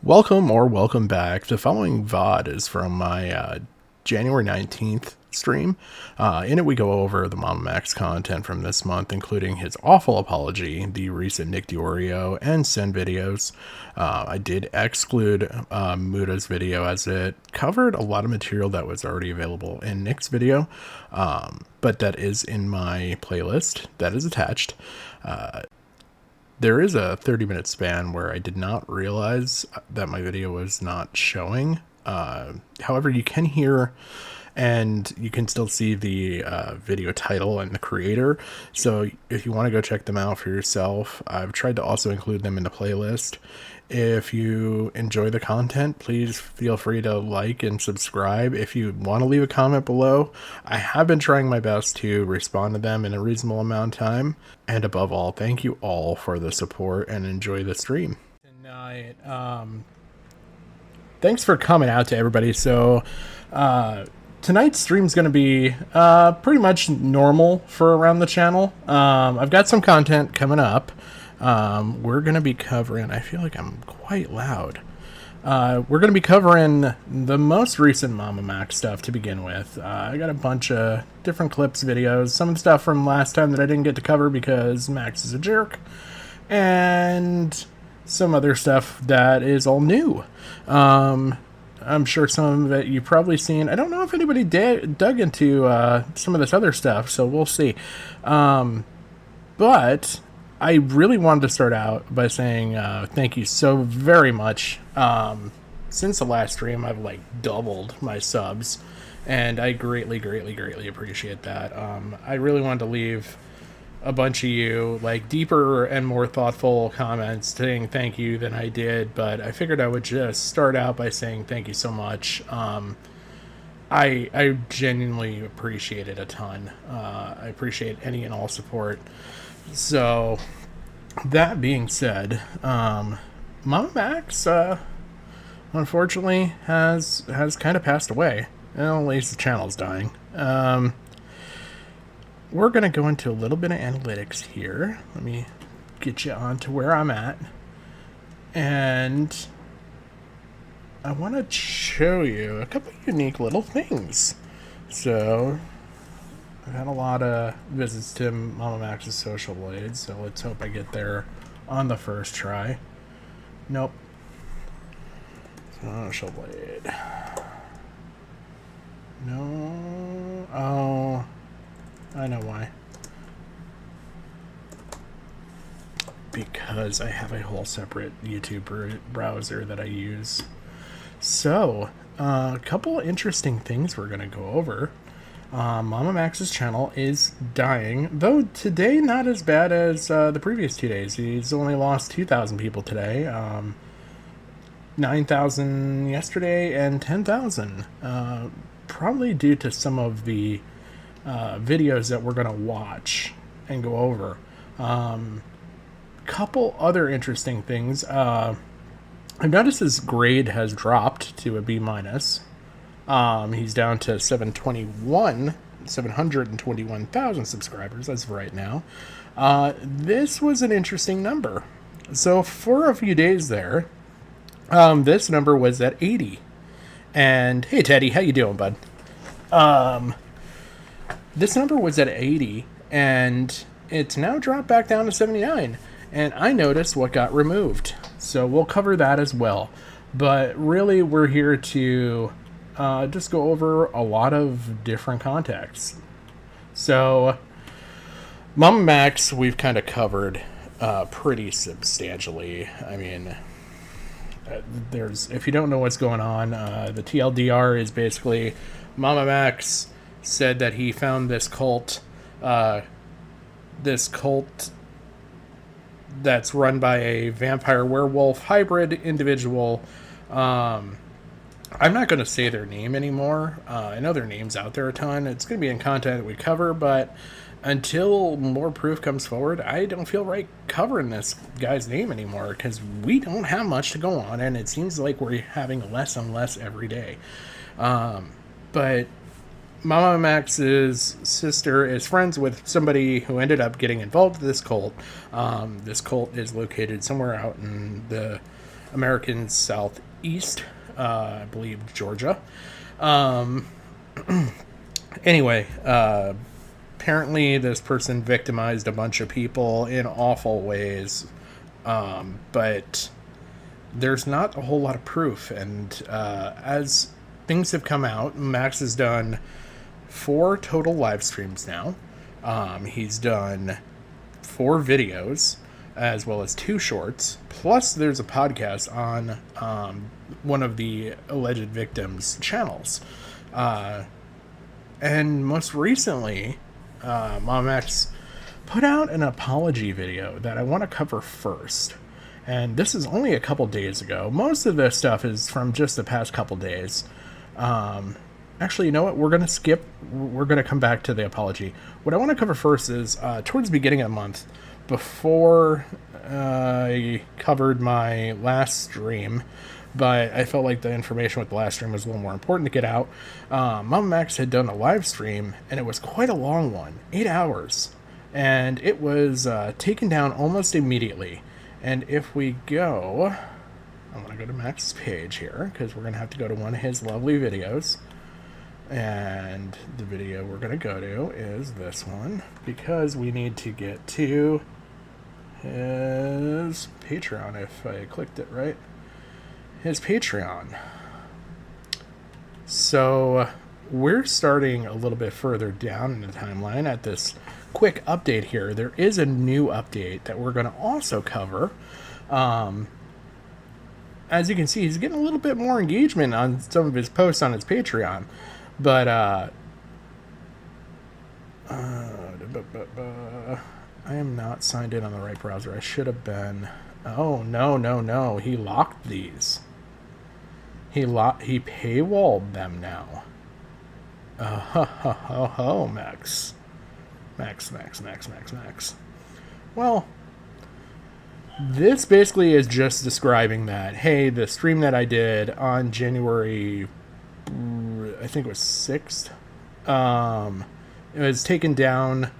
Welcome or welcome back. The following VOD is from my January 19th stream. In it, we go over the Mamamax content from this month, including his awful apology, the recent Nick DiOrio, and Sin videos. I did exclude Muda's video as it covered a lot of material that was already available in Nick's video, but that is in my playlist that is attached. There is a 30-minute span where I did not realize that my video was not showing. However, you can hear and you can still see the video title and the creator. So if you want to go check them out for yourself, I've tried to also include them in the playlist. If you enjoy the content, please feel free to like and subscribe. If you want to leave a comment below, I have been trying my best to respond to them in a reasonable amount of time. And above all, thank you all for the support and enjoy the stream. Tonight, thanks for coming out to everybody. So, tonight's stream is going to be pretty much normal for around the channel. I've got some content coming up. We're going to be covering, I feel like I'm quite loud. We're going to be covering the most recent Mamamax stuff to begin with. I got a bunch of different clips, videos, some of the stuff from last time that I didn't get to cover because Max is a jerk, and some other stuff that is all new. I'm sure some of it you've probably seen. I don't know if anybody dug into some of this other stuff, so we'll see. But I really wanted to start out by saying thank you so very much. Since the last stream, I've like doubled my subs, and I greatly appreciate that. I really wanted to leave a bunch of you like deeper and more thoughtful comments saying thank you than I did, but I figured I would just start out by saying thank you so much. I genuinely appreciate it a ton. I appreciate any and all support. So, that being said, Mamamax, unfortunately, has kind of passed away. Well, at least the channel's dying. We're going to go into a little bit of analytics here. Let me get you on to where I'm at. And I want to show you a couple of unique little things. So I've had a lot of visits to Mamamax's social blade, so let's hope I get there on the first try. Nope. Social blade. No. Oh, I know why. Because I have a whole separate YouTube browser that I use. So, a couple interesting things we're going to go over. Mamamax's channel is dying, though today not as bad as the previous 2 days. He's only lost 2,000 people today, 9,000 yesterday, and 10,000. Probably due to some of the videos that we're going to watch and go over. Couple other interesting things. I've noticed his grade has dropped to a B-. He's down to 721,000 subscribers as of right now. This was an interesting number. So for a few days there, this number was at 80. And hey, Teddy, how you doing, bud? This number was at 80, and it's now dropped back down to 79. And I noticed what got removed. So we'll cover that as well. But really, we're here to just go over a lot of different contexts. So, Mamamax, we've kind of covered pretty substantially. I mean, if you don't know what's going on, the TLDR is basically Mamamax said that he found this cult that's run by a vampire werewolf hybrid individual. I'm not going to say their name anymore. I know their name's out there a ton. It's going to be in content that we cover, but until more proof comes forward, I don't feel right covering this guy's name anymore because we don't have much to go on, and it seems like we're having less and less every day. But Mamamax's sister is friends with somebody who ended up getting involved with this cult. This cult is located somewhere out in the American Southeast, I believe Georgia. Um, anyway, apparently this person victimized a bunch of people in awful ways, but there's not a whole lot of proof. And as things have come out, Max has done 4 total live streams now. He's done 4 videos, as well as 2 shorts. Plus, there's a podcast on one of the alleged victims' channels. And most recently, Mamamax put out an apology video that I want to cover first. And this is only a couple days ago. Most of this stuff is from just the past couple days. Actually, you know what? We're going to skip. We're going to come back to the apology. What I want to cover first is towards the beginning of the month, before I covered my last stream, but I felt like the information with the last stream was a little more important to get out. Mamamax had done a live stream, and it was quite a long one, 8 hours. And it was taken down almost immediately. And if we go, I'm going to go to Max's page here, because we're going to have to go to one of his lovely videos. And the video we're going to go to is this one, because we need to get to his Patreon, if I clicked it right. His Patreon. So we're starting a little bit further down in the timeline at this quick update here. There is a new update that we're going to also cover. As you can see, he's getting a little bit more engagement on some of his posts on his Patreon. But, I am not signed in on the right browser. I should have been. Oh, no. He locked these. He paywalled them now. Max. Max. Well, this basically is just describing that, hey, the stream that I did on January, I think it was 6th, it was taken down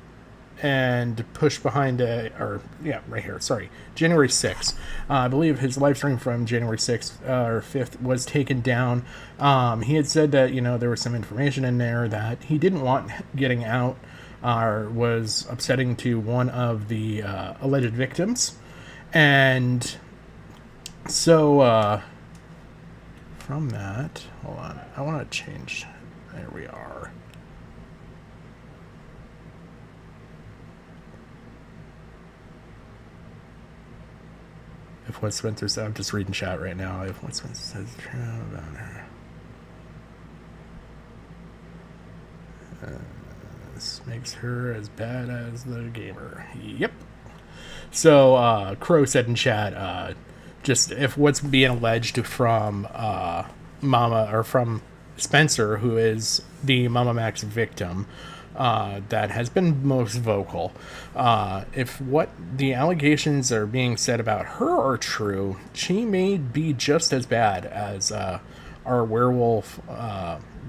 and pushed behind right here, January 6th. I believe his live stream from January 6th or 5th was taken down. He had said that, there was some information in there that he didn't want getting out, or was upsetting to one of the alleged victims. And so, from that, hold on, I want to change, there we are. If what Spencer said, I'm just reading chat right now. If what Spencer says is true about her. This makes her as bad as the gamer. Yep. So, Crow said in chat, just if what's being alleged from from Spencer, who is the Mamamax victim, that has been most vocal. If what the allegations are being said about her are true, she may be just as bad as our werewolf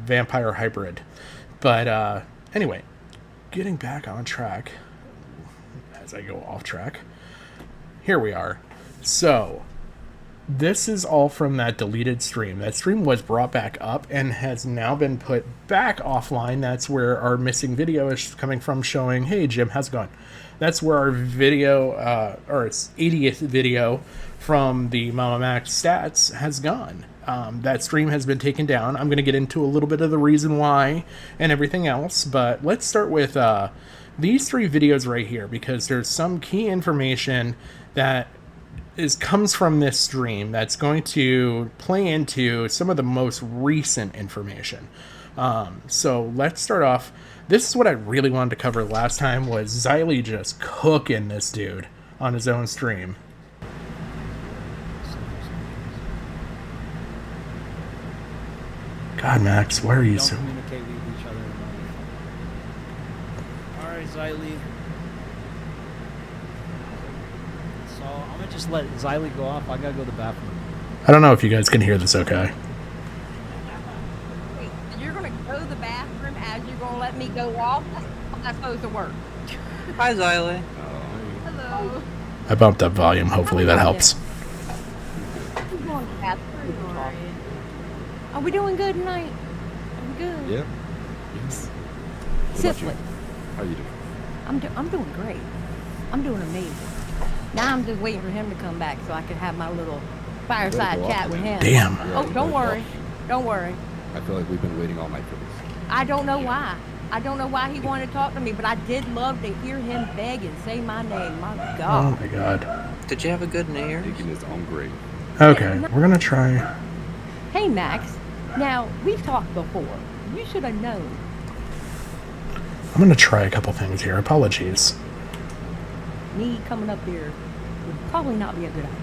vampire hybrid. But anyway, getting back on track, as I go off track, here we are. So this is all from that deleted stream. That stream was brought back up and has now been put back offline. That's where our missing video is coming from, showing, hey, Jim, how's it going? That's where our video, or its 80th video from the Mamamax stats has gone. That stream has been taken down. I'm going to get into a little bit of the reason why and everything else, but let's start with these 3 videos right here, because there's some key information that comes from this stream that's going to play into some of the most recent information. So let's start off. This is what I really wanted to cover last time, was Xylee just cooking this dude on his own stream. God, Max, why are you so... communicate with each other. Alright, Xylee. So I'm gonna just let Xylee go off. I gotta go to the bathroom. I don't know if you guys can hear this okay. Wait, you're gonna go to the bathroom as you're gonna let me go off? That's how that's supposed to work. Hi, Xylee. Hello. I bumped up volume. Hopefully that helps. we doing good tonight? Are we good? Yeah. Yes. Sifley, How you doing? I'm doing great. I'm doing amazing. Now I'm just waiting for him to come back so I can have my little fireside go chat off with now. him. Damn. Yeah, Oh, you don't better worry. go. Don't worry. I feel like we've been waiting all night for this. I don't know why. I don't know why he wanted to talk to me, but I did love to hear him beg and say my name. My Oh God. my god. Did you have a good New Year's? Digging his own grave. Okay, we're gonna try. Hey, Max. Now, we've talked before. You should have known. I'm gonna try a couple things here. Apologies. Me coming up here would probably not be a good idea.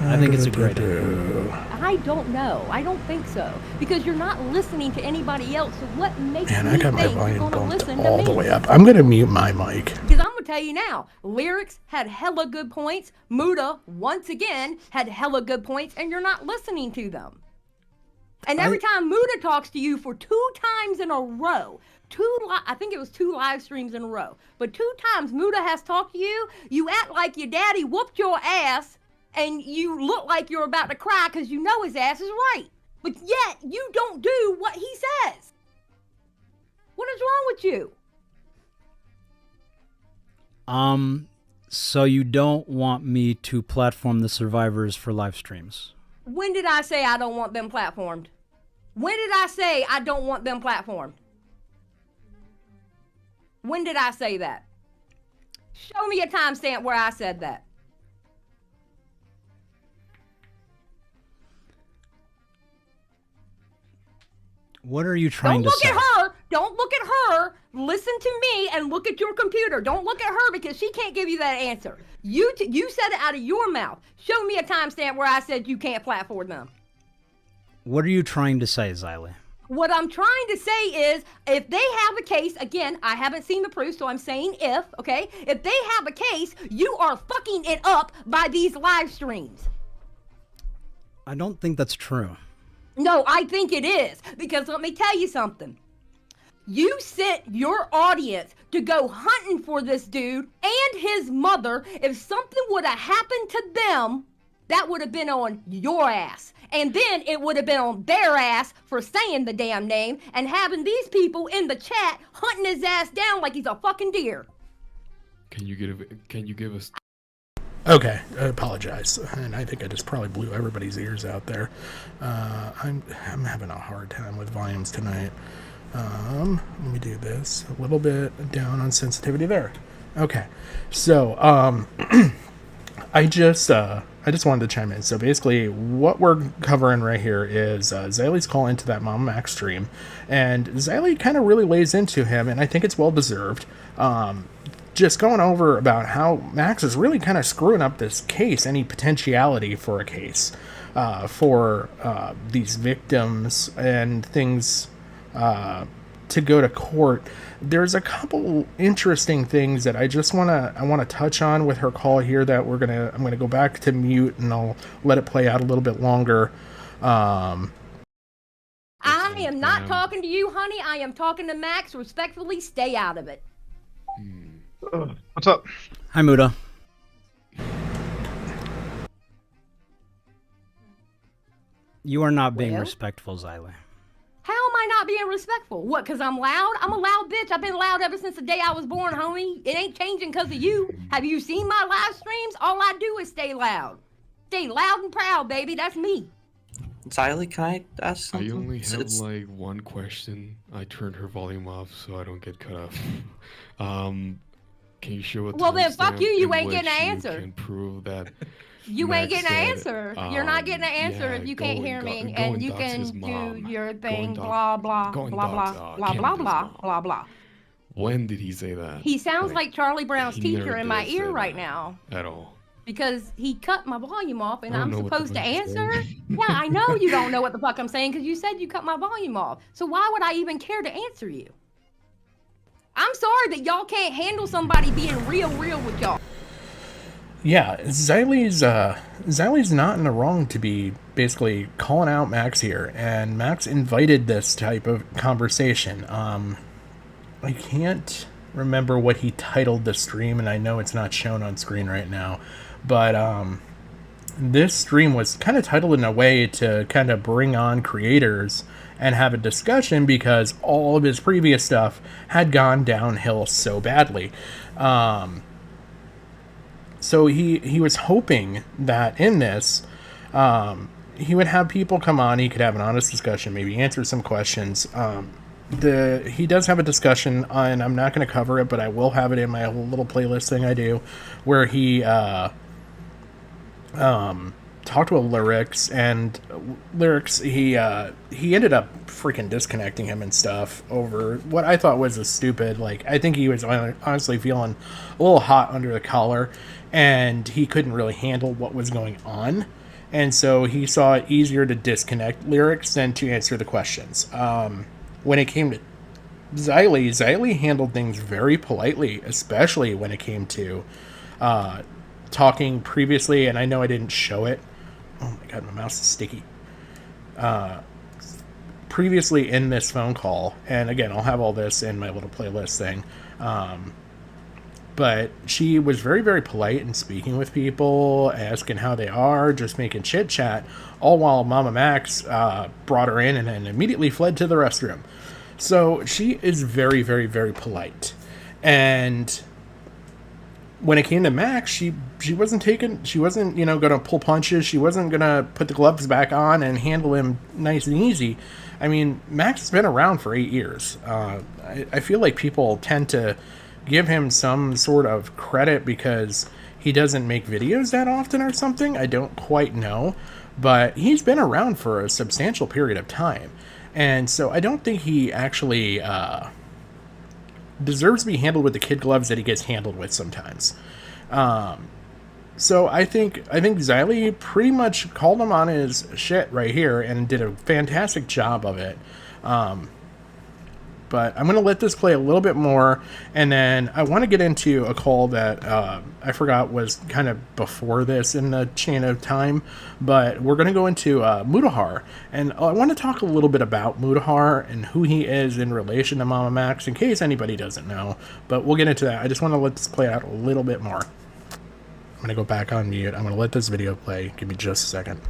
I think it's a great idea. I don't know. I don't think so. Because you're not listening to anybody else. So what makes Man, me I got my think you're volume going to bumped listen to all me? the way up. I'm gonna mute my mic. Because I'm going to tell you now, lyrics had hella good points. Muda, once again, had hella good points, and you're not listening to them. And every time Muda talks to you for 2 times in a row, I think it was 2 live streams in a row, but 2 times Muda has talked to you, you act like your daddy whooped your ass, and you look like you're about to cry because you know his ass is right. But yet, you don't do what he says. What is wrong with you? So you don't want me to platform the survivors for live streams? When did I say I don't want them platformed? When did I say I don't want them platformed? When did I say that? Show me a timestamp where I said that. What are you trying to say? Don't look at her. Don't look at her. Listen to me and look at your computer. Don't look at her because she can't give you that answer. You said it out of your mouth. Show me a timestamp where I said you can't platform them. What are you trying to say, Xylee? What I'm trying to say is, if they have a case, again, I haven't seen the proof, so I'm saying if, okay? If they have a case, you are fucking it up by these live streams. I don't think that's true. No, I think it is. Because let me tell you something. You sent your audience to go hunting for this dude and his mother. If something would have happened to them, that would have been on your ass. And then it would have been on their ass for saying the damn name and having these people in the chat hunting his ass down like he's a fucking deer. Can you give us? Okay, I apologize, and I think I just probably blew everybody's ears out there. I'm having a hard time with volumes tonight. Let me do this a little bit down on sensitivity there. Okay, so I just wanted to chime in. So basically, what we're covering right here is Xylee's call into that Mamamax stream, and Xylee kind of really lays into him, and I think it's well deserved. Just going over about how Max is really kind of screwing up this case, any potentiality for a case for these victims and things to go to court. There's a couple interesting things that I want to touch on with her call here that I'm gonna go back to mute and I'll let it play out a little bit longer. I am not talking to you, honey. I am talking to Max. Respectfully, stay out of it. What's up? Hi, Muda. You are not being Well? respectful, Xylee. How am I not being respectful? What, because I'm loud? I'm a loud bitch. I've been loud ever since the day I was born, homie. It ain't changing because of you. Have you seen my live streams? All I do is stay loud. Stay loud and proud, baby. That's me. Xylee, can I ask I something? only have It's- like one question. I turned her volume off so I don't get cut off. Can you show a Well, then, fuck timestamp you. You in ain't getting which an you answer. Can prove that You ain't Max getting an said, answer. You're not getting an answer yeah, if you go can't and hear go- me. go And you dox his can mom. do your Go thing, and blah, blah, go and blah, blah, dox, blah, blah, Candace's blah, mom. blah, blah. When did he say that? He sounds like Charlie Brown's he teacher never in my did ear say right that. now. At all. Because he cut my volume off and I don't I'm know what the supposed to fuck you're answer? saying. Yeah, I know you don't know what the fuck I'm saying because you said you cut my volume off. So why would I even care to answer you? I'm sorry that y'all can't handle somebody being real with y'all. Yeah, Xylee's not in the wrong to be basically calling out Max here, and Max invited this type of conversation. I can't remember what he titled the stream, and I know it's not shown on screen right now, but this stream was kind of titled in a way to kind of bring on creators and have a discussion because all of his previous stuff had gone downhill so badly. So he was hoping that in this, he would have people come on, he could have an honest discussion, maybe answer some questions. He does have a discussion, and I'm not going to cover it, but I will have it in my little playlist thing I do, where he talked with Lyrics, and Lyrics, he ended up freaking disconnecting him and stuff over what I thought was a stupid, like, I think he was honestly feeling a little hot under the collar, and he couldn't really handle what was going on, and so he saw it easier to disconnect Lyrics than to answer the questions. When it came to Xylee handled things very politely, especially when it came to talking previously, and I know I didn't show it. Oh my god, my mouse is sticky. Previously in this phone call, and again, I'll have all this in my little playlist thing, but she was very, very polite in speaking with people, asking how they are, just making chit chat, all while Mamamax brought her in and then immediately fled to the restroom. So she is very, very, very polite. And when it came to Max, she wasn't going to pull punches. She wasn't going to put the gloves back on and handle him nice and easy. I mean, Max has been around for 8 years. I feel like people tend to give him some sort of credit because he doesn't make videos that often or something. I don't quite know. But he's been around for a substantial period of time. And so I don't think he actually deserves to be handled with the kid gloves that he gets handled with sometimes. So I think Xylee pretty much called him on his shit right here and did a fantastic job of it. But I'm going to let this play a little bit more, and then I want to get into a call that I forgot was kind of before this in the chain of time, but we're going to go into Mutahar, and I want to talk a little bit about Mutahar and who he is in relation to Mamamax, in case anybody doesn't know, but we'll get into that. I just want to let this play out a little bit more. I'm going to go back on mute. I'm going to let this video play. Give me just a second.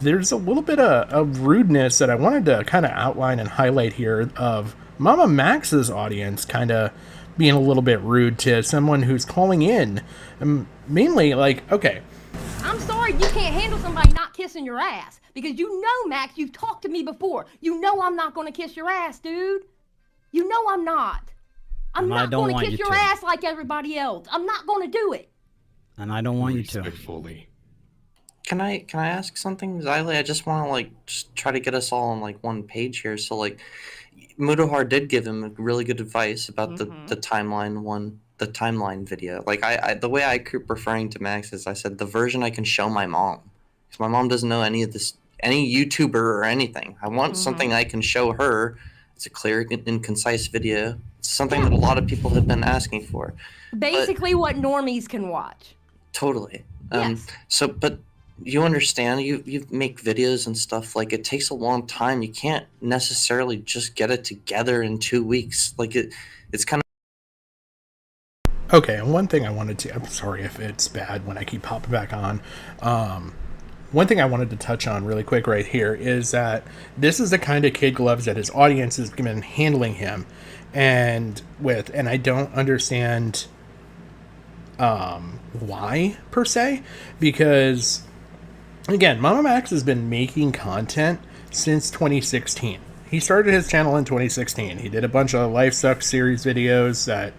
There's a little bit of rudeness that I wanted to kind of outline and highlight here of Mamamax's audience kind of being a little bit rude to someone who's calling in. Mainly, like, okay. I'm sorry you can't handle somebody not kissing your ass. Because you know, Max, you've talked to me before. You know I'm not going to kiss your ass, dude. You know I'm not. I'm not going to kiss your ass like everybody else. I'm not going to do it. And I don't want you to. Respectfully. Can I ask something, Xylee? I just want to just try to get us all on one page here. So Mutahar did give him really good advice about the timeline video. I the way I keep referring to Max is I said the version I can show my mom, because my mom doesn't know any of this, any YouTuber or anything. I want something I can show her. It's a clear and concise video. It's something that a lot of people have been asking for. Basically, what normies can watch. Totally. Yes. But you understand, you make videos and stuff, it takes a long time. You can't necessarily just get it together in 2 weeks. It's kind of... Okay, and one thing I wanted to... I'm sorry if it's bad when I keep popping back on. One thing I wanted to touch on really quick right here is that this is the kind of kid gloves that his audience has been handling him and I don't understand why, per se, because... Again, Mamamax has been making content since 2016. He started his channel in 2016. He did a bunch of Life Sucks series videos that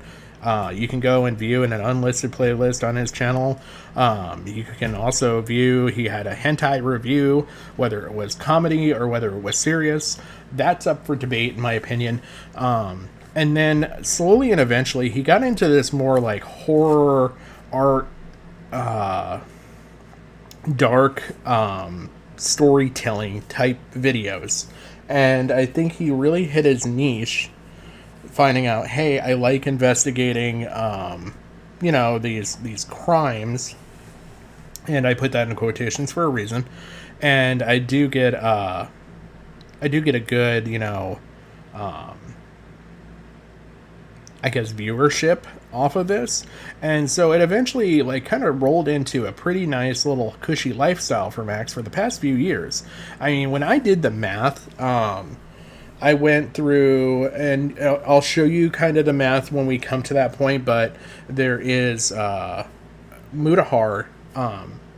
you can go and view in an unlisted playlist on his channel. You can also view, he had a hentai review, whether it was comedy or whether it was serious. That's up for debate, in my opinion. And then slowly and eventually, he got into this more horror art, dark storytelling type videos, and I think he really hit his niche, finding out, hey, I like investigating these crimes, and I put that in quotations for a reason, and I do get a good I guess viewership off of this. And so it eventually like kind of rolled into a pretty nice little cushy lifestyle for Max for the past few years. I mean, when I did the math, I went through, and I'll show you kind of the math when we come to that point, but there is Mutahar,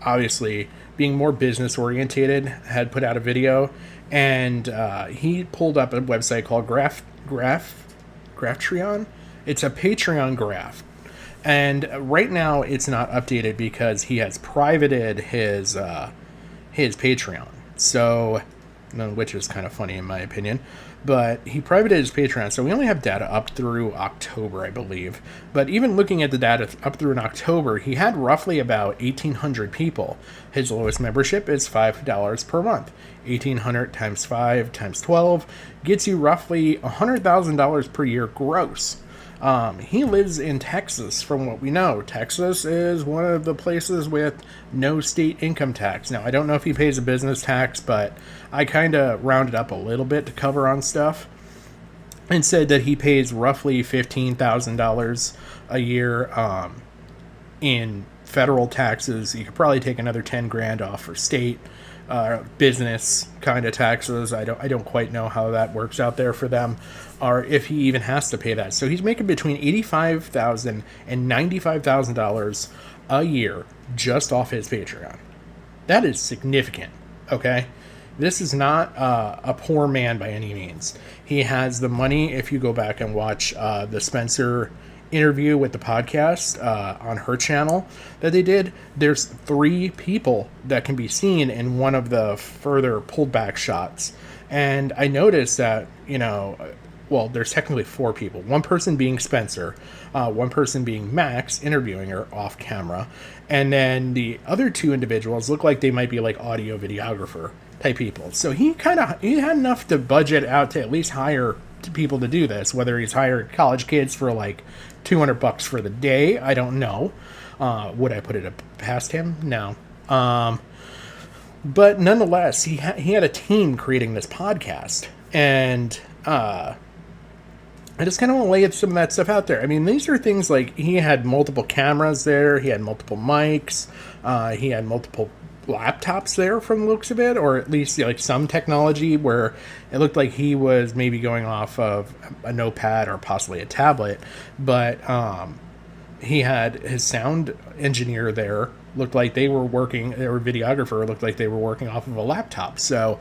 obviously being more business orientated, had put out a video, and he pulled up a website called Graphtreon. It's a Patreon graph, and right now it's not updated because he has privated his Patreon. So, which is kind of funny in my opinion. But he privated his Patreon, so we only have data up through October, I believe. But even looking at the data up through in October, he had roughly about 1,800 people. His lowest membership is $5 per month. 1,800 times 5 times 12 gets you roughly $100,000 per year gross. He lives in Texas, from what we know. Texas is one of the places with no state income tax. Now, I don't know if he pays a business tax, but I kind of rounded up a little bit to cover on stuff and said that he pays roughly $15,000 a year in federal taxes. You could probably take another 10 grand off for state business kind of taxes. I don't quite know how that works out there for them, or if he even has to pay that. So he's making between $85,000 and $95,000 a year just off his Patreon. That is significant. Okay, this is not a poor man by any means. He has the money. If you go back and watch the Spencer interview with the podcast on her channel that they did, there's 3 people that can be seen in one of the further pulled back shots. And I noticed that, well, there's technically 4 people. One person being Spencer, one person being Max interviewing her off camera, and then the other 2 individuals look like they might be like audio videographer type people. So he had enough to budget out to at least hire people to do this. Whether he's hired college kids for like $200 for the day, I don't know. Would I put it past him? No. But nonetheless, he had a team creating this podcast, and I just kind of want to lay some of that stuff out there. I mean, these are things like he had multiple cameras there, he had multiple mics, he had multiple laptops there from the looks of it, or at least like some technology where it looked like he was maybe going off of a notepad or possibly a tablet. But he had his sound engineer there, looked like they were working, or videographer looked like they were working off of a laptop. So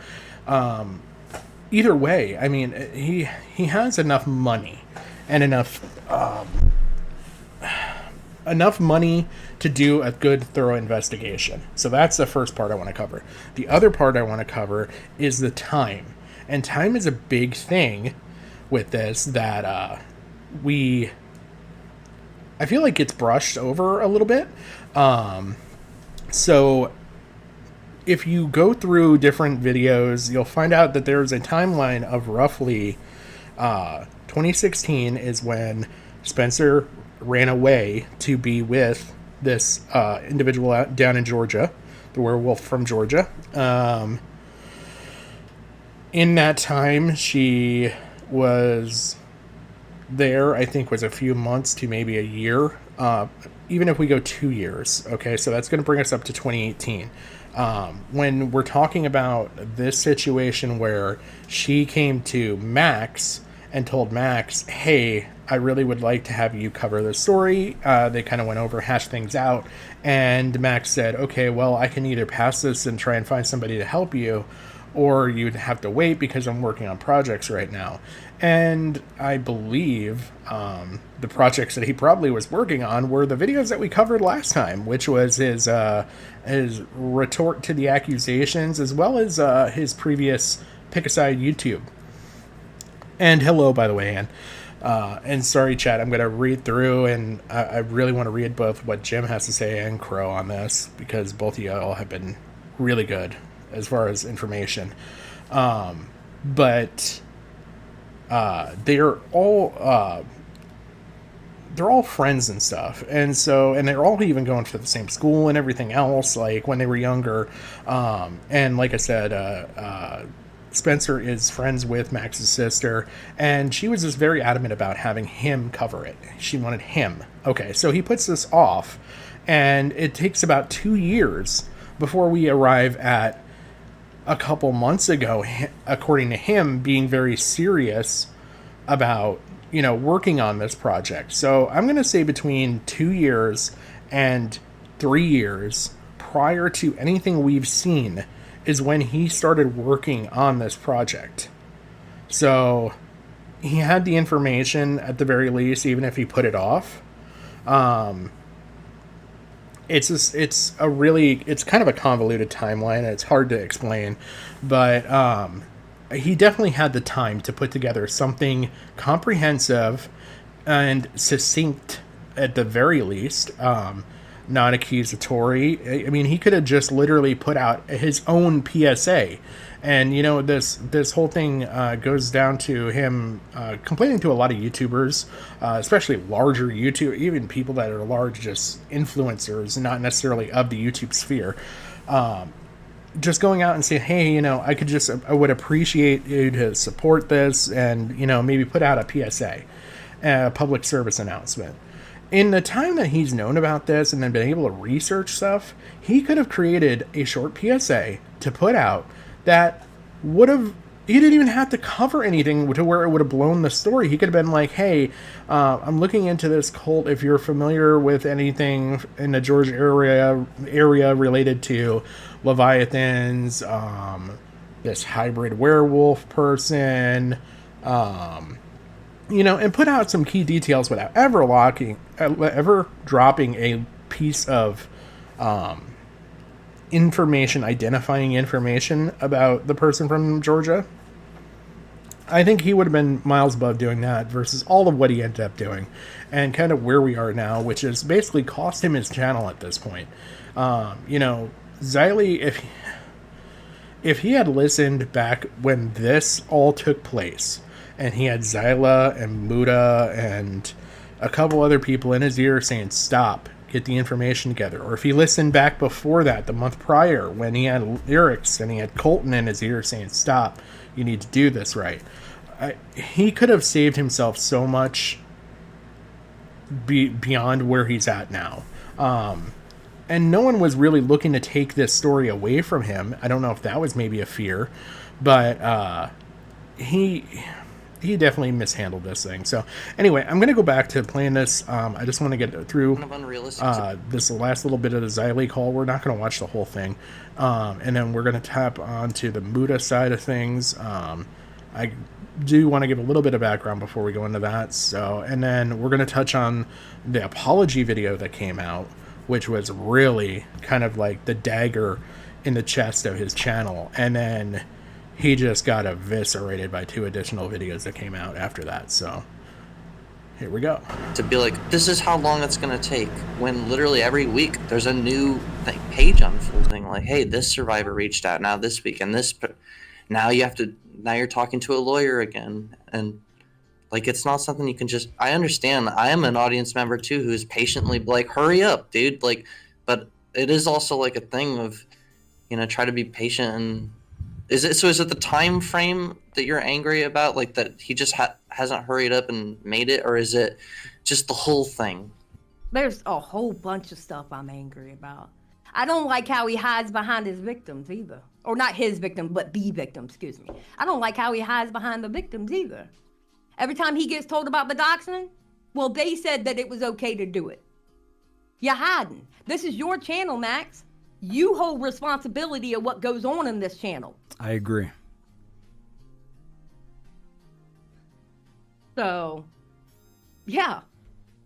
either way, I mean, he has enough money and enough money to do a good, thorough investigation. So that's the first part I want to cover. The other part I want to cover is the time. And time is a big thing with this that I feel like gets brushed over a little bit. So if you go through different videos, you'll find out that there's a timeline of roughly 2016 is when Spencer ran away to be with this individual down in Georgia, the werewolf from Georgia. In that time, she was there, I think, was a few months to maybe a year, even if we go 2 years. Okay, so that's going to bring us up to 2018. When we're talking about this situation where she came to Max and told Max, hey, I really would like to have you cover this story. They kind of went over, hashed things out, and Max said, okay, well, I can either pass this and try and find somebody to help you, or you'd have to wait because I'm working on projects right now. And I believe the projects that he probably was working on were the videos that we covered last time, which was his retort to the accusations, as well as his previous Pick a Side YouTube. And hello, by the way, Ann. And sorry, chat, I'm going to read through, and I really want to read both what Jim has to say and Crow on this, because both of y'all have been really good as far as information. But they're all friends and stuff, and they're all even going to the same school and everything else, like when they were younger. And like I said, Spencer is friends with Max's sister, and she was just very adamant about having him cover it. She wanted him. Okay, so he puts this off, and it takes about 2 years before we arrive at a couple months ago, according to him, being very serious about, working on this project. So I'm going to say between 2 years and 3 years prior to anything we've seen is when he started working on this project. So he had the information at the very least, even if he put it off. It's kind of a convoluted timeline, and it's hard to explain, but he definitely had the time to put together something comprehensive and succinct at the very least, not accusatory. I mean, he could have just literally put out his own PSA. And, this whole thing goes down to him complaining to a lot of YouTubers, especially larger YouTube, even people that are large, just influencers, not necessarily of the YouTube sphere. Just going out and saying, hey, I would appreciate you to support this and, maybe put out a PSA, a public service announcement. In the time that he's known about this and then been able to research stuff, he could have created a short PSA to put out that he didn't even have to cover anything to where it would have blown the story. He could have been like, hey, I'm looking into this cult. If you're familiar with anything in the Georgia area related to Leviathans, this hybrid werewolf person, and put out some key details without ever dropping a piece of identifying information about the person from Georgia. I think he would have been miles above doing that versus all of what he ended up doing and kind of where we are now, which is basically cost him his channel at this point. Xylee, if he had listened back when this all took place, and he had Zyla and Muda and a couple other people in his ear saying, stop, get the information together. Or if he listened back before that, the month prior, when he had Lyrics and he had Colton in his ear saying, stop, you need to do this right. He could have saved himself so much beyond where he's at now. And no one was really looking to take this story away from him. I don't know if that was maybe a fear, but he definitely mishandled this thing. So anyway, I'm going to go back to playing this. I just want to get through this last little bit of the Xylee call. We're not going to watch the whole thing. And then we're going to tap onto the Muda side of things. I do want to give a little bit of background before we go into that. So, and then we're going to touch on the apology video that came out, which was really kind of like the dagger in the chest of his channel. And then he just got eviscerated by 2 additional videos that came out after that. So here we go. To be like, this is how long it's going to take, when literally every week there's a new page unfolding. Like, hey, this survivor reached out now this week, and now you're talking to a lawyer again. And like, it's not something you can just, I understand. I am an audience member too, who's patiently like, hurry up, dude. Like, but it is also like a thing of, try to be patient. And is it the time frame that you're angry about, like that he just hasn't hurried up and made it, or is it just the whole thing? There's a whole bunch of stuff I'm angry about. I don't like how he hides behind his victims either. Or not his victim, but the victim, excuse me. I don't like how he hides behind the victims either. Every time he gets told about the doxing, well, they said that it was okay to do it. You're hiding. This is your channel, Max. You hold responsibility of what goes on in this channel. I agree. So, yeah,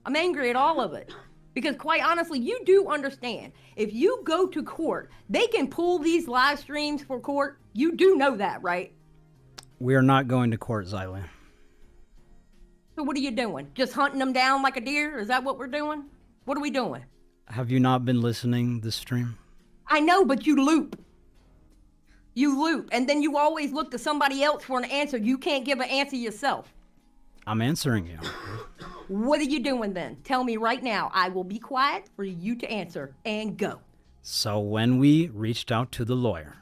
I'm angry at all of it. Because quite honestly, you do understand, if you go to court, they can pull these live streams for court. You do know that, right? We are not going to court, Xylee. So what are you doing? Just hunting them down like a deer? Is that what we're doing? What are we doing? Have you not been listening this stream? I know, but you loop. You loop, and then you always look to somebody else for an answer. You can't give an answer yourself. I'm answering you. What are you doing then? Tell me right now. I will be quiet for you to answer and go. So when we reached out to the lawyer,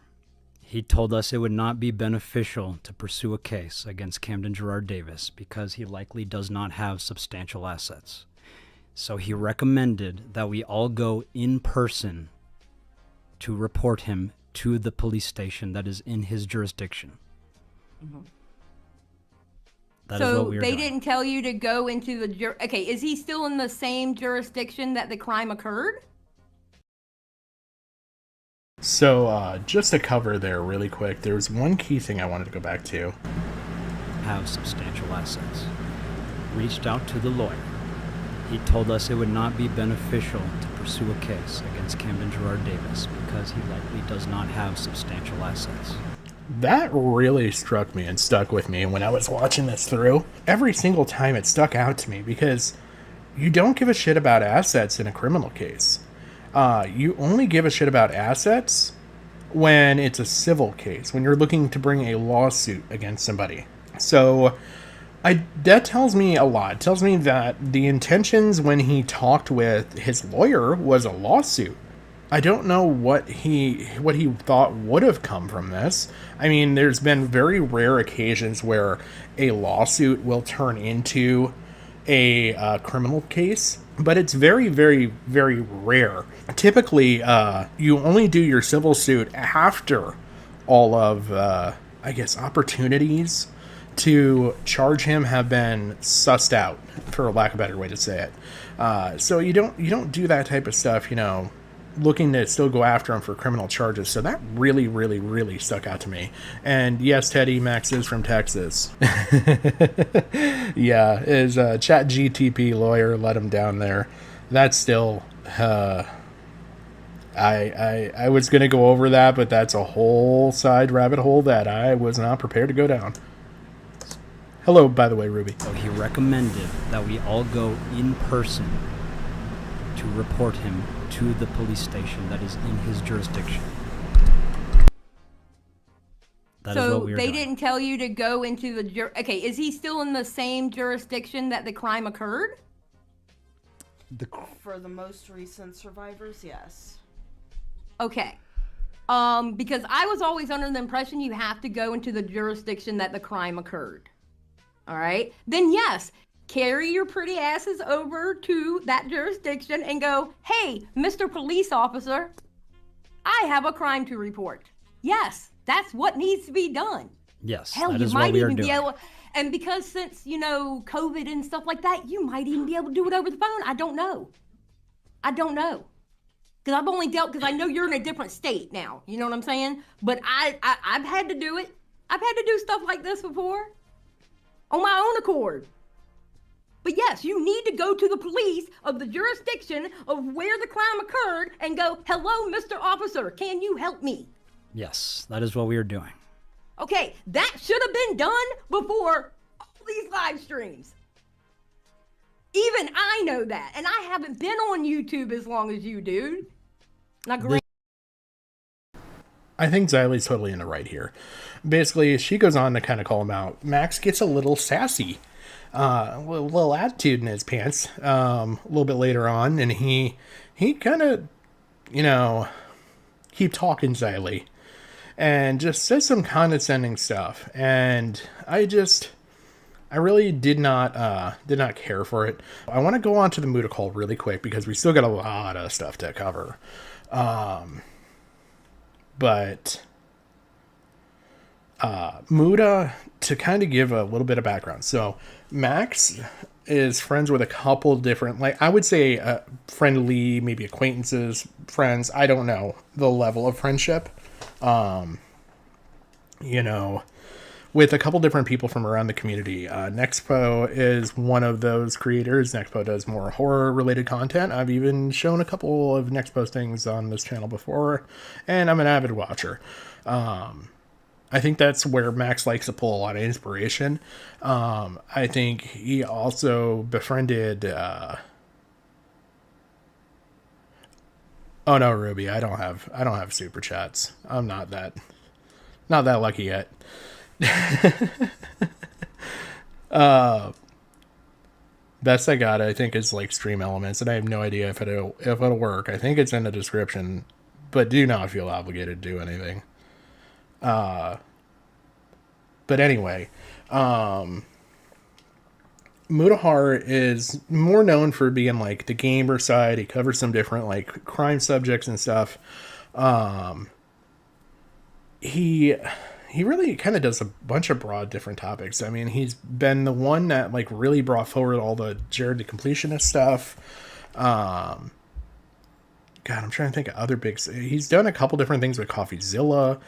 He told us it would not be beneficial to pursue a case against Camden Gerard Davis because he likely does not have substantial assets. So he recommended that we all go in person to report him to the police station that is in his jurisdiction. Mm-hmm. That is what we are they doing. didn't tell you to go into the okay, is he still in the same jurisdiction that the crime occurred? So, just to cover there really quick, there was one key thing I wanted to go back to. Have substantial assets. Reached out to the lawyer. He told us it would not be beneficial to pursue a case against Camden Gerard Davis because he likely does not have substantial assets. That really struck me and stuck with me when I was watching this through. Every single time it stuck out to me because you don't give a shit about assets in a criminal case. You only give a shit about assets when it's a civil case, when you're looking to bring a lawsuit against somebody. So that tells me a lot. It tells me that the intentions when he talked with his lawyer was a lawsuit. I don't know what he thought would have come from this. I mean, there's been very rare occasions where a lawsuit will turn into a criminal case, but it's very, very, very rare. Typically, you only do your civil suit after all of, opportunities to charge him have been sussed out, for lack of a better way to say it. So you don't do that type of stuff, looking to still go after him for criminal charges. So that really, really, really stuck out to me. And yes, Teddy, Max is from Texas. Yeah, his chat GTP lawyer let him down there. That's still, I was going to go over that, but that's a whole side rabbit hole that I was not prepared to go down. Hello, by the way, Ruby. So he recommended that we all go in person to report him to the police station that is in his jurisdiction. That is what we are they doing. didn't tell you to go into the okay, is he still in the same jurisdiction that the crime occurred? For the most recent survivors, yes. Okay. Because I was always under the impression you have to go into the jurisdiction that the crime occurred. All right? Then yes, carry your pretty asses over to that jurisdiction and go, hey, Mr. Police Officer, I have a crime to report. Yes, that's what needs to be done. Yes, Hell, that you is might what we are even doing. be able, and because since, COVID and stuff like that, you might even be able to do it over the phone. I don't know. Because I've only dealt, because I know you're in a different state now. You know what I'm saying? But I've had to do it. I've had to do stuff like this before on my own accord. But yes, you need to go to the police of the jurisdiction of where the crime occurred and go, hello, Mr. Officer, can you help me? Yes, that is what we are doing. Okay, that should have been done before all these live streams. Even I know that, and I haven't been on YouTube as long as you, dude. Not great. I think Xylie's totally in the right here. Basically, she goes on to kind of call him out. Max gets a little sassy. A little attitude in his pants a little bit later on, and he kind of, keep talking Xylie and just says some condescending stuff, and I really did not care for it. I want to go on to the Muda call really quick because we still got a lot of stuff to cover. But Muda, to kind of give a little bit of background. So Max is friends with a couple different, I would say friendly, maybe acquaintances, friends. I don't know the level of friendship. With a couple different people from around the community. Nexpo is one of those creators. Nexpo does more horror-related content. I've even shown a couple of Nexpo's things on this channel before, and I'm an avid watcher. I think that's where Max likes to pull a lot of inspiration. I think he also befriended... Oh no, Ruby, I don't have super chats. I'm not that lucky yet. Best I got, I think, is Stream Elements, and I have no idea if it'll work. I think it's in the description, but do not feel obligated to do anything. But anyway, Mutahar is more known for being like the gamer side. He covers some different like crime subjects and stuff. He really kind of does a bunch of broad different topics. I mean, he's been the one that like really brought forward all the Jared the Completionist stuff. God, I'm trying to think of other big. He's done a couple different things with CoffeeZilla,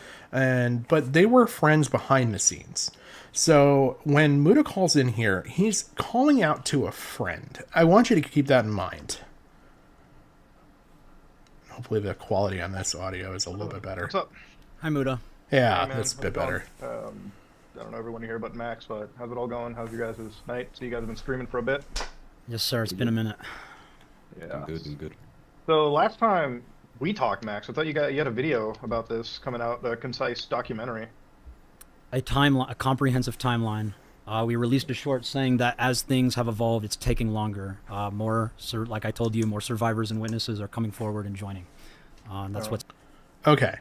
but they were friends behind the scenes. So when Muda calls in here, he's calling out to a friend. I want you to keep that in mind. Hopefully the quality on this audio is a little bit better. What's up? Hi, Muda. Yeah, Hey, man. that's a bit better. I don't know everyone here but Max, but how's it all going? How's your guys' night? So you guys have been streaming for a bit? Yes, sir. It's been a minute. Yeah. Doing good. So last time we talked, Max, I thought you had a video about this coming out, the concise documentary. A comprehensive timeline. We released a short saying that as things have evolved, it's taking longer. Like I told you, more survivors and witnesses are coming forward and joining. That's what's... Okay,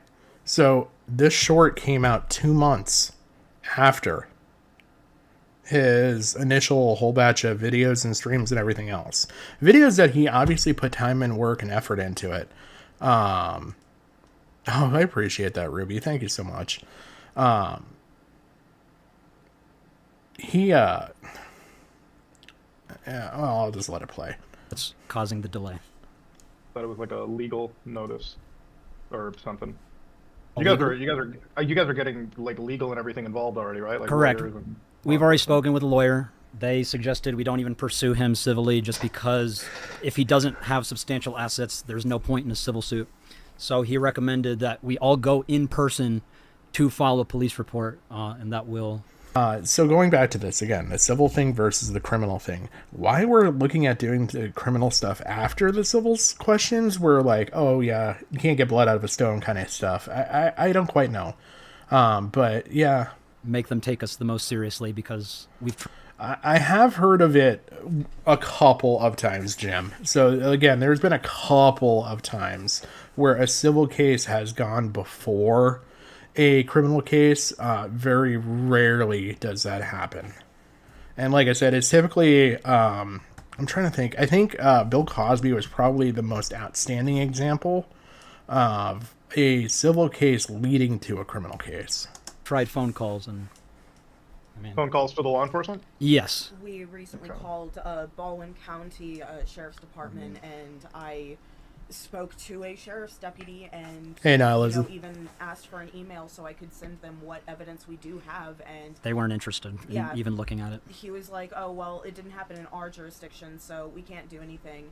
so this short came out 2 months after his initial whole batch of videos and streams and everything else. Videos that he obviously put time and work and effort into it. Oh, I appreciate that, Ruby. Thank you so much. Yeah, well, I'll just let it play. What's causing the delay. Thought it was like a legal notice or something. You guys are getting like legal and everything involved already, right? Like Correct. And... We've already spoken with a lawyer. They suggested we don't even pursue him civilly just because if he doesn't have substantial assets, there's no point in a civil suit. So he recommended that we all go in person to file a police report, and that will... So going back to this again, the civil thing versus the criminal thing. Why we're looking at doing the criminal stuff after the civil questions, we're like, oh yeah, you can't get blood out of a stone kind of stuff. I don't quite know. But yeah. Make them take us the most seriously because we've... I have heard of it a couple of times, Jim. So again, there's been a couple of times where a civil case has gone before a criminal case. Very rarely does that happen. And like I said, it's typically, I'm trying to think. I think Bill Cosby was probably the most outstanding example of a civil case leading to a criminal case. Tried phone calls and... Phone calls for the law enforcement? Yes. We recently called Baldwin County Sheriff's Department, and I spoke to a sheriff's deputy and even asked for an email so I could send them what evidence we do have, and they weren't interested in even looking at it. He was like, oh, well, it didn't happen in our jurisdiction, so we can't do anything,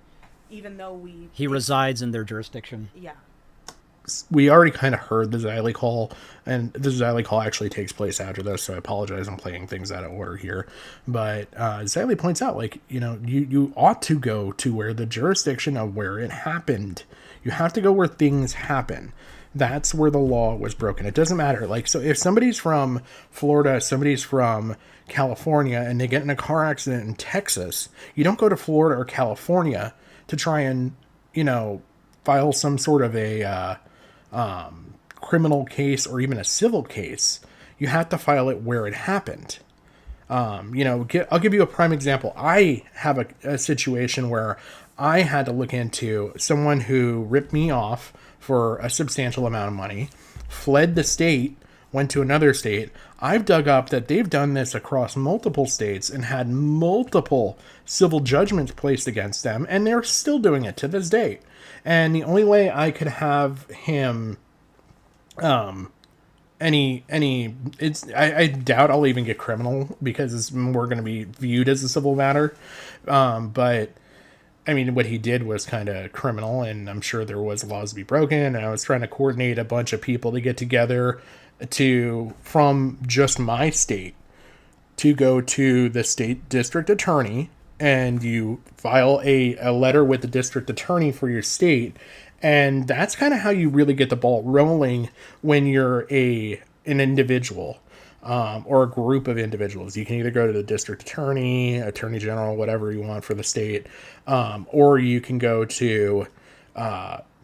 even though he resides in their jurisdiction. Yeah. We already kind of heard the Xylee call, and the Xylee call actually takes place after this, so I apologize. I'm playing things out of order here. But Xylee points out, like, you ought to go to where the jurisdiction of where it happened. You have to go where things happen. That's where the law was broken. It doesn't matter. Like, so if somebody's from Florida, somebody's from California, and they get in a car accident in Texas, you don't go to Florida or California to try and, file some sort of a... criminal case or even a civil case. You have to file it where it happened. I'll give you a prime example. I have a situation where I had to look into someone who ripped me off for a substantial amount of money, fled the state, went to another state. I've dug up that they've done this across multiple states and had multiple civil judgments placed against them, and they're still doing it to this day. And the only way I could have him, I doubt I'll even get criminal because it's more going to be viewed as a civil matter. But I mean, what he did was kind of criminal, and I'm sure there was laws to be broken. And I was trying to coordinate a bunch of people to get together from just my state to go to the state district attorney, and you file a letter with the district attorney for your state. And that's kind of how you really get the ball rolling when you're an individual or a group of individuals. You can either go to the district attorney, attorney general, whatever you want for the state, or you can go to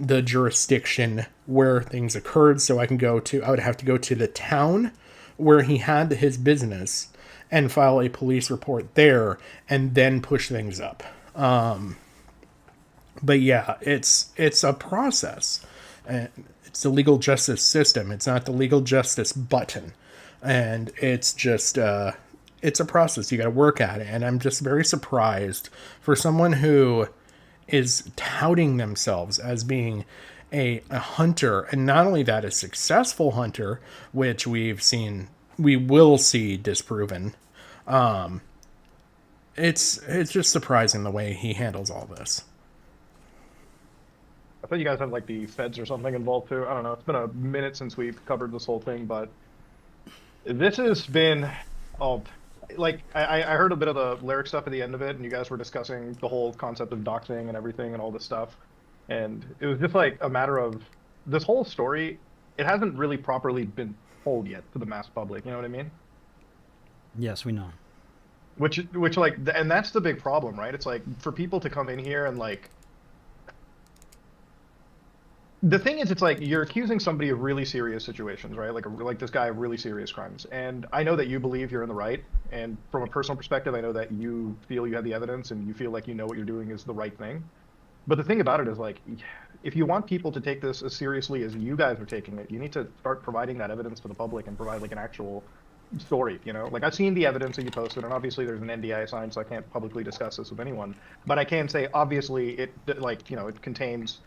the jurisdiction where things occurred. So I would have to go to the town where he had his business and file a police report there and then push things up. But yeah, it's a process. And it's the legal justice system. It's not the legal justice button. And it's just, it's a process. You got to work at it. And I'm just very surprised for someone who is touting themselves as being a hunter. And not only that, a successful hunter, which we will see disproven. It's just surprising the way he handles all this. I thought you guys had like the feds or something involved too. I don't know. It's been a minute since we've covered this whole thing, but this has been, like I heard a bit of the lyric stuff at the end of it, and you guys were discussing the whole concept of doxing and everything and all this stuff, and it was just like a matter of this whole story. It hasn't really properly been told yet to the mass public. You know what I mean? Yes, we know. Which like, and that's the big problem, right? It's like for people to come in here and like. The thing is, it's like you're accusing somebody of really serious situations, right? Like this guy of really serious crimes. And I know that you believe you're in the right. And from a personal perspective, I know that you feel you have the evidence and you feel like you know what you're doing is the right thing. But the thing about it is, like, if you want people to take this as seriously as you guys are taking it, you need to start providing that evidence to the public and provide like an actual story, you know? Like, I've seen the evidence that you posted, and obviously there's an NDA signed, so I can't publicly discuss this with anyone. But I can say, obviously, it like, you know, it contains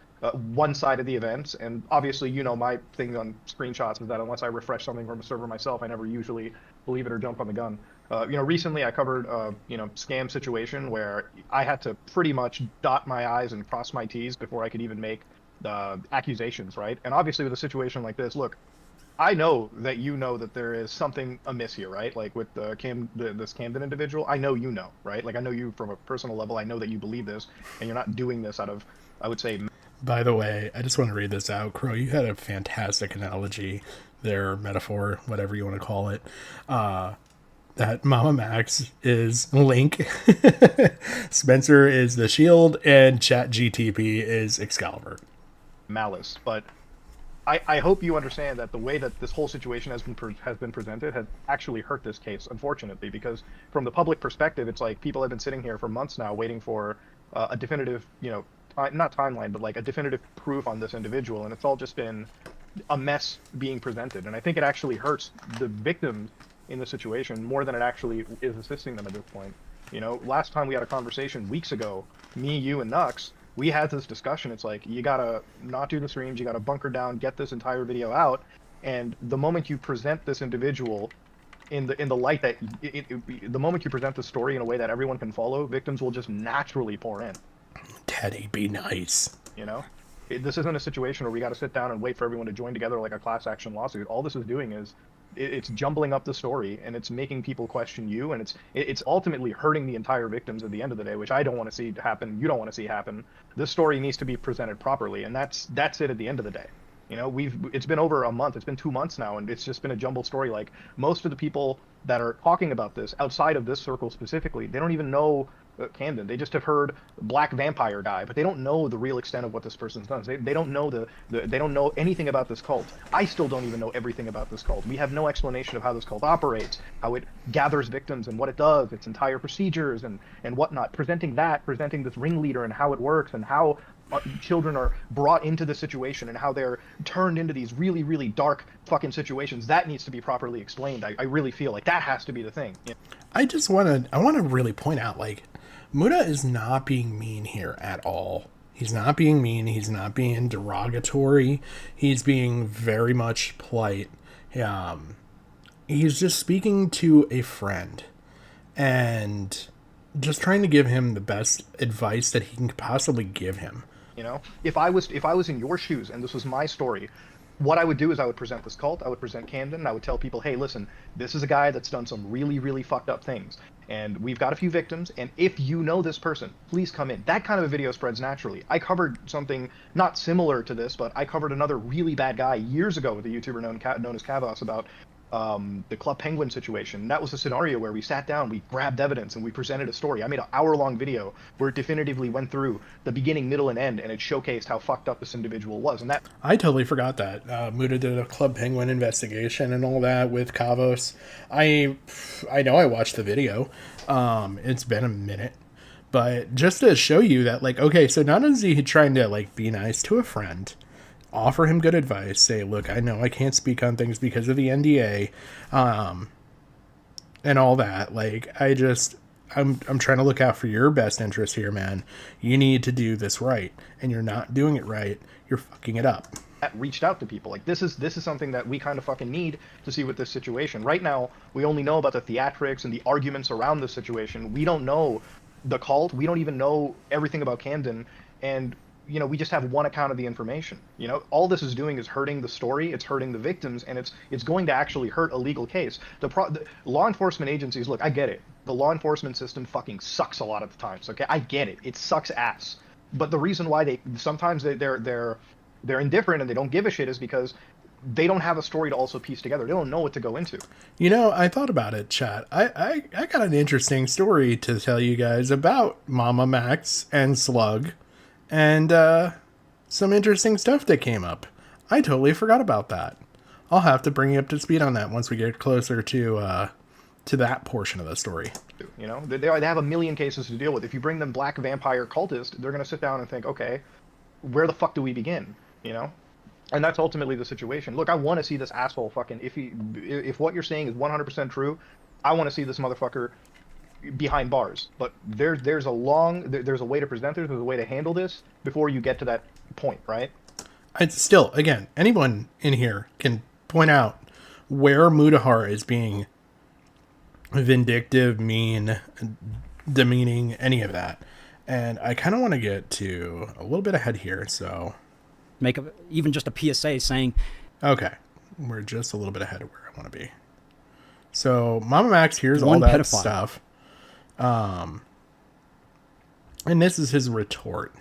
one side of the events, and obviously, you know, my thing on screenshots is that unless I refresh something from a server myself, I never usually believe it or jump on the gun. You know, recently I covered you know, scam situation where I had to pretty much dot my I's and cross my T's before I could even make the accusations, right? And obviously with a situation like this, look, I know that you know that there is something amiss here, right? Like with this Camden individual, I know you know, right? Like I know you from a personal level, I know that you believe this, and you're not doing this out of, I would say... By the way, I just want to read this out. Crow, you had a fantastic analogy there, metaphor, whatever you want to call it. That Mamamax is Link, Spencer is the Shield, and ChatGTP is Excalibur. Malice, but I hope you understand that the way that this whole situation has been presented has actually hurt this case, unfortunately, because from the public perspective, it's like people have been sitting here for months now waiting for a definitive, you know, not timeline, but like a definitive proof on this individual, and it's all just been a mess being presented. And I think it actually hurts the victims in the situation more than it actually is assisting them at this point. You know, last time we had a conversation weeks ago, me, you, and Nux, we had this discussion. It's like, you gotta not do the streams, you gotta bunker down, get this entire video out, and the moment you present this individual in the light that the moment you present the story in a way that everyone can follow, victims will just naturally pour in. Teddy, be nice. You know, this isn't a situation where we got to sit down and wait for everyone to join together like a class action lawsuit. All this is doing is it's jumbling up the story, and it's making people question you, and it's ultimately hurting the entire victims at the end of the day, which I don't want to see happen. You don't want to see happen. This story needs to be presented properly, and that's it at the end of the day. You know, it's been over a month. It's been 2 months now, and it's just been a jumbled story. Like, most of the people that are talking about this outside of this circle specifically, they don't even know Camden. They just have heard Black Vampire guy, but they don't know the real extent of what this person's done. They don't know they don't know anything about this cult. I still don't even know everything about this cult. We have no explanation of how this cult operates, how it gathers victims and what it does, its entire procedures and whatnot. Presenting this ringleader and how it works, and how children are brought into the situation and how they're turned into these really, really dark fucking situations. That needs to be properly explained. I really feel like that has to be the thing. You know? I want to really point out, like, Muda is not being mean here at all. He's not being mean. He's not being derogatory. He's being very much polite. He's just speaking to a friend and just trying to give him the best advice that he can possibly give him. You know, if I was in your shoes and this was my story, what I would do is I would present this cult, I would present Camden, and I would tell people, hey, listen, this is a guy that's done some really, really fucked up things, and we've got a few victims, and if you know this person, please come in. That kind of a video spreads naturally. I covered something not similar to this, but I covered another really bad guy years ago with a YouTuber known as Kavos about the Club Penguin situation. That was a scenario where we sat down, we grabbed evidence, and we presented a story. I made an hour-long video where it definitively went through the beginning, middle, and end, and it showcased how fucked up this individual was. And that I totally forgot that. Muda did a Club Penguin investigation and all that with Kavos. I know I watched the video. It's been a minute. But just to show you that, like, okay, so not only is he trying to, like, be nice to a friend, offer him good advice, say, look, I know I can't speak on things because of the NDA, and all that. Like, I'm trying to look out for your best interest here, man. You need to do this right, and you're not doing it right. You're fucking it up. reached out to people. Like, this is something that we kind of fucking need to see with this situation. Right now, we only know about the theatrics and the arguments around this situation. We don't know the cult. We don't even know everything about Camden. And, you know, we just have one account of the information. You know, all this is doing is hurting the story. It's hurting the victims, and it's going to actually hurt a legal case. The law enforcement agencies, look, I get it. The law enforcement system fucking sucks a lot of the times. Okay, I get it. It sucks ass. But the reason why sometimes they're indifferent and they don't give a shit is because they don't have a story to also piece together. They don't know what to go into. You know, I thought about it, chat. I got an interesting story to tell you guys about Mamamax and Slug, and some interesting stuff that came up. I totally forgot about that. I'll have to bring you up to speed on that once we get closer to that portion of the story. You know, they have a million cases to deal with. If you bring them black vampire cultists, they're going to sit down and think, okay, where the fuck do we begin? You know? And that's ultimately the situation. Look, I want to see this asshole fucking, if what you're saying is 100% true, I want to see this motherfucker behind bars. But there's a way to present this, there's a way to handle this before you get to that point, right? It's still, again, anyone in here can point out where Mudahar is being vindictive, mean, demeaning, any of that. And I kind of want to get to a little bit ahead here, so make even just a PSA saying, okay, we're just a little bit ahead of where I want to be. So Mamamax hears all that stuff, and this is his retort.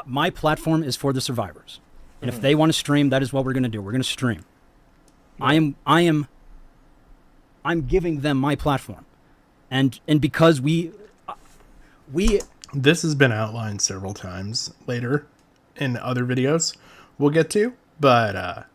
My platform is for the survivors, and if they want to stream, that is what we're going to do. We're going to stream. I'm giving them my platform, and because we this has been outlined several times later in other videos we'll get to, but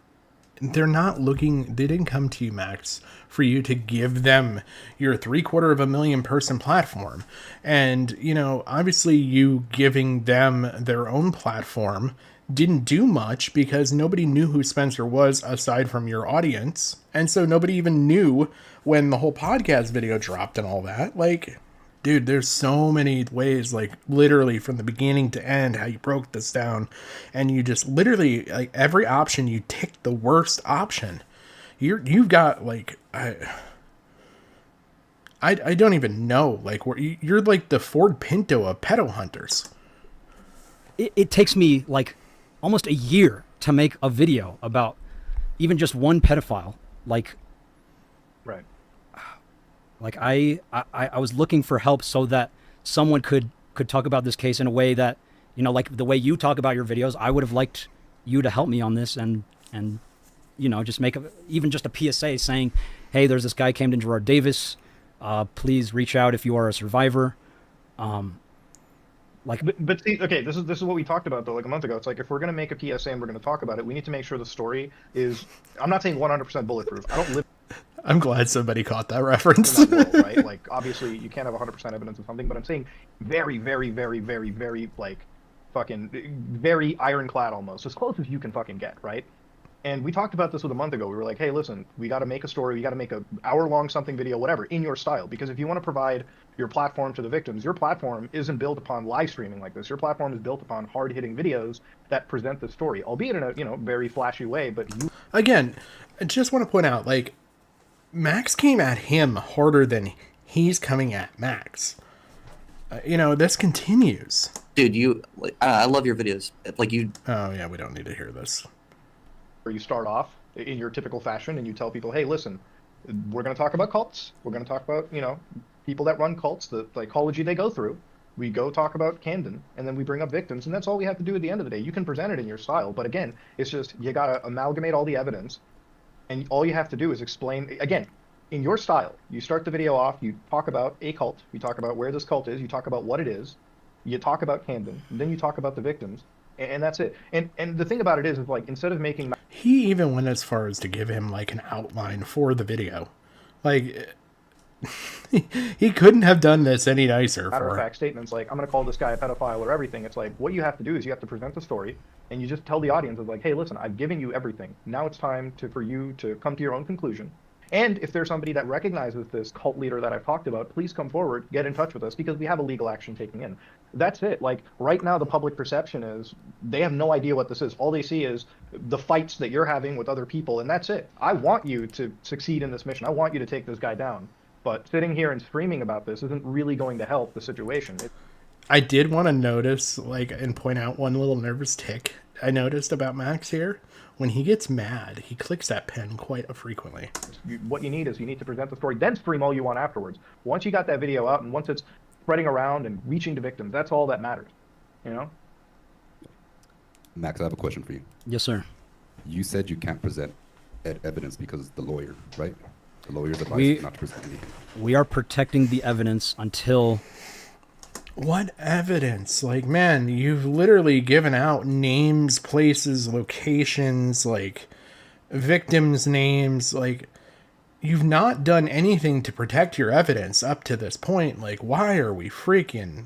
they're not looking, they didn't come to you, Max, for you to give them your 750,000 person platform. And, you know, obviously you giving them their own platform didn't do much because nobody knew who Spencer was aside from your audience. And so nobody even knew when the whole podcast video dropped and all that. Like, dude, there's so many ways, like literally from the beginning to end, how you broke this down, and you just literally, like, every option you ticked the worst option. You've got, like, I don't even know, like, you're like the Ford Pinto of pedo hunters. It takes me like almost a year to make a video about even just one pedophile. Like, right. Like I was looking for help so that someone could talk about this case in a way that, you know, like the way you talk about your videos. I would have liked you to help me on this and you know, just make even just a PSA saying, hey, there's this guy Camden Gerard Davis. Please reach out if you are a survivor. But see, okay, this is what we talked about though, like a month ago. It's like, if we're gonna make a PSA and we're gonna talk about it, we need to make sure the story is. I'm not saying 100% bulletproof. I don't live. I'm glad somebody caught that reference. In that world, right? Like, obviously, you can't have 100% evidence of something, but I'm saying very, very, very, very, very, like, fucking, very ironclad almost, as close as you can fucking get, right? And we talked about this a month ago. We were like, hey, listen, we got to make a story. We got to make a hour-long something video, whatever, in your style. Because if you want to provide your platform to the victims, your platform isn't built upon live streaming like this. Your platform is built upon hard-hitting videos that present the story, albeit in a, you know, very flashy way. But you, again, I just want to point out, like, Max came at him harder than he's coming at Max. You know, this continues. Dude, I love your videos. Like, you. Oh yeah, we don't need to hear this. Where you start off in your typical fashion and you tell people, hey, listen, we're going to talk about cults. We're going to talk about, you know, people that run cults, the psychology they go through. We go talk about Camden, and then we bring up victims, and that's all we have to do at the end of the day. You can present it in your style, but again, it's just, you got to amalgamate all the evidence, And all you have to do is explain, again, in your style. You start the video off, you talk about a cult, you talk about where this cult is, you talk about what it is, you talk about Camden, and then you talk about the victims, and that's it. And the thing about it is like, instead of making... He even went as far as to give him, like, an outline for the video. Like, he couldn't have done this any nicer. Matter-of-fact statements like, I'm going to call this guy a pedophile or everything. It's like, what you have to do is you have to present the story, and you just tell the audience, it's like, hey, listen, I've given you everything. Now it's time for you to come to your own conclusion. And if there's somebody that recognizes this cult leader that I've talked about, please come forward, get in touch with us, because we have a legal action taking in. That's it. Like, right now, the public perception is they have no idea what this is. All they see is the fights that you're having with other people, and that's it. I want you to succeed in this mission. I want you to take this guy down. But sitting here and screaming about this isn't really going to help the situation. I did want to notice, like, and point out one little nervous tick I noticed about Max here. When he gets mad, he clicks that pen quite frequently. What you need is you need to present the story, then stream all you want afterwards. Once you got that video out, and once it's spreading around and reaching the victims, that's all that matters. You know? Max, I have a question for you. Yes, sir. You said you can't present evidence because the lawyer, right? The lawyer's advice not to present anything. We are protecting the evidence until... What evidence? Like, man, you've literally given out names, places, locations, like, victims' names. Like, you've not done anything to protect your evidence up to this point. Like, why are we freaking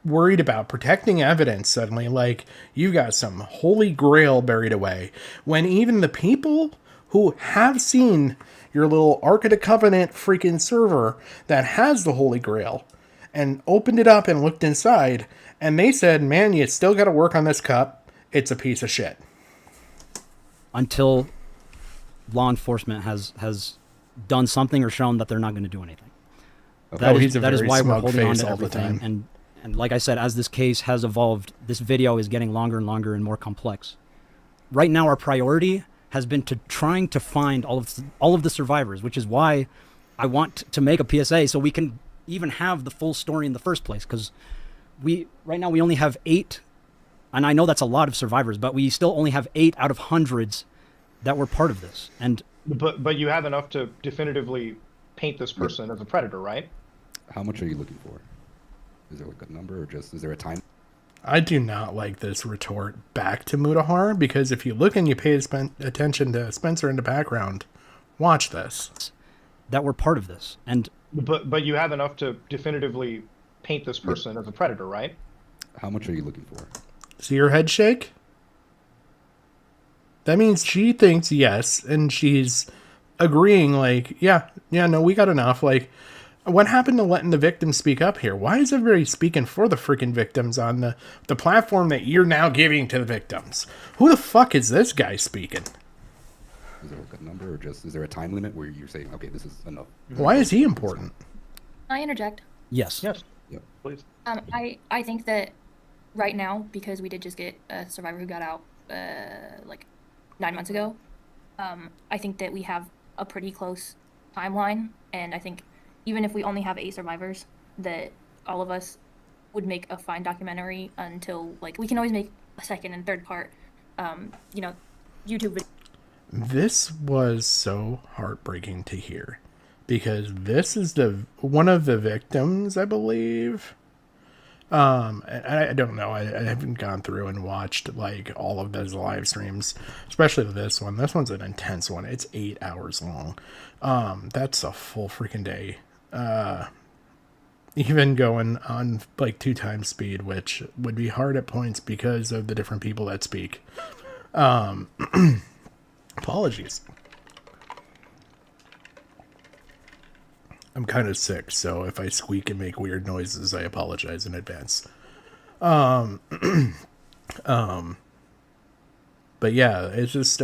worried about protecting evidence suddenly? Like, you've got some holy grail buried away, when even the people who have seen your little Ark of the Covenant freaking server that has the holy grail and opened it up and looked inside, and they said, man, you still got to work on this cup. It's a piece of shit. Until law enforcement has done something or shown that they're not going to do anything. Okay. That is why we're holding on to everything. And like I said, as this case has evolved, this video is getting longer and longer and more complex. Right now, our priority has been trying to find all of the survivors, which is why I want to make a PSA so we can even have the full story in the first place, because right now we only have 8, and I know that's a lot of survivors, but we still only have 8 out of hundreds that were part of this. And but you have enough to definitively paint this person as a predator, right? How much are you looking for? Is there like a number, or just is there a time? I do not like this retort back to Mutahar, because if you look and you pay attention to Spencer in the background, watch this. That were part of this. And But you have enough to definitively paint this person as a predator, right? How much are you looking for? See your head shake? That means she thinks yes, and she's agreeing, like, yeah, no, we got enough. Like, what happened to letting the victims speak up here? Why is everybody speaking for the freaking victims on the platform that you're now giving to the victims? Who the fuck is this guy speaking? Is there like a number, or just is there a time limit where you're saying, okay, this is enough? Why is he important? I interject. yes. Yes. Yeah. Please. I think that right now, because we did just get a survivor who got out like 9 months ago, I think that we have a pretty close timeline, and I think even if we only have 8 survivors, that all of us would make a fine documentary until, like, we can always make a second and third part, YouTube video. This was so heartbreaking to hear, because this is one of the victims, I believe. I don't know. I haven't gone through and watched like all of those live streams, especially this one. This one's an intense one. It's 8 hours long. That's a full freaking day. Even going on like 2 times speed, which would be hard at points because of the different people that speak. Apologies. I'm kind of sick, so if I squeak and make weird noises, I apologize in advance. But yeah, it's just,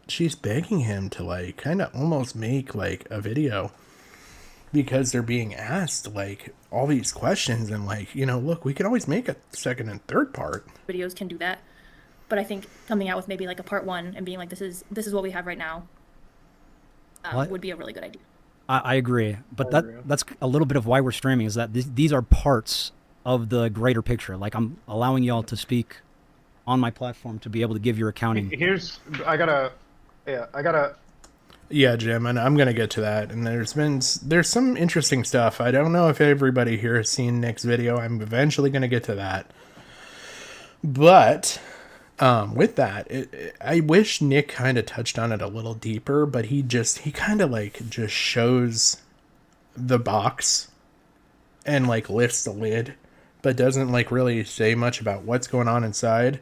she's begging him to, like, kind of almost make, like, a video, because they're being asked, like, all these questions, and, like, look, we can always make a second and third part. Videos can do that, but I think coming out with maybe, like, a part 1 and being like, this is what we have right now, would be a really good idea. I agree, but that's a little bit of why we're streaming, is that these are parts of the greater picture. Like, I'm allowing y'all to speak on my platform to be able to give your accounting. Yeah, Jim, and I'm gonna get to that. And there's some interesting stuff. I don't know if everybody here has seen Nick's video. I'm eventually gonna get to that. But with that, I wish Nick kind of touched on it a little deeper. But he kind of like just shows the box and like lifts the lid, but doesn't like really say much about what's going on inside.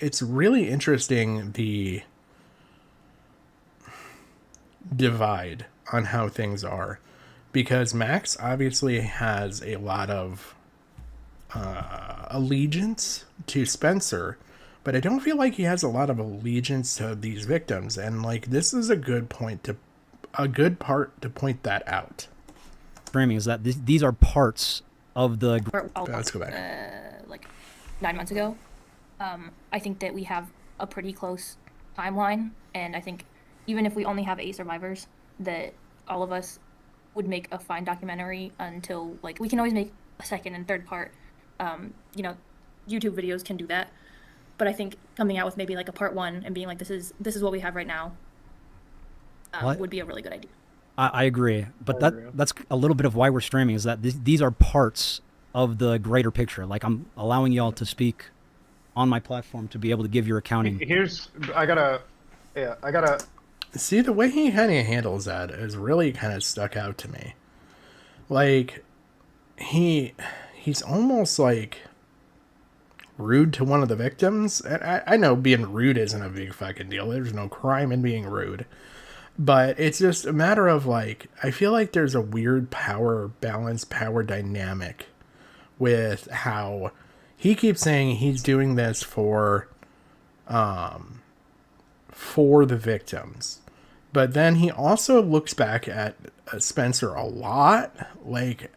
It's really interesting, the divide on how things are, because Max obviously has a lot of allegiance to Spencer, but I don't feel like he has a lot of allegiance to these victims, and like this is a good part to point that out. Framing is that these are parts of the. Let's go back. Like 9 months ago. I think that we have a pretty close timeline, and I think even if we only have 8 survivors, that all of us would make a fine documentary until, like, we can always make a second and third part. You know, YouTube videos can do that, but I think coming out with maybe like a part 1 and being like, this is what we have right now, would be a really good idea. I agree, but that's a little bit of why we're streaming, is that these are parts of the greater picture. Like, I'm allowing y'all to speak on my platform to be able to give your accounting. I gotta see, the way he kind of handles that is really kind of stuck out to me. Like, he's almost like rude to one of the victims. And I know being rude isn't a big fucking deal. There's no crime in being rude. But it's just a matter of, like, I feel like there's a weird power dynamic with how he keeps saying he's doing this for the victims. But then he also looks back at Spencer a lot. Like,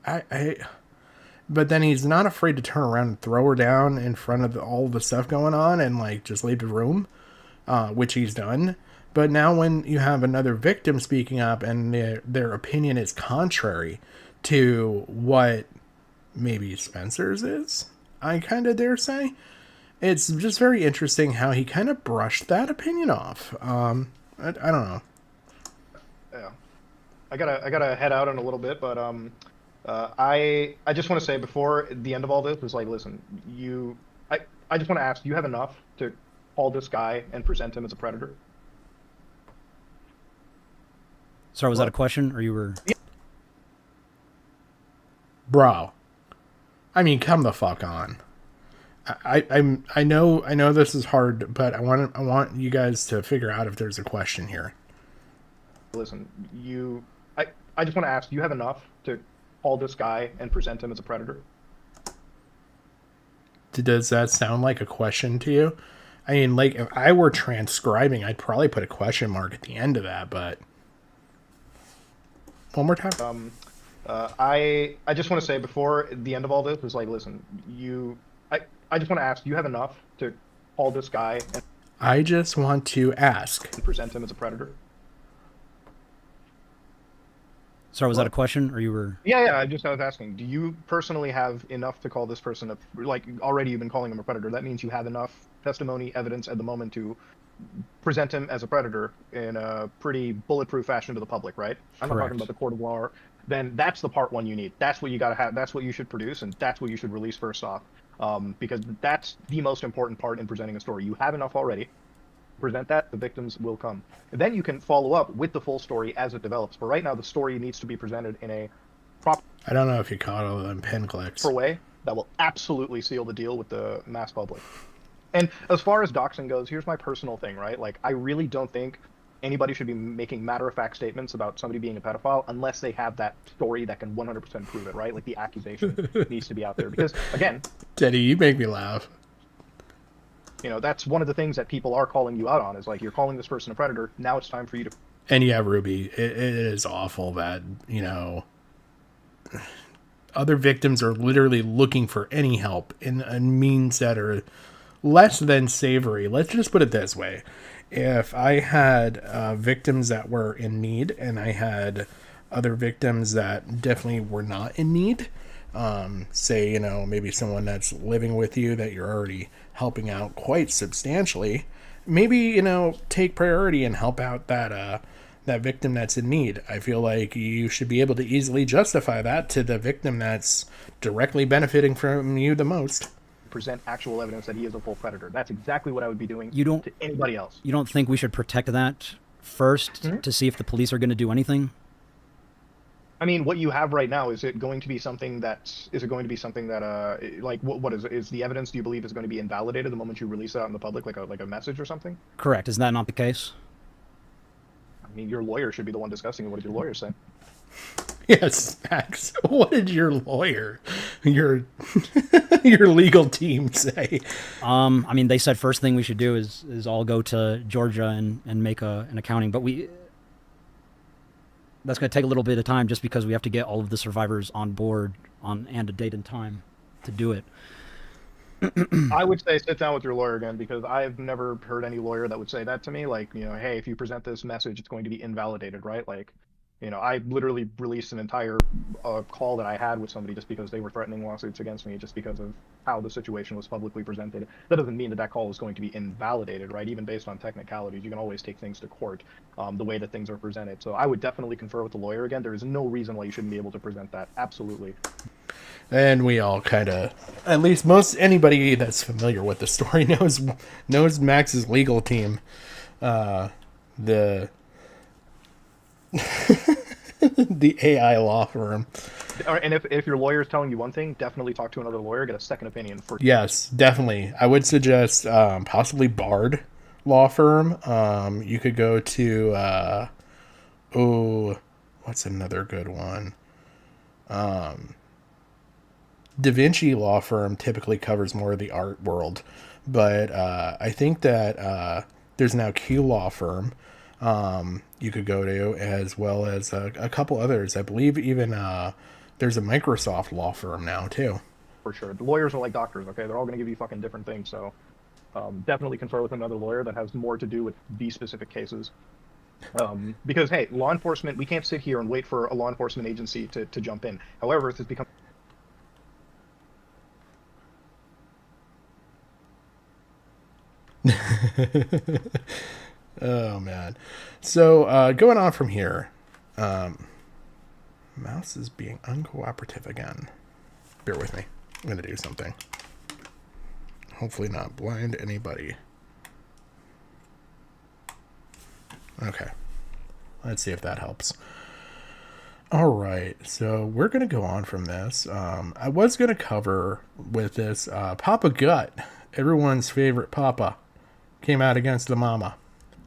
but then he's not afraid to turn around and throw her down in front of all the stuff going on and, like, just leave the room, which he's done. But now when you have another victim speaking up and their opinion is contrary to what maybe Spencer's is, I kind of dare say, it's just very interesting how he kind of brushed that opinion off. I don't know. Yeah, I gotta head out in a little bit, but I just want to say before the end of all this is, like, listen, I just want to ask, do you have enough to call this guy and present him as a predator? Sorry, was that a question, or you were? Yeah. Bro, I mean, come the fuck on. I know this is hard, but I want you guys to figure out if there's a question here. Listen, I just want to ask, do you have enough to call this guy and present him as a predator? Does that sound like a question to you? I mean, like, if I were transcribing, I'd probably put a question mark at the end of that, but one more time. I just want to say before the end of all this is, like, listen, I just want to ask, do you have enough to call this guy and I just want to ask present him as a predator? Sorry, was that a question, or you were? Yeah, I was asking, do you personally have enough to call this person a, like, already you've been calling him a predator? That means you have enough testimony, evidence at the moment to present him as a predator in a pretty bulletproof fashion to the public, right? I'm not talking about the court of law. Then that's the part 1 you need. That's what you got to have. That's what you should produce, and that's what you should release first off, because that's the most important part in presenting a story. You have enough already. Present that, the victims will come. And then you can follow up with the full story as it develops. But right now, the story needs to be presented in a proper... I don't know if you caught all them pin clicks. ...way that will absolutely seal the deal with the mass public. And as far as doxing goes, here's my personal thing, right? Like, I really don't think anybody should be making matter-of-fact statements about somebody being a pedophile unless they have that story that can 100% prove it, right? Like, the accusation needs to be out there. Because, again... Teddy, you make me laugh. You know, that's one of the things that people are calling you out on, is, like, you're calling this person a predator. Now it's time for you to... And yeah, Ruby, it is awful that, you know, other victims are literally looking for any help in means that are less than savory. Let's just put it this way. If I had victims that were in need and I had other victims that definitely were not in need, say, you know, maybe someone that's living with you that you're already helping out quite substantially, maybe, you know, take priority and help out that victim that's in need. I feel like you should be able to easily justify that to the victim that's directly benefiting from you the most. Present actual evidence that he is a full predator. That's exactly what I would be doing to anybody else. You don't think we should protect that first to see if the police are going to do anything? I mean, what you have right now, is it going to be something that like what is the evidence, do you believe, is going to be invalidated the moment you release it out in the public, like a message or something? Correct. Is that not the case? I mean, your lawyer should be the one discussing it. What did your lawyer say? Yes, Max. What did your lawyer, your legal team say? I mean, they said first thing we should do is all go to Georgia and make an accounting, but that's going to take a little bit of time just because we have to get all of the survivors on board and a date and time to do it. I would say sit down with your lawyer again, because I've never heard any lawyer that would say that to me. Like, you know, hey, if you present this message, it's going to be invalidated, right? Like, you know, I literally released an entire call that I had with somebody just because they were threatening lawsuits against me just because of how the situation was publicly presented. That doesn't mean that call is going to be invalidated, right? Even based on technicalities, you can always take things to court the way that things are presented. So I would definitely confer with the lawyer again. There is no reason why you shouldn't be able to present that. Absolutely. And we all kind of, at least anybody that's familiar with the story knows Max's legal team. The the AI law firm. And if your lawyer is telling you one thing, definitely talk to another lawyer, get a second opinion first. Yes, definitely. I would suggest possibly Bard law firm. You could go to what's another good one? Da Vinci law firm typically covers more of the art world, but I think that there's now Q law firm you could go to, as well as a couple others. I believe even there's a Microsoft law firm now too. For sure. The lawyers are like doctors, okay? They're all going to give you fucking different things, so definitely confer with another lawyer that has more to do with these specific cases. Because, hey, law enforcement, we can't sit here and wait for a law enforcement agency to jump in. However, if it's become... Oh, man. So, going on from here, mouse is being uncooperative again. Bear with me. I'm going to do something. Hopefully not blind anybody. Okay. Let's see if that helps. All right. So we're going to go on from this. I was going to cover with this Papa Gut. Everyone's favorite Papa came out against the Mama.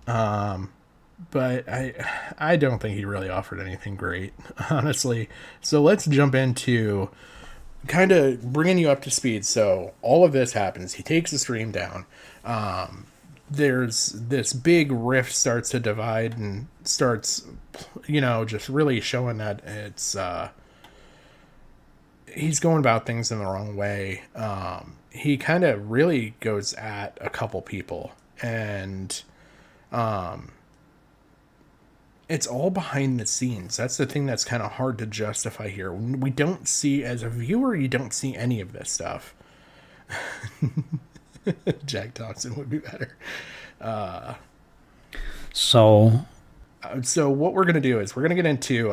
But I don't think he really offered anything great, honestly. So let's jump into kind of bringing you up to speed. So all of this happens. He takes the stream down. There's this big rift starts to divide and starts, you know, just really showing that it's he's going about things in the wrong way. He kind of really goes at a couple people, and it's all behind the scenes. That's the thing that's kind of hard to justify here. We don't see, as a viewer, you don't see any of this stuff. Jack Thompson would be better. So what we're going to do is we're going to get into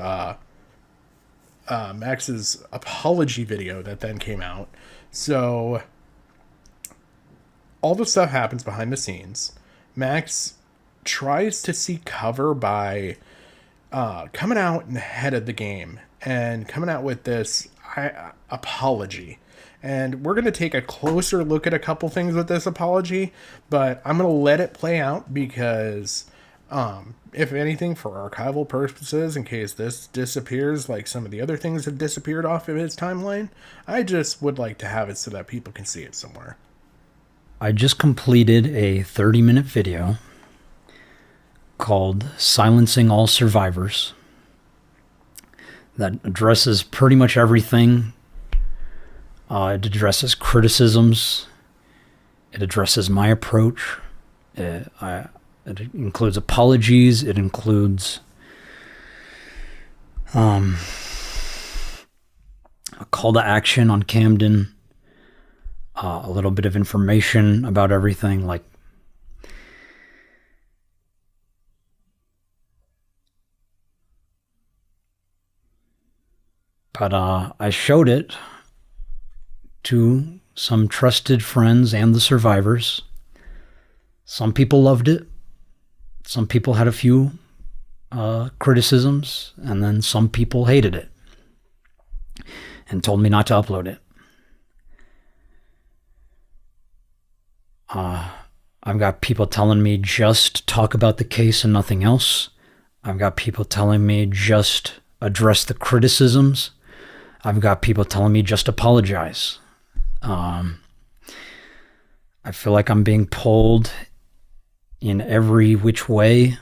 Max's apology video that then came out. So all the stuff happens behind the scenes. Max tries to seek cover by coming out ahead of the game and coming out with this apology. And we're going to take a closer look at a couple things with this apology, but I'm going to let it play out because, if anything, for archival purposes, in case this disappears like some of the other things have disappeared off of his timeline, I just would like to have it so that people can see it somewhere. I just completed a 30-minute video called Silencing All Survivors that addresses pretty much everything. It addresses criticisms. It addresses my approach. It includes apologies. It includes a call to action on Camden, a little bit of information about everything, like but I showed it to some trusted friends and the survivors. Some people loved it. Some people had a few criticisms, and then some people hated it and told me not to upload it. I've got people telling me just talk about the case and nothing else. I've got people telling me just address the criticisms. I've got people telling me just apologize. I feel like I'm being pulled in every which way.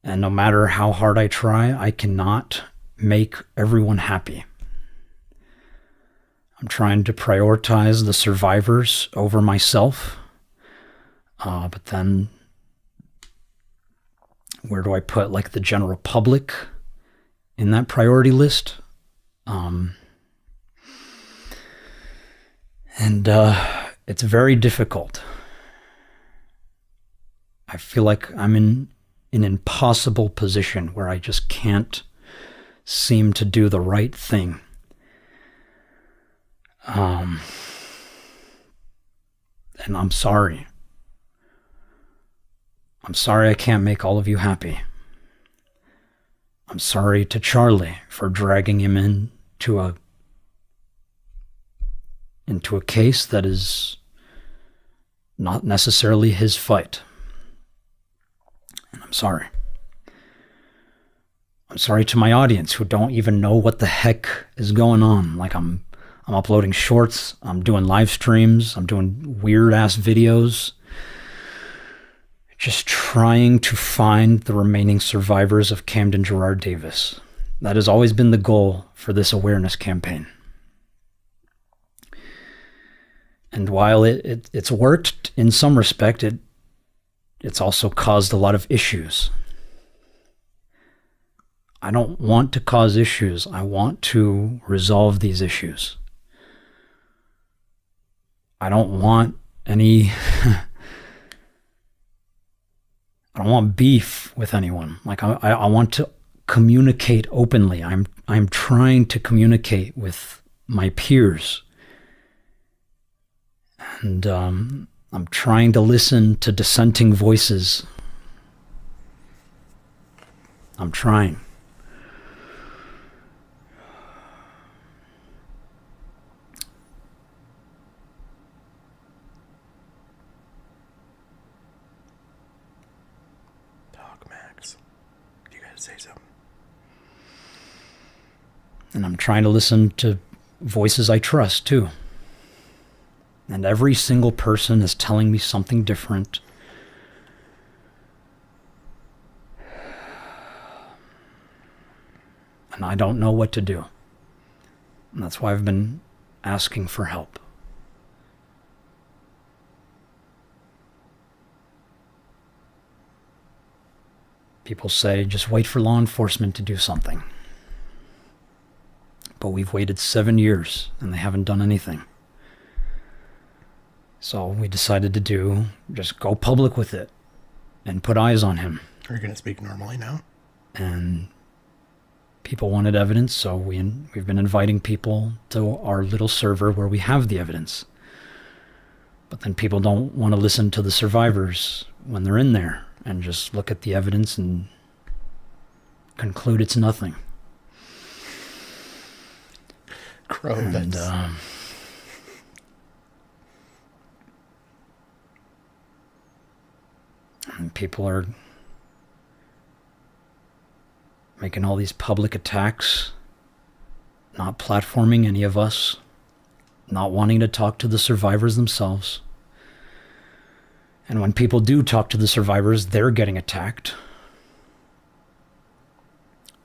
And no matter how hard I try, I cannot make everyone happy. I'm trying to prioritize the survivors over myself. But then where do I put like the general public in that priority list? It's very difficult. I feel like I'm in an impossible position where I just can't seem to do the right thing. And I'm sorry. I'm sorry I can't make all of you happy. I'm sorry to Charlie for dragging him into a case that is not necessarily his fight. And I'm sorry. I'm sorry to my audience who don't even know what the heck is going on. Like I'm uploading shorts, I'm doing live streams, I'm doing weird ass videos. Just trying to find the remaining survivors of Camden Gerard Davis. That has always been the goal for this awareness campaign. And while it's worked in some respect, it's also caused a lot of issues. I don't want to cause issues. I want to resolve these issues. I don't want any... I don't want beef with anyone. Like I want to communicate openly. I'm trying to communicate with my peers. And I'm trying to listen to dissenting voices. I'm trying. Say something. And I'm trying to listen to voices I trust too. And every single person is telling me something different. And I don't know what to do. And that's why I've been asking for help. People say, just wait for law enforcement to do something. But we've waited 7 years and they haven't done anything. So we decided to just go public with it and put eyes on him. Are you going to speak normally now? And people wanted evidence, so we've been inviting people to our little server where we have the evidence. But then people don't want to listen to the survivors when they're in there and just look at the evidence and conclude it's nothing. Crow, and people are making all these public attacks, not platforming any of us, not wanting to talk to the survivors themselves. And when people do talk to the survivors, they're getting attacked.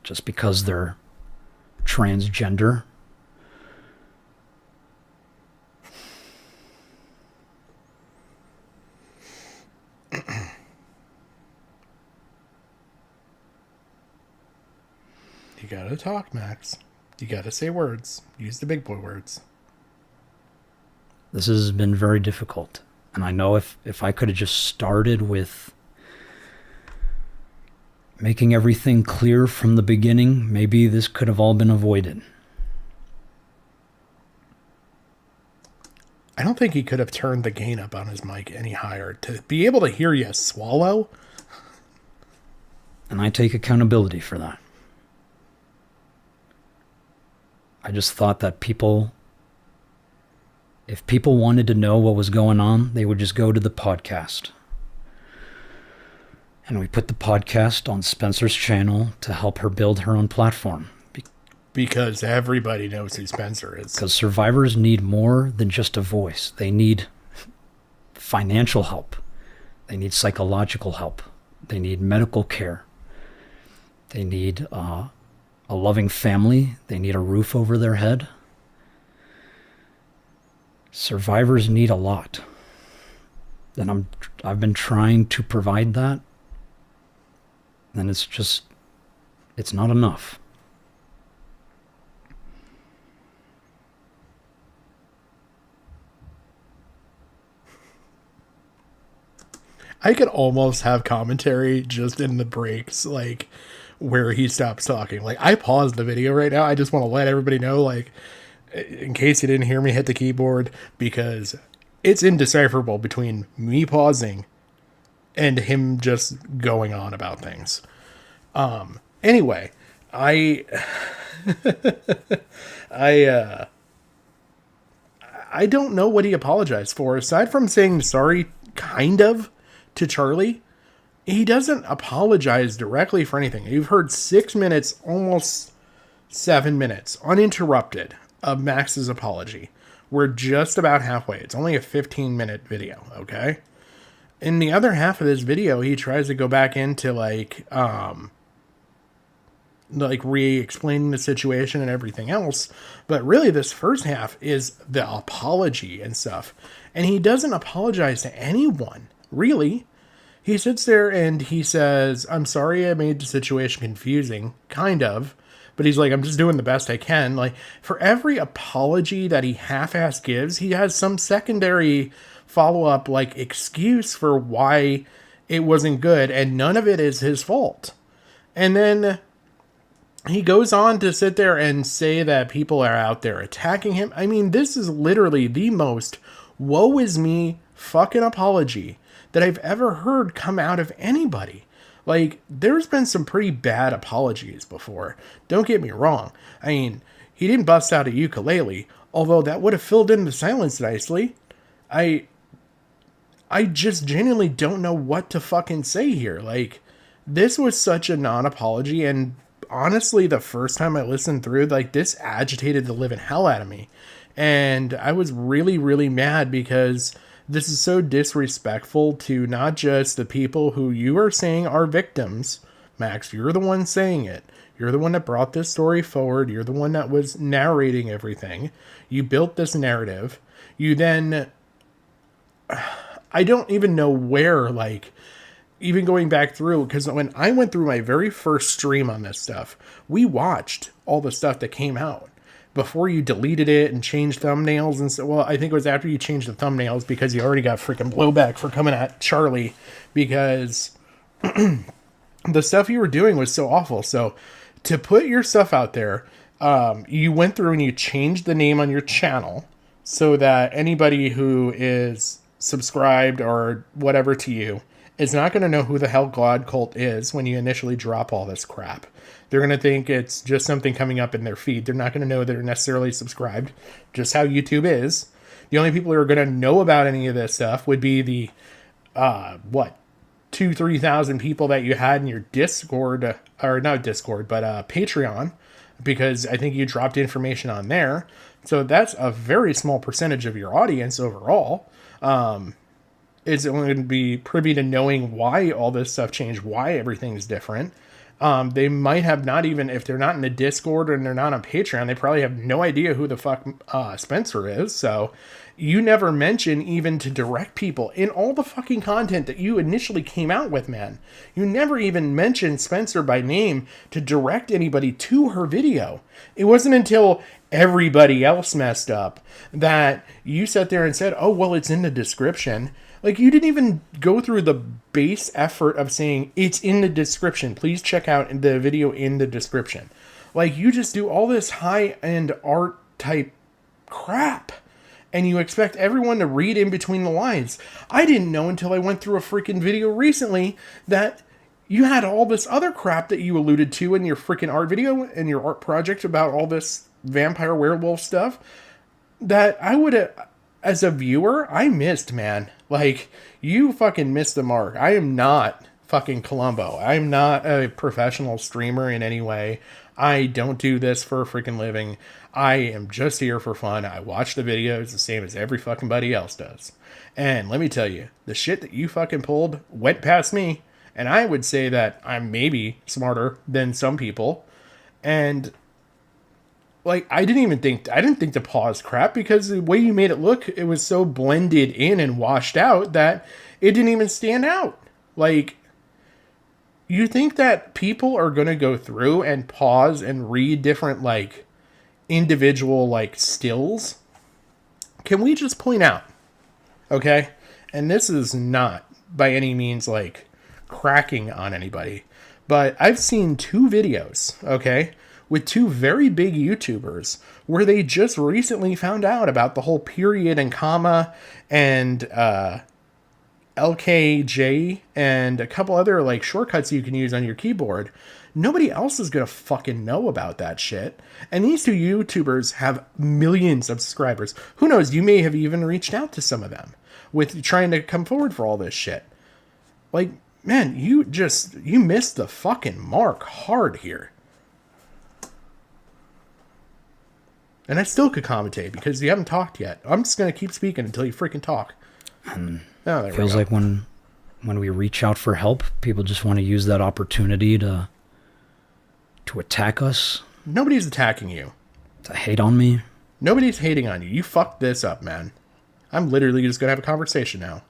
Just because they're transgender. You gotta talk, Max. You gotta say words. Use the big boy words. This has been very difficult. And I know if I could have just started with making everything clear from the beginning, maybe this could have all been avoided. I don't think he could have turned the gain up on his mic any higher to be able to hear you swallow. And I take accountability for that. I just thought that if people wanted to know what was going on, they would just go to the podcast. And we put the podcast on Spencer's channel to help her build her own platform. Because everybody knows who Spencer is. Because survivors need more than just a voice. They need financial help. They need psychological help. They need medical care. They need a loving family. They need a roof over their head. Survivors need a lot. And I've been trying to provide that. And it's not enough. I could almost have commentary just in the breaks, like where he stops talking. Like, I paused the video right now. I just want to let everybody know, like, in case you didn't hear me hit the keyboard, because it's indecipherable between me pausing and him just going on about things. Anyway, I don't know what he apologized for, aside from saying sorry, kind of, to Charlie. He doesn't apologize directly for anything. You've heard 6 minutes, almost 7 minutes, uninterrupted, of Max's apology. We're just about halfway. It's only a 15-minute video, okay? In the other half of this video, he tries to go back into, like re-explaining the situation and everything else. But really, this first half is the apology and stuff. And he doesn't apologize to anyone, really. He sits there and he says, I'm sorry I made the situation confusing, kind of. But he's like, I'm just doing the best I can. Like, for every apology that he half-ass gives, he has some secondary follow-up, like, excuse for why it wasn't good. And none of it is his fault. And then he goes on to sit there and say that people are out there attacking him. I mean, this is literally the most woe is me fucking apology that I've ever heard come out of anybody. Like, there's been some pretty bad apologies before. Don't get me wrong. I mean, he didn't bust out a ukulele, although that would have filled in the silence nicely. I just genuinely don't know what to fucking say here. Like, this was such a non-apology, and honestly, the first time I listened through, like, this agitated the living hell out of me. And I was really, really mad because this is so disrespectful to not just the people who you are saying are victims. Max, you're the one saying it. You're the one that brought this story forward. You're the one that was narrating everything. You built this narrative. You then... I don't even know where, like... Even going back through, because when I went through my very first stream on this stuff, we watched all the stuff that came out before you deleted it and changed thumbnails and so. Well, I think it was after you changed the thumbnails because you already got freaking blowback for coming at Charlie because the stuff you were doing was so awful. So to put your stuff out there, you went through and you changed the name on your channel so that anybody who is subscribed or whatever to you is not going to know who the hell God Cult is when you initially drop all this crap. They're going to think it's just something coming up in their feed. They're not going to know they're necessarily subscribed, just how YouTube is. The only people who are going to know about any of this stuff would be the, 2,000-3,000 people that you had in your Discord, or not Discord, but Patreon, because I think you dropped information on there. So that's a very small percentage of your audience overall. Is only going to be privy to knowing why all this stuff changed, why everything's different. They might have not even, if they're not in the Discord and they're not on Patreon, they probably have no idea who the fuck Spencer is. So you never mention even to direct people in all the fucking content that you initially came out with, man. You never even mentioned Spencer by name to direct anybody to her video. It wasn't until everybody else messed up that you sat there and said, oh, well, it's in the description. Like, you didn't even go through the base effort of saying, it's in the description. Please check out the video in the description. Like, you just do all this high-end art type crap. And you expect everyone to read in between the lines. I didn't know until I went through a freaking video recently that you had all this other crap that you alluded to in your freaking art video and your art project about all this vampire werewolf stuff that I would have, as a viewer, I missed, man. Like, you fucking missed the mark. I am not fucking Columbo. I'm not a professional streamer in any way. I don't do this for a freaking living. I am just here for fun. I watch the videos the same as every fucking buddy else does. And let me tell you, the shit that you fucking pulled went past me. And I would say that I'm maybe smarter than some people. And like, I didn't think to pause crap because the way you made it look, it was so blended in and washed out that it didn't even stand out. Like, you think that people are going to go through and pause and read different, like, individual, like, stills? Can we just point out, okay? And this is not by any means, like, cracking on anybody, but I've seen 2 videos, okay, with 2 very big YouTubers where they just recently found out about the whole period and comma and LKJ and a couple other like shortcuts you can use on your keyboard. Nobody else is going to fucking know about that shit. And these 2 YouTubers have millions of subscribers. Who knows? You may have even reached out to some of them with trying to come forward for all this shit. Like, man, you missed the fucking mark hard here. And I still could commentate because you haven't talked yet. I'm just going to keep speaking until you freaking talk. It feels like when we reach out for help, people just want to use that opportunity to attack us. Nobody's attacking you. To hate on me. Nobody's hating on you. You fucked this up, man. I'm literally just going to have a conversation now.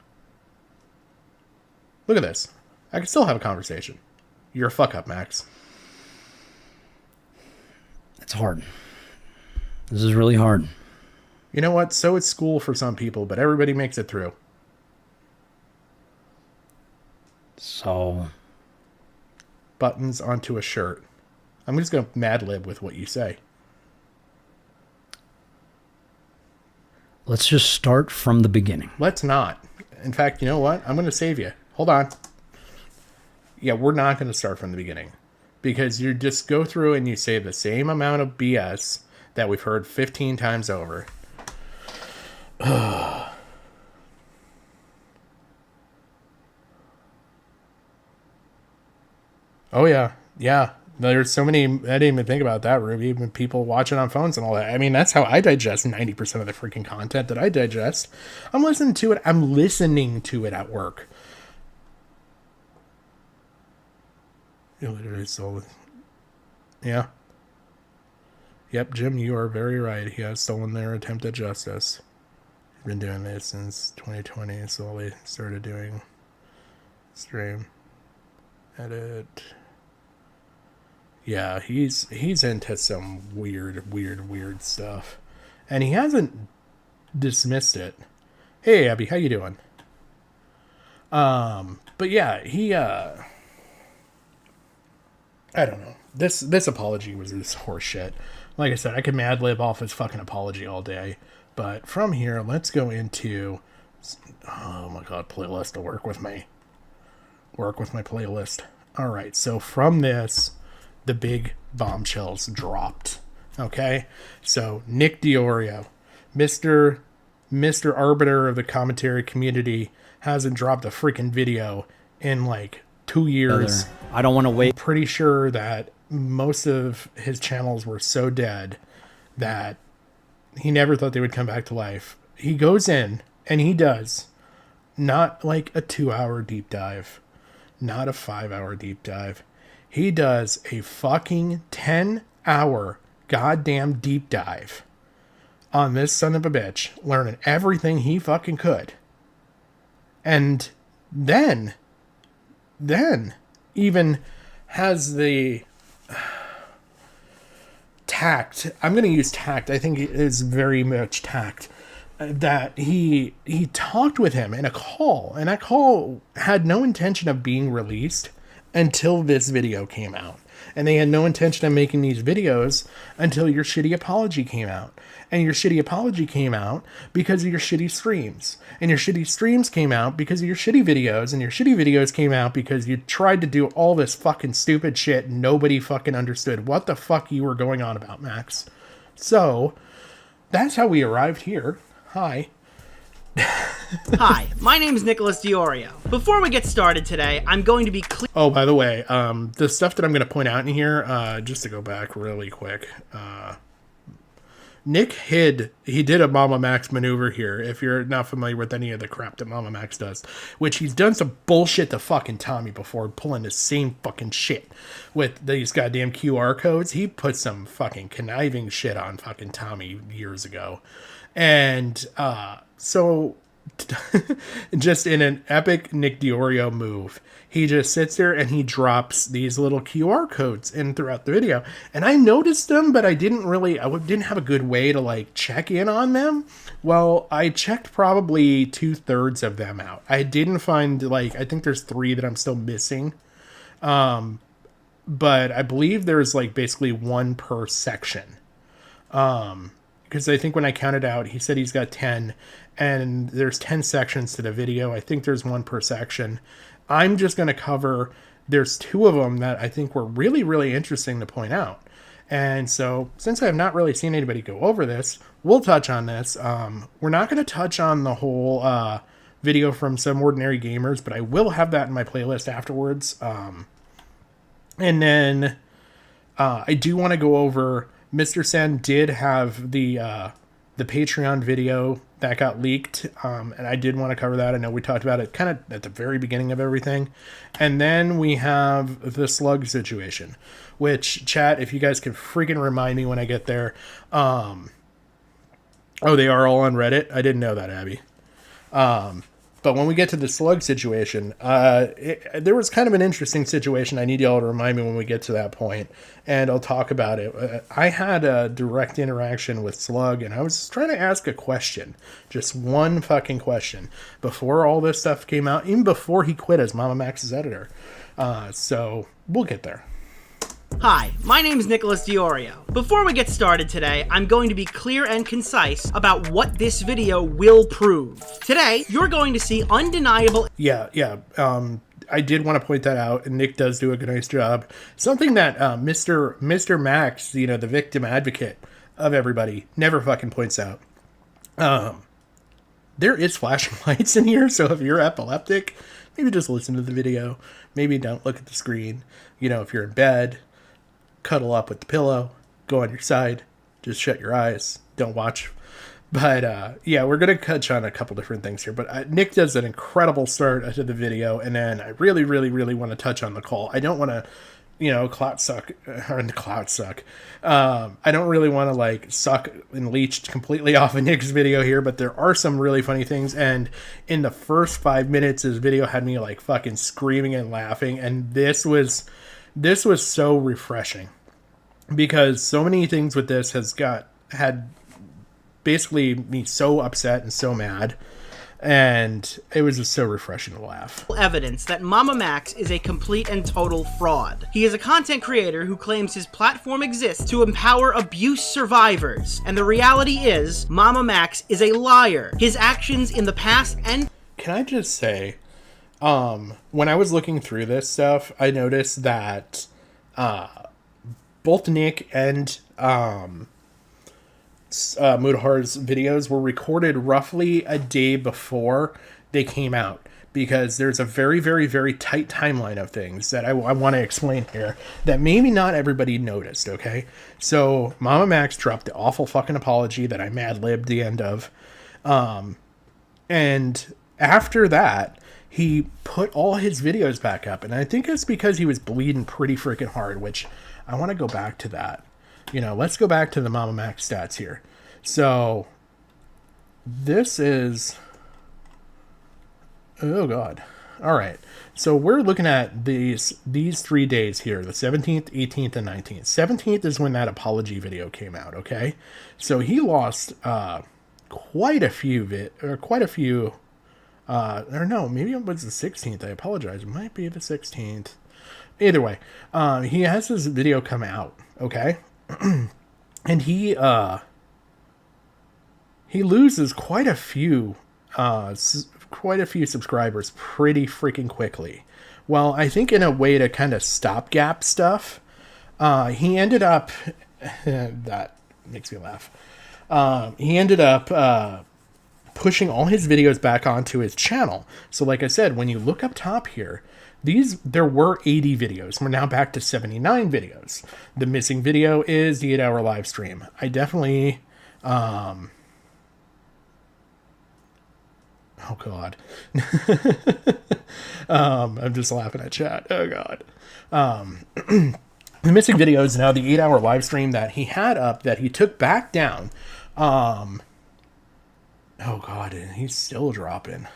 Look at this. I can still have a conversation. You're a fuck up, Max. It's hard. This is really hard. You know what? So it's school for some people, but everybody makes it through. So, buttons onto a shirt. I'm just going to Mad Lib with what you say. Let's just start from the beginning. Let's not. In fact, you know what? I'm going to save you. Hold on. Yeah, we're not going to start from the beginning. Because you just go through and you say the same amount of BS that we've heard 15 times over. Oh yeah. There's so many, I didn't even think about that, Ruby. People watching on phones and all that. I mean, that's how I digest 90% of the freaking content that I digest. I'm listening to it at work. You literally stole. Yeah. Yep, Jim, you are very right. He has stolen their attempt at justice. He's been doing this since 2020. Slowly started doing stream, edit. Yeah, he's into some weird stuff, and he hasn't dismissed it. Hey, Abby, how you doing? But yeah, he I don't know. This apology was this horse shit. Like I said, I could Mad Lib off his fucking apology all day. But from here, let's go into... Oh my god, playlist to work with me. Work with my playlist. Alright, so from this, the big bombshells dropped. Okay? So, Nick Diorio, Mr. Arbiter of the commentary community, hasn't dropped a freaking video in like 2 years. I don't want to wait. Pretty sure that most of his channels were so dead that he never thought they would come back to life. He goes in and he does not like a 2-hour deep dive, not a 5-hour deep dive. he does a fucking 10-hour goddamn deep dive on this son of a bitch, learning everything he fucking could. And then even has the tact, I'm going to use tact, I think it is very much tact, that he talked with him in a call, and that call had no intention of being released until this video came out. And they had no intention of making these videos until your shitty apology came out. And your shitty apology came out because of your shitty streams. And your shitty streams came out because of your shitty videos. And your shitty videos came out because you tried to do all this fucking stupid shit. Nobody fucking understood what the fuck you were going on about, Max. So, that's how we arrived here. Hi. Hi, my name is Nicholas Diorio. Before we get started today, I'm going to be clear. Oh, by the way, the stuff that I'm going to point out in here, just to go back really quick, Nick did a Mamamax maneuver here, if you're not familiar with any of the crap that Mamamax does, which he's done some bullshit to fucking Tommy before, pulling the same fucking shit with these goddamn QR codes. He put some fucking conniving shit on fucking Tommy years ago. And, so just in an epic Nick Diorio move, he just sits there and he drops these little QR codes in throughout the video. And I noticed them, but I didn't have a good way to like check in on them. Well, I checked probably 2/3 of them out. I didn't find I think there's 3 that I'm still missing. But I believe there's basically 1 per section. Because I think when I counted out, he said he's got 10, and there's 10 sections to the video. I think there's 1 per section. I'm just going to cover, there's 2 of them that I think were really, really interesting to point out. And so, since I have not really seen anybody go over this, we'll touch on this. We're not going to touch on the whole video from Some Ordinary Gamers, but I will have that in my playlist afterwards. And then I do want to go over... Mr. Sen did have the Patreon video that got leaked, and I did want to cover that. I know we talked about it kind of at the very beginning of everything. And then we have the slug situation, which, chat, if you guys can freaking remind me when I get there. Oh, they are all on Reddit? I didn't know that, Abby. But when we get to the slug situation, there was kind of an interesting situation. I need y'all to remind me when we get to that point, and I'll talk about it. I had a direct interaction with Slug, and I was trying to ask a question, just one fucking question, before all this stuff came out, even before he quit as Mamamax's editor. So we'll get there. Hi, my name is Nicholas Diorio. Before we get started today, I'm going to be clear and concise about what this video will prove. Today, you're going to see undeniable... Yeah. I did want to point that out, and Nick does do a nice job. Something that Mr. Max, the victim advocate of everybody, never fucking points out. There is flashing lights in here, so if you're epileptic, maybe just listen to the video. Maybe don't look at the screen. If you're in bed... cuddle up with the pillow, go on your side, just shut your eyes, don't watch. But yeah, we're going to touch on a couple different things here. But Nick does an incredible start to the video, and then I really, really, really want to touch on the call. I don't want to, clout suck. I don't really want to suck and leech completely off of Nick's video here, but there are some really funny things. And in the first 5 minutes, his video had me fucking screaming and laughing, and this was so refreshing, because so many things with this had basically me so upset and so mad, and it was just so refreshing to laugh. Evidence that Mamamax is a complete and total fraud. He is a content creator who claims his platform exists to empower abuse survivors, and the reality is Mamamax is a liar. His actions in the past and... Can I just say... when I was looking through this stuff, I noticed that both Nick and Mudahar's videos were recorded roughly a day before they came out, because there's a very, very, very tight timeline of things that I want to explain here that maybe not everybody noticed, okay? So Mamamax dropped the awful fucking apology that I mad-libbed the end of, and after that, he put all his videos back up. And I think it's because he was bleeding pretty freaking hard, which I want to go back to that. Let's go back to the Mamamax stats here. So this is, oh God. All right. So we're looking at these 3 days here, the 17th, 18th, and 19th. 17th is when that apology video came out, okay? So he lost quite a few, or no, maybe it was the 16th. I apologize. It might be the 16th. Either way, he has this video come out, okay? And he loses quite a few subscribers pretty freaking quickly. Well, I think in a way to kind of stopgap stuff, he ended up that makes me laugh. He ended up pushing all his videos back onto his channel. So like I said, when you look up top here, there were 80 videos. We're now back to 79 videos. The missing video is the 8-hour live stream. I definitely oh God. I'm just laughing at chat. Oh God. The missing video is now the 8-hour live stream that he had up that he took back down. Oh God, and he's still dropping.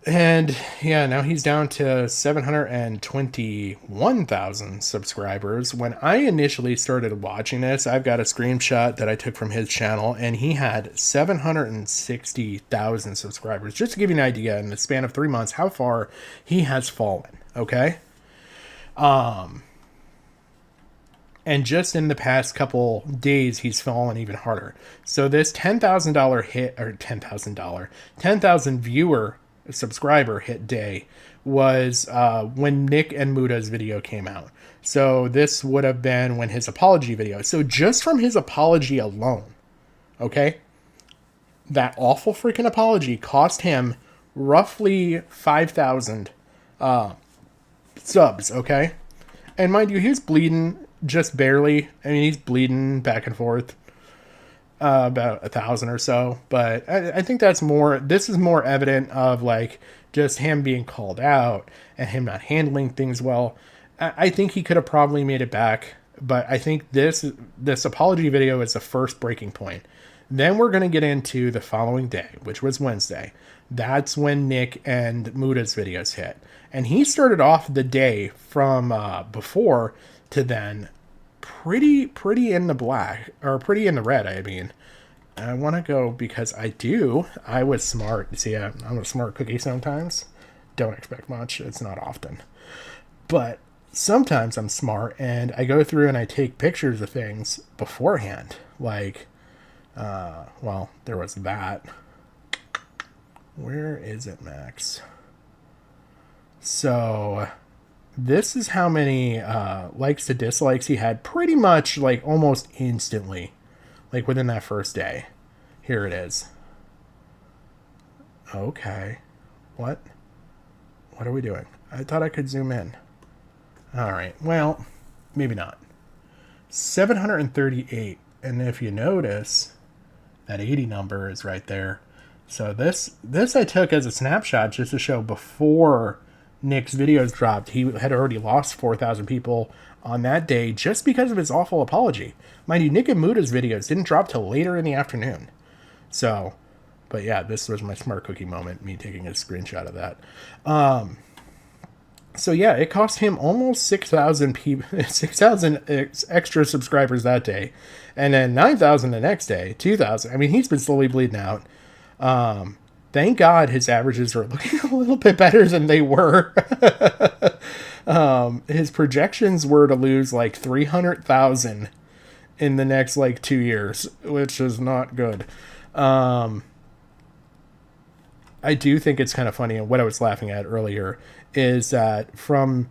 And yeah, now he's down to 721,000 subscribers. When I initially started watching this, I've got a screenshot that I took from his channel, and he had 760,000 subscribers. Just to give you an idea, in the span of 3 months, how far he has fallen, okay? And just in the past couple days, he's fallen even harder. So this $10,000 hit, or $10,000 viewer subscriber hit day was when Nick and Muda's video came out. So this would have been when his apology video. So just from his apology alone, okay, that awful freaking apology cost him roughly 5,000 subs, okay? And mind you, he's bleeding just barely. I mean, he's bleeding back and forth about 1,000 or so. But I think this is more evident of like just him being called out and him not handling things well. I think he could have probably made it back, but I think this apology video is the first breaking point. Then we're going to get into the following day, which was Wednesday. That's when Nick and Muda's videos hit. And he started off the day from before to then pretty in the black, or pretty in the red, I mean. I want to go because I was smart. See, I'm a smart cookie sometimes. Don't expect much. It's not often. But sometimes I'm smart, and I go through and I take pictures of things beforehand. Like, well, there was that. Where is it, Max? So this is how many likes to dislikes he had pretty much like almost instantly, like within that first day. Here it is. Okay. What are we doing? I thought I could zoom in. All right. Well, maybe not. 738. And if you notice, that 80 number is right there. So this I took as a snapshot just to show before Nick's videos dropped, he had already lost 4,000 people on that day just because of his awful apology. Mind you, Nick and Muda's videos didn't drop till later in the afternoon. So, but yeah, this was my smart cookie moment, me taking a screenshot of that. So yeah, it cost him almost 6,000 people, 6,000 extra subscribers that day, and then 9,000 the next day, 2,000. I mean, he's been slowly bleeding out. Thank God his averages are looking a little bit better than they were. His projections were to lose like 300,000 in the next like 2 years, which is not good. I do think it's kind of funny, and what I was laughing at earlier is that from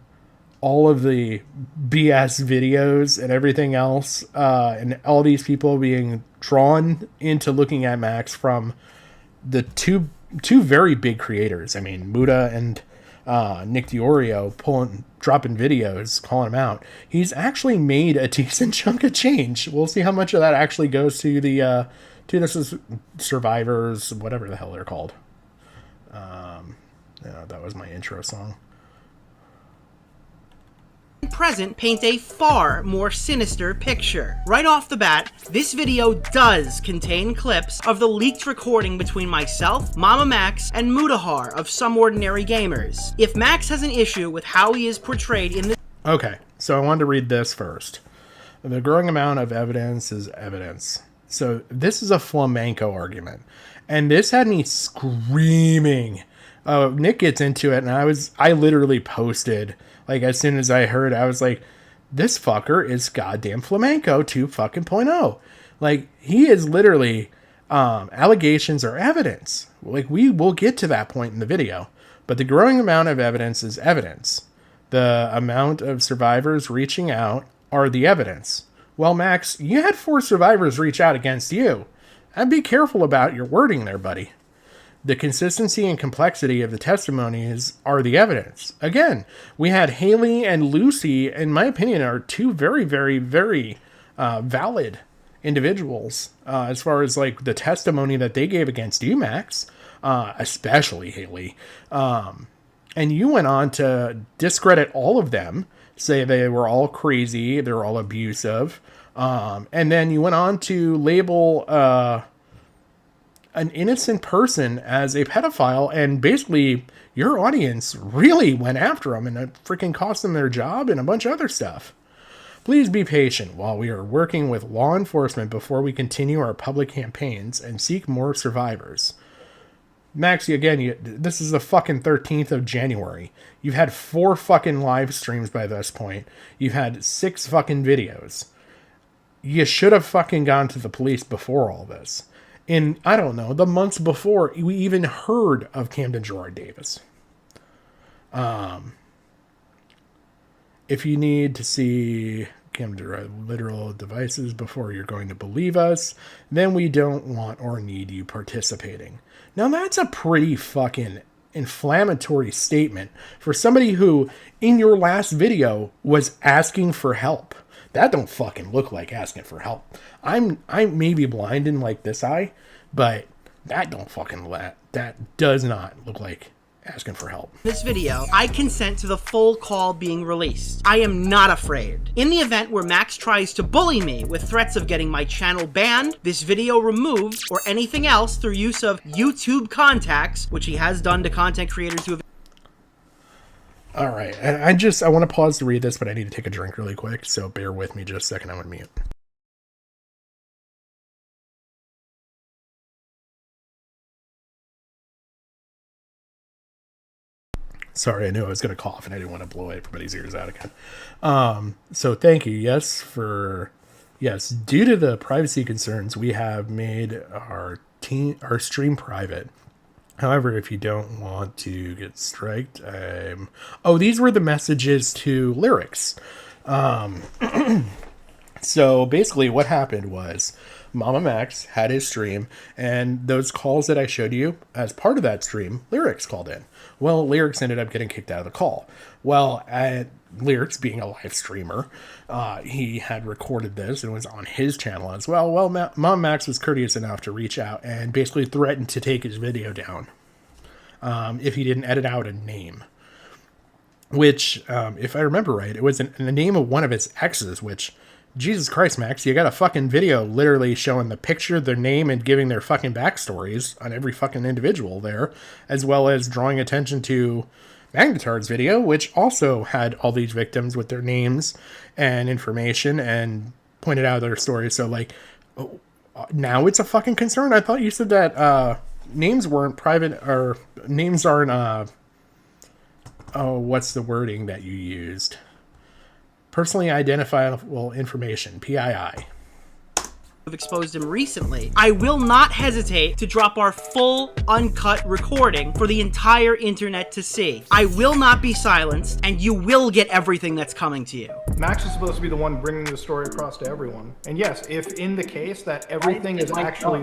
all of the BS videos and everything else, and all these people being drawn into looking at Max from the two very big creators. I mean, Muda and Nick Diorio dropping videos, calling him out. He's actually made a decent chunk of change. We'll see how much of that actually goes to the survivors, whatever the hell they're called. Yeah, that was my intro song. Present paint a far more sinister picture. Right off the bat, this video does contain clips of the leaked recording between myself, Mamamax, and Mutahar of Some Ordinary Gamers. If Max has an issue with how he is portrayed in this— Okay, so I wanted to read this first. The growing amount of evidence is evidence. So this is a flamenco argument. And this had me screaming. Nick gets into it, and I literally posted, like, as soon as I heard, I was like, this fucker is goddamn flamenco 2.0. Like, he is literally, allegations are evidence. Like, we will get to that point in the video. But the growing amount of evidence is evidence. The amount of survivors reaching out are the evidence. Well, Max, you had 4 survivors reach out against you. I'd be careful about your wording there, buddy. The consistency and complexity of the testimonies are the evidence. Again, we had Haley and Lucy, in my opinion, are 2 very, very, very valid individuals as far as like the testimony that they gave against you, Max, especially Haley. And you went on to discredit all of them, say they were all crazy, they're all abusive, and then you went on to label an innocent person as a pedophile, and basically your audience really went after them, and it freaking cost them their job and a bunch of other stuff. Please be patient while we are working with law enforcement before we continue our public campaigns and seek more survivors. Max, again, this is the fucking 13th of January. You've had 4 fucking live streams by this point. You've had 6 fucking videos. You should have fucking gone to the police before all this. In, I don't know, the months before we even heard of Camden Gerard Davis. If you need to see Camden Gerard literal devices before you're going to believe us, then we don't want or need you participating. Now that's a pretty fucking inflammatory statement for somebody who, in your last video, was asking for help. That don't fucking look like asking for help. I'm maybe blind in like this eye, but that don't fucking that does not look like asking for help. This video, I consent to the full call being released. I am not afraid. In the event where Max tries to bully me with threats of getting my channel banned, this video removed, or anything else through use of YouTube contacts, which he has done to content creators who have— All right, and I want to pause to read this, but I need to take a drink really quick, so bear with me just a second. I'm going to mute. Sorry, I knew I was going to cough, and I didn't want to blow everybody's ears out again. So thank you. Yes, due to the privacy concerns, we have made our stream private. However, if you don't want to get striked, these were the messages to Lyrics. So basically what happened was Mamamax had his stream, and those calls that I showed you as part of that stream, Lyrics called in. Well, Lyrics ended up getting kicked out of the call. Well, Lyrics being a live streamer, he had recorded this and was on his channel as well. Well, Mamamax was courteous enough to reach out and basically threatened to take his video down if he didn't edit out a name. Which, if I remember right, it was in the name of one of his exes, which, Jesus Christ, Max, you got a fucking video literally showing the picture, their name, and giving their fucking backstories on every fucking individual there, as well as drawing attention to Magnetard's video, which also had all these victims with their names and information and pointed out their stories. So, like, now it's a fucking concern. I thought you said that names weren't private, or names aren't, what's the wording that you used? Personally identifiable information, PII. I've exposed him recently. I will not hesitate to drop our full, uncut recording for the entire internet to see. I will not be silenced, and you will get everything that's coming to you. Max is supposed to be the one bringing the story across to everyone. And yes, if in the case that everything is actually...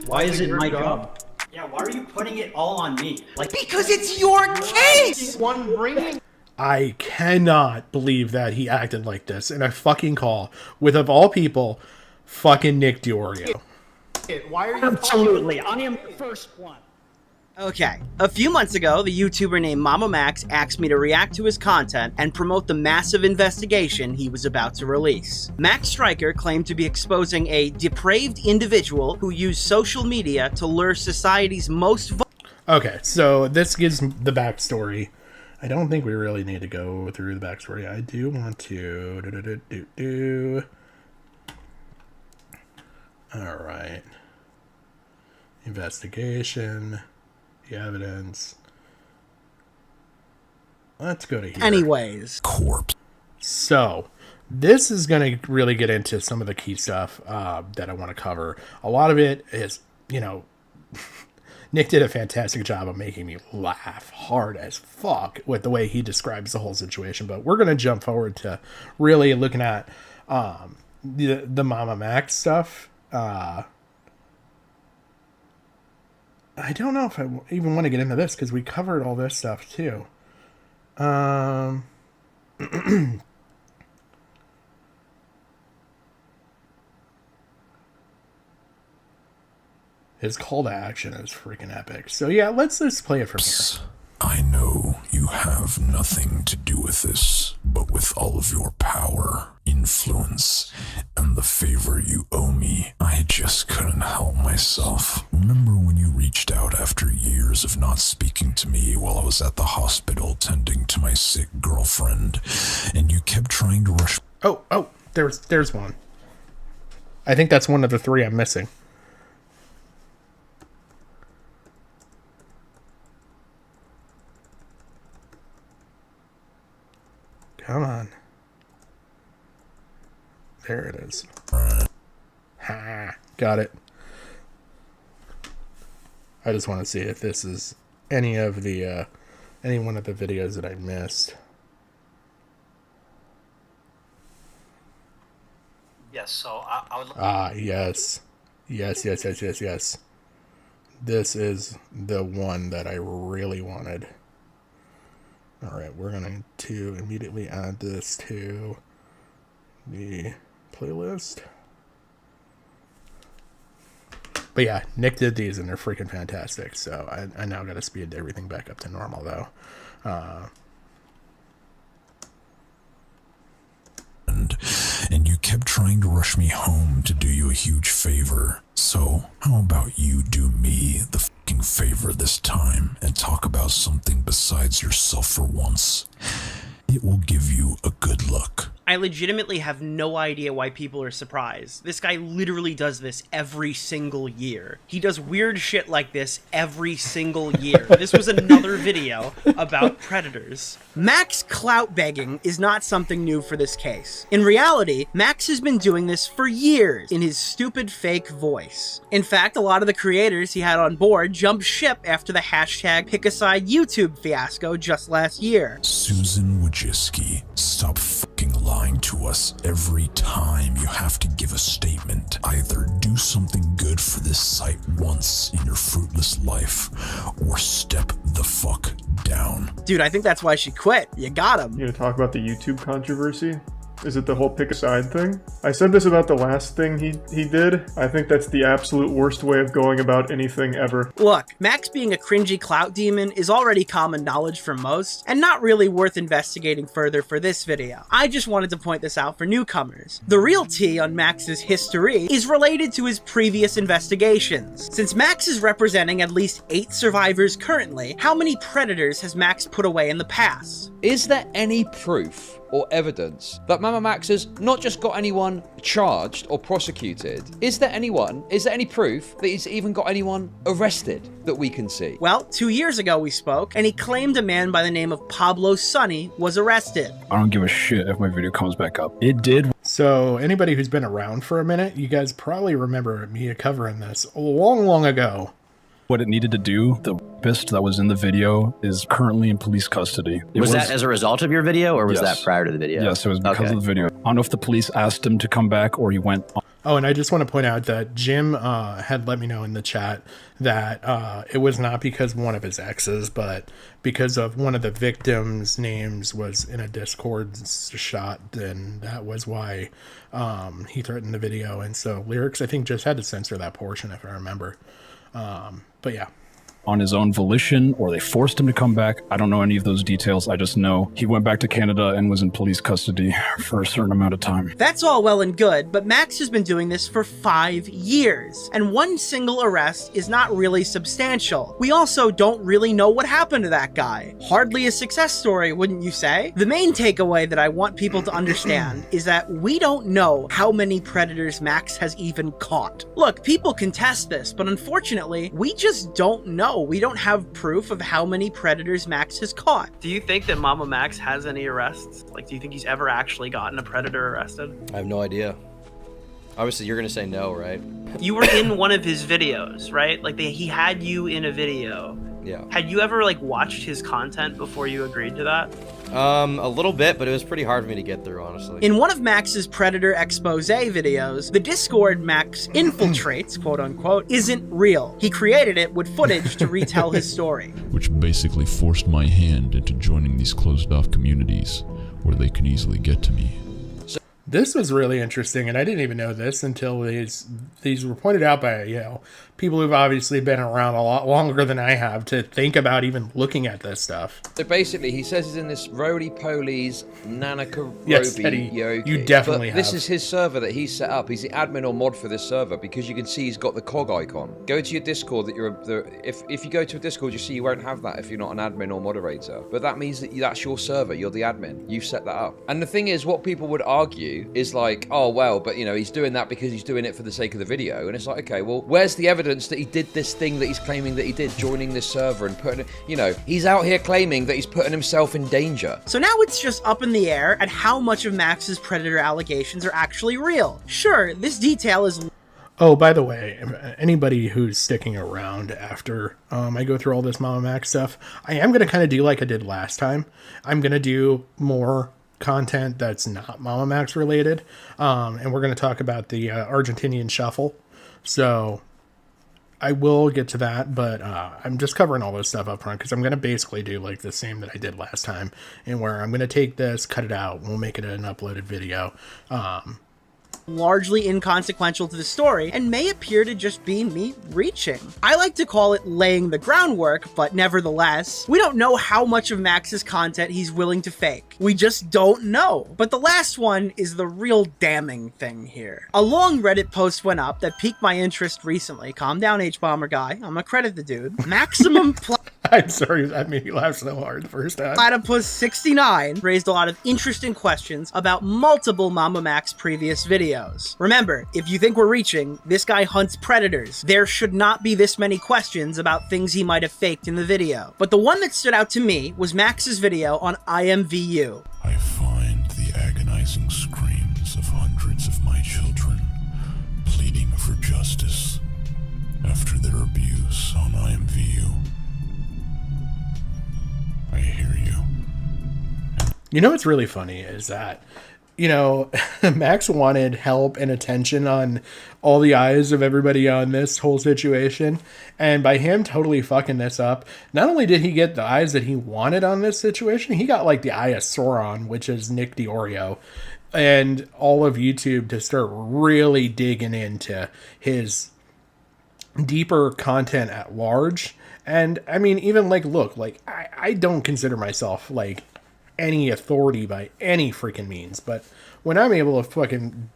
Why is it my job? Yeah, why are you putting it all on me? Like, because it's your case! One bringing... I cannot believe that he acted like this in a fucking call with, of all people, fucking Nick Diorio. Why are you... Absolutely, I am the first one. Okay, a few months ago, the YouTuber named Mamamax asked me to react to his content and promote the massive investigation he was about to release. Max Stryker claimed to be exposing a depraved individual who used social media to lure society's most Okay, so this gives the backstory. I don't think we really need to go through the backstory. I do want to... All right. Investigation... The evidence. Let's go to here. Anyways. Corpse. So, this is going to really get into some of the key stuff that I want to cover. A lot of it is, you know, Nick did a fantastic job of making me laugh hard as fuck with the way he describes the whole situation. But we're going to jump forward to really looking at the Mamamax stuff. I don't know if I even want to get into this because we covered all this stuff too. His call to action is freaking epic. So yeah, let's just play it from here. I know you have nothing to do with this, but with all of your power, influence, and the favor you owe me, I just couldn't help myself. Remember when you reached out after years of not speaking to me while I was at the hospital tending to my sick girlfriend, and you kept trying to rush... Oh, there's one. I think that's one of the three I'm missing. Come on. There it is. Ha! Got it. I just want to see if this is any of the any one of the videos that I missed. Yes, so I would... Yes. Yes. This is the one that I really wanted. Alright, we're going to immediately add this to the playlist. But yeah, Nick did these and they're freaking fantastic. So I now got to speed everything back up to normal though. And you kept trying to rush me home to do you a huge favor. So how about you do me the fucking favor this time and talk about something besides yourself for once? It will give you a good look. I legitimately have no idea why people are surprised. This guy literally does this every single year. He does weird shit like this every single year. This was another video about predators. Max clout begging is not something new for this case. In reality, Max has been doing this for years in his stupid fake voice. In fact, a lot of the creators he had on board jumped ship after the hashtag #PickAside YouTube fiasco just last year. Susan Wojcicki, stop fucking lying to us every time you have to give a statement. Either do something good for this site once in your fruitless life, or step the fuck down. Dude, I think that's why she quit. You got him. You gonna talk about the YouTube controversy? Is it the whole pick a side thing? I said this about the last thing he did. I think that's the absolute worst way of going about anything ever. Look, Max being a cringy clout demon is already common knowledge for most, and not really worth investigating further for this video. I just wanted to point this out for newcomers. The real tea on Max's history is related to his previous investigations. Since Max is representing at least 8 survivors currently, how many predators has Max put away in the past? Is there any proof or evidence that Mamamax has not just got anyone charged or prosecuted? Is there any proof that he's even got anyone arrested that we can see? Well, 2 years ago we spoke, and he claimed a man by the name of Pablo Sonny was arrested. I don't give a shit if my video comes back up. It did. So anybody who's been around for a minute, you guys probably remember me covering this long ago. What it needed to do, the rapist that was in the video is currently in police custody. Was that as a result of your video, or was Yes. that prior to the video? Yes, it was because of the video. I don't know if the police asked him to come back or he went on. Oh, and I just want to point out that Jim had let me know in the chat that it was not because of one of his exes, but because of one of the victims' names was in a Discord shot, and that was why he threatened the video. And so Lyrics, I think, just had to censor that portion, if I remember. But yeah. on his own volition or they forced him to come back. I don't know any of those details. I just know he went back to Canada and was in police custody for a certain amount of time. That's all well and good, but Max has been doing this for 5 years, and one single arrest is not really substantial. We also don't really know what happened to that guy. Hardly a success story, wouldn't you say? The main takeaway that I want people to understand is that we don't know how many predators Max has even caught. Look, people can test this, but unfortunately, we just don't know. We don't have proof of how many predators Max has caught. Do you think that Mamamax has any arrests? Like, do you think he's ever actually gotten a predator arrested? I have no idea. Obviously, you're gonna say no, right? You were in one of his videos, right? Like, he had you in a video. Yeah. Had you ever, like, watched his content before you agreed to that? A little bit, but it was pretty hard for me to get through, honestly. In one of Max's Predator expose videos, the Discord Max infiltrates, quote unquote, isn't real. He created it with footage to retell his story. Which basically forced my hand into joining these closed-off communities where they could easily get to me. This was really interesting, and I didn't even know this until these were pointed out by, people who've obviously been around a lot longer than I have to think about even looking at this stuff. So basically, he says he's in this roly-polies Nanakarobi Yes, Eddie, Yoki. you definitely This have. is his server that he's set up. He's the admin or mod for this server because you can see he's got the cog icon. Go to your Discord. If you go to a Discord, you see you won't have that if you're not an admin or moderator. But that means that that's your server. You're the admin. You've set that up. And the thing is, what people would argue is like, oh well, but he's doing that because he's doing it for the sake of the video. And it's like, okay, well, where's the evidence that he did this thing that he's claiming that he did, joining this server and putting it, he's out here claiming that he's putting himself in danger. So now it's just up in the air at how much of Max's Predator allegations are actually real. Sure, this detail is... Oh, by the way, anybody who's sticking around after I go through all this Mamamax stuff, I am going to kind of do like I did last time. I'm going to do more content that's not Mamamax related, and we're going to talk about the Argentinian shuffle. So I will get to that, but I'm just covering all this stuff up front because I'm going to basically do like the same that I did last time, and where I'm going to take this, cut it out, we'll make it an uploaded video. Largely inconsequential to the story and may appear to just be me reaching. I like to call it laying the groundwork, but nevertheless, we don't know how much of Max's content he's willing to fake. We just don't know. But the last one is the real damning thing here. A long Reddit post went up that piqued my interest recently. Calm down, H-Bomber guy. I'm gonna credit the dude. Maximum I'm sorry, that made me laugh so hard the first time. Platypus 69 raised a lot of interesting questions about multiple Mamamax previous videos. Remember, if you think we're reaching, this guy hunts predators. There should not be this many questions about things he might have faked in the video. But the one that stood out to me was Max's video on IMVU. I find the agonizing screams of hundreds of my children pleading for justice after their abuse on IMVU. I hear you. You know what's really funny is that, Max wanted help and attention on all the eyes of everybody on this whole situation. And by him totally fucking this up, not only did he get the eyes that he wanted on this situation, he got like the eye of Sauron, which is Nick DiOrio, and all of YouTube to start really digging into his deeper content at large. And I mean, even look, I don't consider myself like any authority by any freaking means, but when I'm able to fucking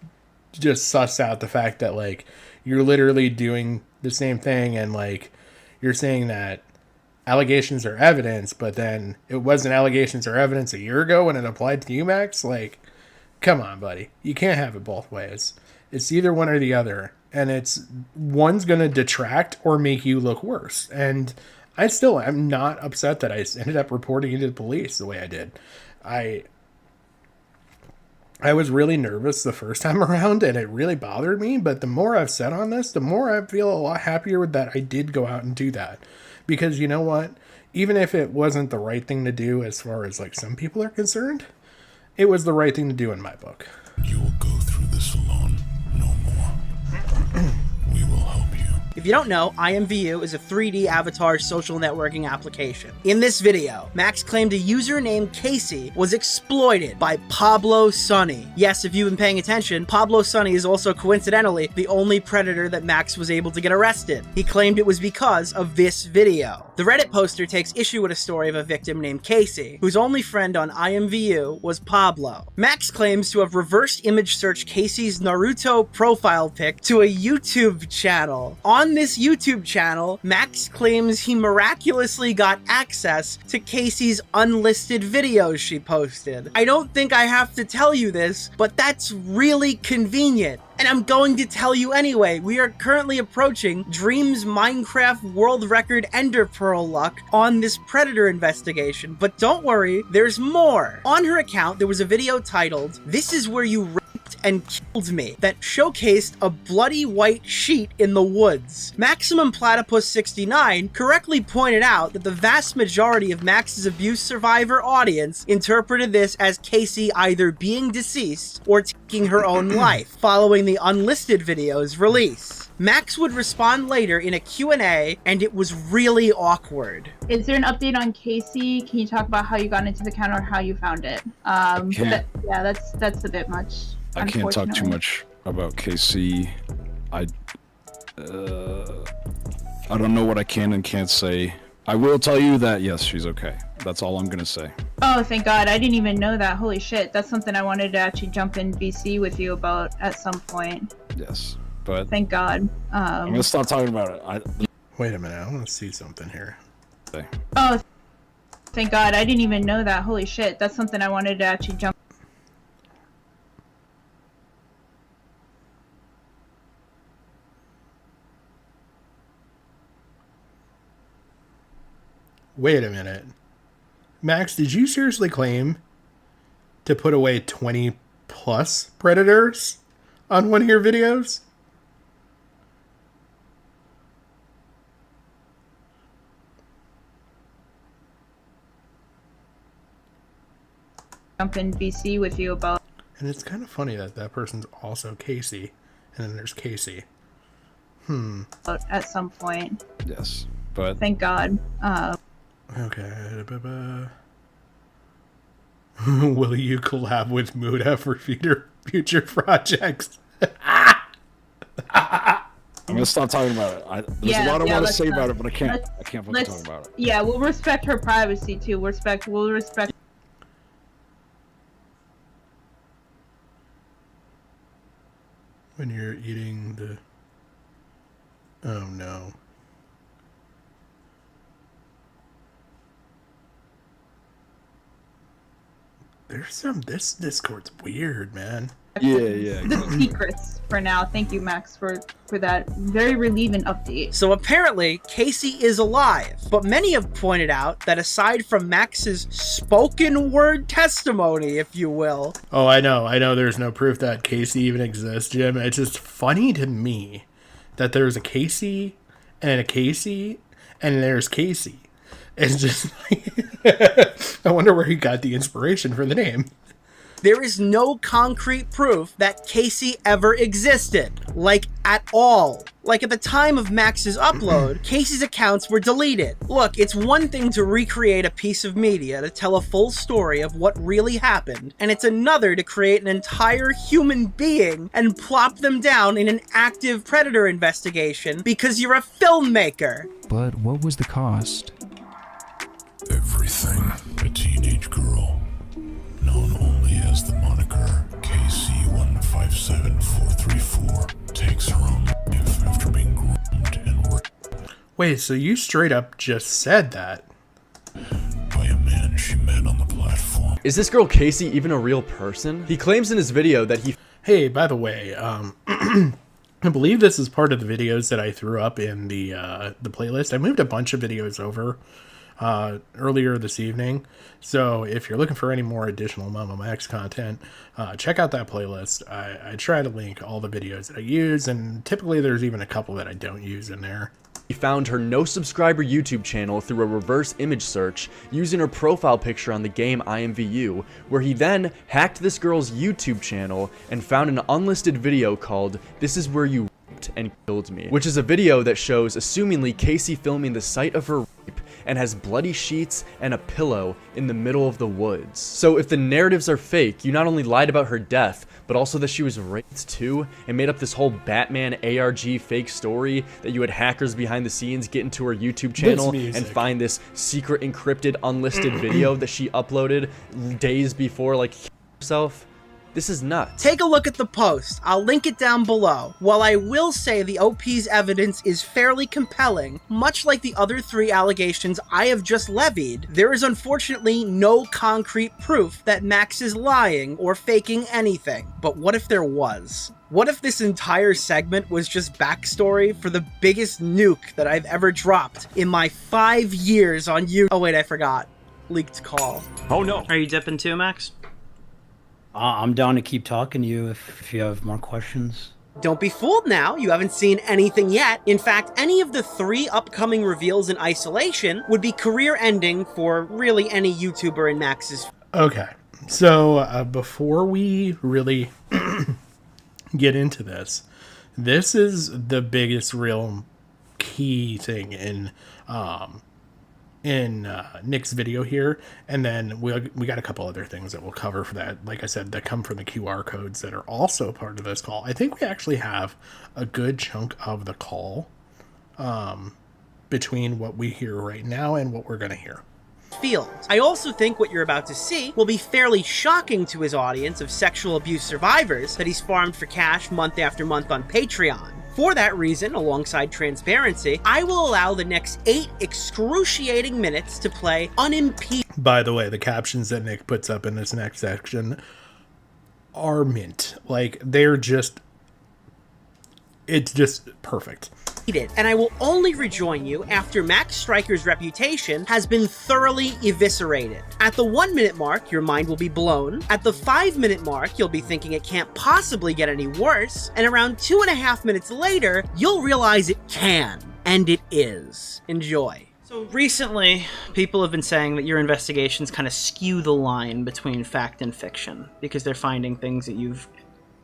just suss out the fact that you're literally doing the same thing and you're saying that allegations are evidence, but then it wasn't allegations or evidence a year ago when it applied to you, Max, come on, buddy. You can't have it both ways. It's either one or the other. And it's one's going to detract or make you look worse. And I'm not upset that I ended up reporting it to the police the way I did. I was really nervous the first time around and it really bothered me. But the more I've said on this, the more I feel a lot happier with that I did go out and do that. Because you know what? Even if it wasn't the right thing to do as far as some people are concerned, it was the right thing to do in my book. You will go through this alone. No more. We will help you. If you don't know, IMVU is a 3D avatar social networking application. In this video, Max claimed a user named Casey was exploited by Pablo Sonny. Yes, if you've been paying attention, Pablo Sonny is also coincidentally the only predator that Max was able to get arrested. He claimed it was because of this video. The Reddit poster takes issue with a story of a victim named Casey, whose only friend on IMVU was Pablo. Max claims to have reverse image searched Casey's Naruto profile pic to a YouTube channel. On this YouTube channel, Max claims he miraculously got access to Casey's unlisted videos she posted. I don't think I have to tell you this, but that's really convenient. And I'm going to tell you anyway. We are currently approaching Dream's Minecraft world record Ender Pearl luck on this Predator investigation. But don't worry, there's more. On her account, there was a video titled, "This is where you raped and killed me," that showcased a bloody white sheet in the woods. Maximum Platypus 69 correctly pointed out that the vast majority of Max's abuse survivor audience interpreted this as Casey either being deceased or taking her own life, following the unlisted video's release. Max would respond later in a Q&A, and it was really awkward. Is there an update on Casey? Can you talk about how you got into the account or how you found it? Yeah, that's a bit much. I can't talk too much about Casey. I don't know what I can and can't say. I will tell you that, yes, she's okay. That's all I'm gonna say. Oh, thank God. I didn't even know that. Holy shit. That's something I wanted to actually jump in BC with you about at some point. Yes, but... Thank God. I'm gonna stop talking about it. Wait a minute, I want to see something here. Okay. Oh, thank God. I didn't even know that. Holy shit. That's something I wanted to actually jump... Wait a minute. Max, did you seriously claim to put away 20 plus predators on one of your videos? Jump in BC with you about... And it's kind of funny that that person's also Casey, and then there's Casey. At some point. Yes, but... Thank God. Okay. Will you collab with Muda for future projects? I'm gonna stop talking about it. There's a lot I want to say about it, but I can't fucking talk about it. Yeah, we'll respect her privacy too. We'll respect. When you're eating the... Oh no. There's some... This Discord's weird, man. Yeah. The secrets for now. Thank you, Max, for that very relieving update. So apparently, Casey is alive, but many have pointed out that aside from Max's spoken word testimony, if you will... Oh, I know there's no proof that Casey even exists, Jim. It's just funny to me that there's a Casey, and there's Casey. It's just like... I wonder where he got the inspiration for the name. There is no concrete proof that Casey ever existed, like at all. Like at the time of Max's upload, Casey's accounts were deleted. Look, it's one thing to recreate a piece of media to tell a full story of what really happened, and it's another to create an entire human being and plop them down in an active predator investigation because you're a filmmaker. But what was the cost? Everything. A teenage girl, known only as the moniker KC157434, takes her own life after being groomed and raped. Wait, so you straight up just said that? By a man she met on the platform. Is this girl Casey even a real person? He claims in his video that he... Hey, by the way, I believe this is part of the videos that I threw up in the playlist. I moved a bunch of videos over earlier this evening, so if you're looking for any more additional Mamamax content, check out that playlist. I try to link all the videos that I use, and typically there's even a couple that I don't use in there. He found her no subscriber YouTube channel through a reverse image search using her profile picture on the game IMVU, where he then hacked this girl's YouTube channel and found an unlisted video called "This is where you raped raped and killed me, which is a video that shows assumingly Casey filming the site of her rape and has bloody sheets and a pillow in the middle of the woods. So if the narratives are fake, you not only lied about her death, but also that she was raped too, and made up this whole Batman ARG fake story that you had hackers behind the scenes get into her YouTube channel and find this secret encrypted unlisted video that she uploaded days before, like, herself. This is nuts. Take a look at the post. I'll link it down below. While I will say the OP's evidence is fairly compelling, much like the other 3 allegations I have just levied, there is unfortunately no concrete proof that Max is lying or faking anything. But what if there was? What if this entire segment was just backstory for the biggest nuke that I've ever dropped in my 5 years on YouTube? Oh wait, I forgot. Leaked call. Oh no. Are you dipping too, Max? I'm down to keep talking to you if you have more questions. Don't be fooled now, you haven't seen anything yet. In fact, any of the 3 upcoming reveals in isolation would be career-ending for really any YouTuber in Max's... Okay, so before we really get into this, this is the biggest real key thing in Nick's video here, and then we got a couple other things that we'll cover for that, like I said, that come from the QR codes that are also part of this call. I think we actually have a good chunk of the call between what we hear right now and what we're going to hear. Fields. I also think what you're about to see will be fairly shocking to his audience of sexual abuse survivors that he's farmed for cash month after month on Patreon. For that reason, alongside transparency, I will allow the next 8 excruciating minutes to play unimpeded. By the way, the captions that Nick puts up in this next section are mint. Like, they're just... it's just perfect. And I will only rejoin you after Max Striker's reputation has been thoroughly eviscerated. At the 1-minute mark, your mind will be blown. At the 5-minute mark, you'll be thinking it can't possibly get any worse. And around 2.5 minutes later, you'll realize it can. And it is. Enjoy. So recently, people have been saying that your investigations kind of skew the line between fact and fiction, because they're finding things that you've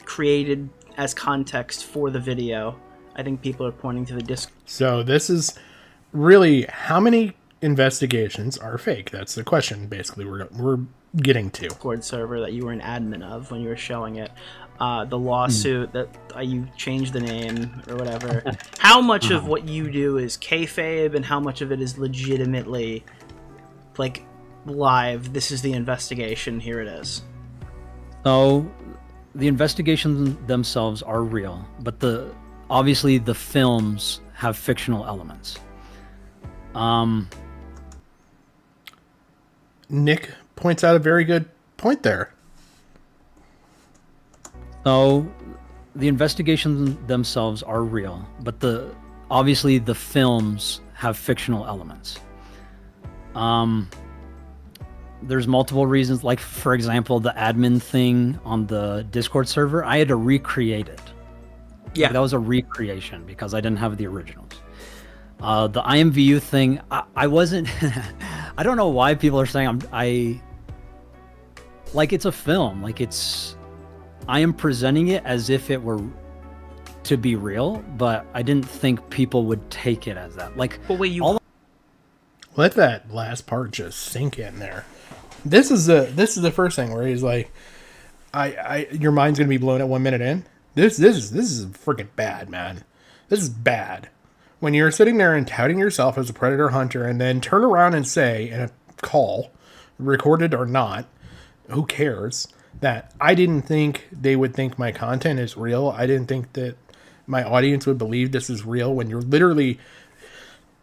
created as context for the video. I think people are pointing to the disc. So this is really how many investigations are fake? That's the question, basically, we're getting to. Discord server that you were an admin of when you were showing it. The lawsuit that you changed the name or whatever. How much of what you do is kayfabe and how much of it is legitimately, like, live? This is the investigation, here it is. So, the investigations themselves are real, but obviously the films have fictional elements. Nick points out a very good point there. So the investigations themselves are real, but obviously the films have fictional elements. There's multiple reasons, like, for example, the admin thing on the Discord server, I had to recreate it. Yeah, that was a recreation because I didn't have the originals. The IMVU thing, I wasn't... I don't know why people are saying like, it's a film. Like, I am presenting it as if it were to be real, but I didn't think people would take it as that. Like, but wait, let that last part just sink in there. This is the first thing where he's like, your mind's gonna be blown at 1 minute in. This is freaking bad, man. This is bad. When you're sitting there and touting yourself as a predator hunter and then turn around and say in a call, recorded or not, who cares, that I didn't think they would think my content is real. I didn't think that my audience would believe this is real, when you're literally,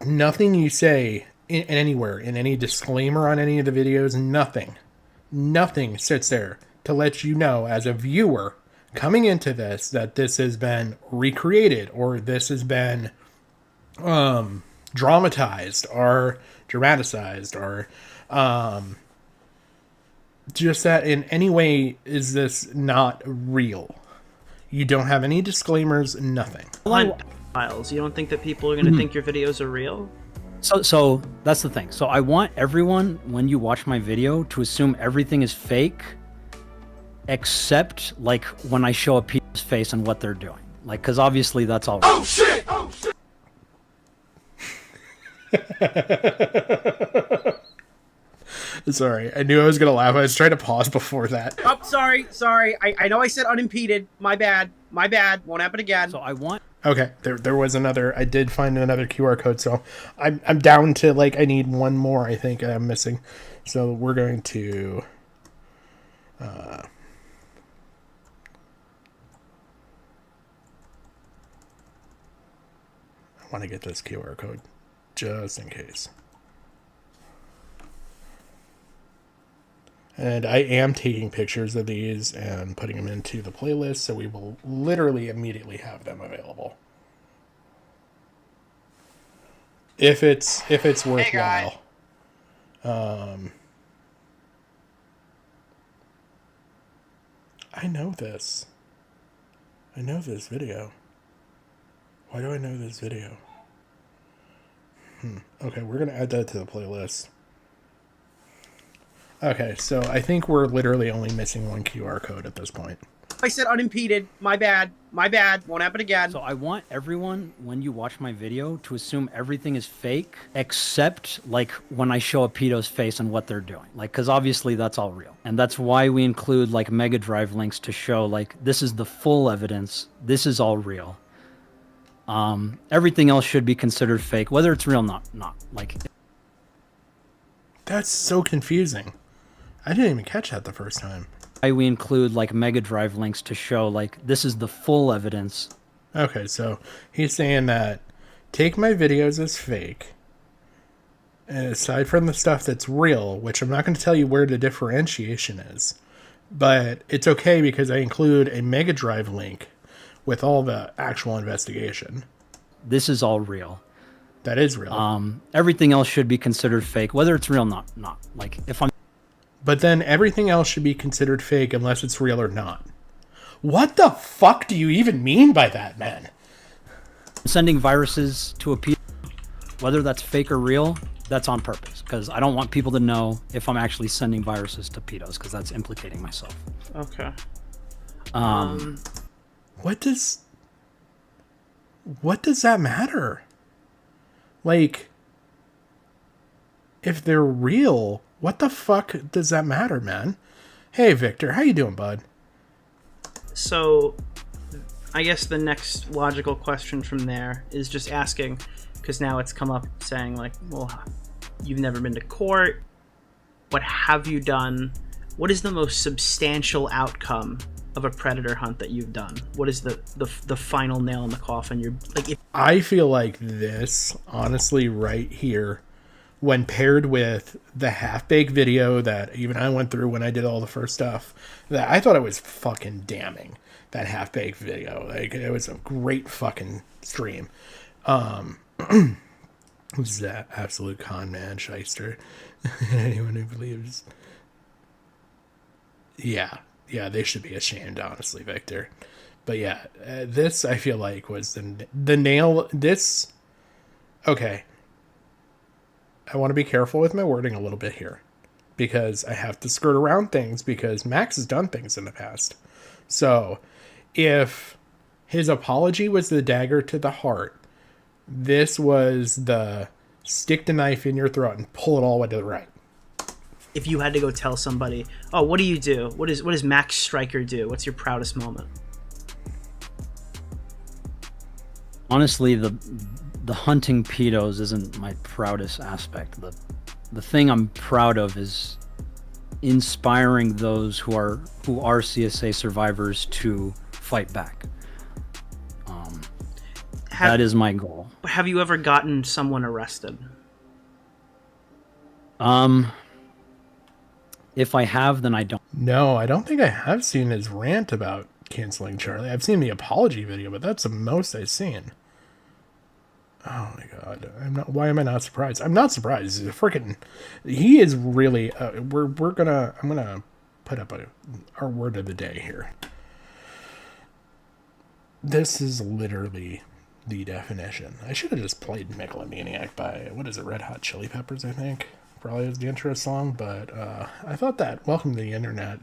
nothing you say anywhere, in any disclaimer on any of the videos, nothing sits there to let you know as a viewer coming into this that this has been recreated or this has been dramatized or dramatized or just that in any way is this not real. You don't have any disclaimers, nothing. Files. You don't think that people are going to think your videos are real? So that's the thing. So I want everyone, when you watch my video, to assume everything is fake, except like when I show a people's face and what they're doing. Like, because obviously that's all. Oh shit! Oh shit! Sorry, I knew I was gonna laugh. I was trying to pause before that. Oh, sorry. I know I said unimpeded. My bad. Won't happen again. So I want. Okay, there was another. I did find another QR code, so I'm down to like I need one more. I think I'm missing, so we're going to. I want to get this QR code just in case. And I am taking pictures of these and putting them into the playlist, so we will literally immediately have them available. If it's worthwhile. I know this. I know this video. Why do I know this video? Okay, we're going to add that to the playlist. Okay, so I think we're literally only missing one QR code at this point. I said unimpeded. My bad. Won't happen again. So I want everyone, when you watch my video, to assume everything is fake, except like when I show a pedo's face and what they're doing. Like, because obviously that's all real. And that's why we include like Mega Drive links to show like this is the full evidence. This is all real. Everything else should be considered fake, whether it's real or not. Like, that's so confusing. I didn't even catch that the first time. We include like Mega Drive links to show like this is the full evidence. Okay, so he's saying that take my videos as fake, and aside from the stuff that's real, which I'm not going to tell you where the differentiation is, but it's okay because I include a Mega Drive link with all the actual investigation. This is all real. That is real. Everything else should be considered fake, whether it's real or not. Like, if I'm. But then everything else should be considered fake unless it's real or not. What the fuck do you even mean by that, man? Sending viruses to a pedo, whether that's fake or real, that's on purpose. Because I don't want people to know if I'm actually sending viruses to pedos, because that's implicating myself. Okay. What does that matter? Like, if they're real, what the fuck does that matter, man? Hey, Victor, how you doing, bud? So, I guess the next logical question from there is just asking, because now it's come up saying, like, well, you've never been to court. What have you done? What is the most substantial outcome of a predator hunt that you've done? What is the final nail in the coffin? You're like, I feel like this, honestly, right here, when paired with the half-baked video that even I went through when I did all the first stuff, that I thought it was fucking damning, that half-baked video. Like, it was a great fucking stream. Who's that absolute con man, shyster? Anyone who believes... Yeah, they should be ashamed, honestly, Victor. But yeah, this, I feel like, was the nail... This... Okay. I want to be careful with my wording a little bit here, because I have to skirt around things, because Max has done things in the past. So, if his apology was the dagger to the heart, this was the stick the knife in your throat and pull it all the way to the right. if you had to go tell somebody, oh, what do you do? What does Max Stryker do? What's your proudest moment? Honestly, the hunting pedos isn't my proudest aspect. The thing I'm proud of is inspiring those who are CSA survivors to fight back. That is my goal. Have you ever gotten someone arrested? If I have, then I don't. No, I don't think I have seen his rant about canceling Charlie. I've seen the apology video, but that's the most I've seen. Oh my god! Why am I not surprised? I'm not surprised. He is really. I'm gonna put up our word of the day here. This is literally the definition. I should have just played Megalomaniac by, what is it, Red Hot Chili Peppers, I think. probably is the intro song, but I thought that Welcome to the Internet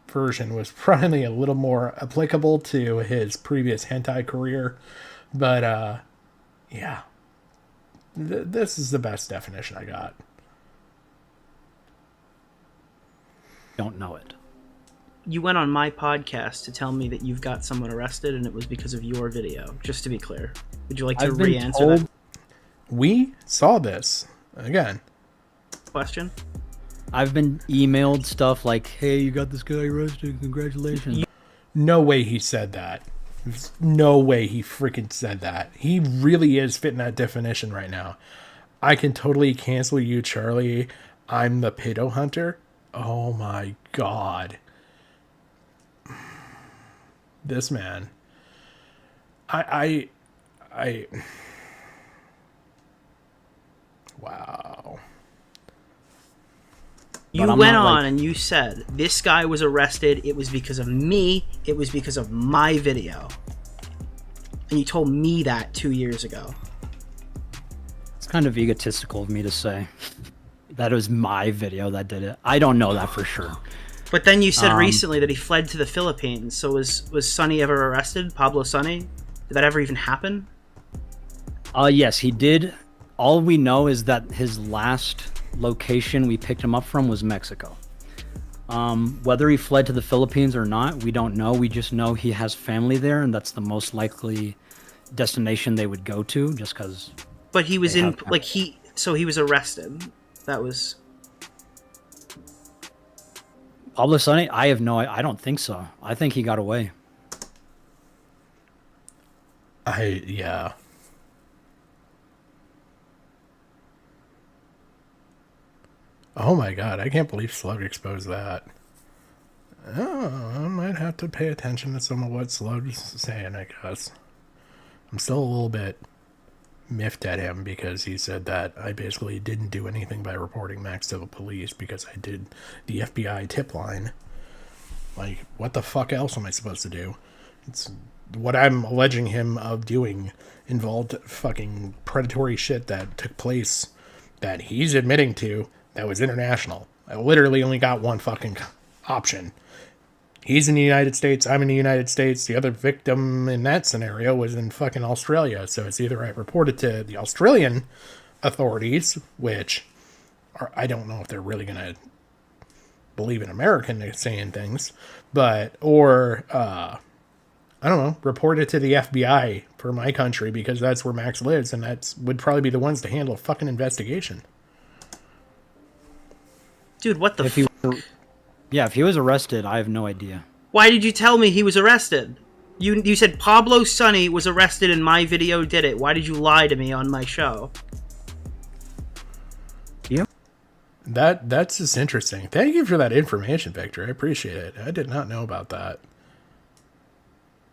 version was probably a little more applicable to his previous hentai career. But yeah, this is the best definition I got. Don't know it. You went on my podcast to tell me that you've got someone arrested and it was because of your video, just to be clear. Would you like to re-answer that we saw this again? question? I've been emailed stuff like, hey, you got this guy arrested, congratulations. No way he said that. There's no way he freaking said that. He really is fitting that definition right now. I can totally cancel you, Charlie. I'm the pedo hunter. Oh my god. This man. Wow. You went on and you said, this guy was arrested, it was because of me, it was because of my video. And you told me that 2 years ago. It's kind of egotistical of me to say that it was my video that did it. I don't know that for sure. But then you said recently that he fled to the Philippines. So was Sonny ever arrested? Pablo Sonny? Did that ever even happen? Yes, he did. All we know is that his last location we picked him up from was Mexico. Whether he fled to the Philippines or not, we don't know. We just know he has family there, and that's the most likely destination they would go to, just because. But he was so he was arrested. That was. Pablo Sonny? I don't think so. I think he got away. Yeah. Oh my god, I can't believe Slug exposed that. Oh, I might have to pay attention to some of what Slug's saying, I guess. I'm still a little bit miffed at him because he said that I basically didn't do anything by reporting Max to the police because I did the FBI tip line. Like, what the fuck else am I supposed to do? It's what I'm alleging him of doing involved fucking predatory shit that took place that he's admitting to that was international. I literally only got one fucking option. He's in the United States, I'm in the United States. The other victim in that scenario was in fucking Australia. So it's either I reported to the Australian authorities, which are, I don't know if they're really going to believe in American saying things, or I don't know, report it to the FBI for my country because that's where Max lives, and that's would probably be the ones to handle a fucking investigation. Dude, what the fuck? Yeah, if he was arrested, I have no idea. Why did you tell me he was arrested? You said Pablo Sonny was arrested and my video did it. Why did you lie to me on my show? Yeah. That's just interesting. Thank you for that information, Victor. I appreciate it. I did not know about that.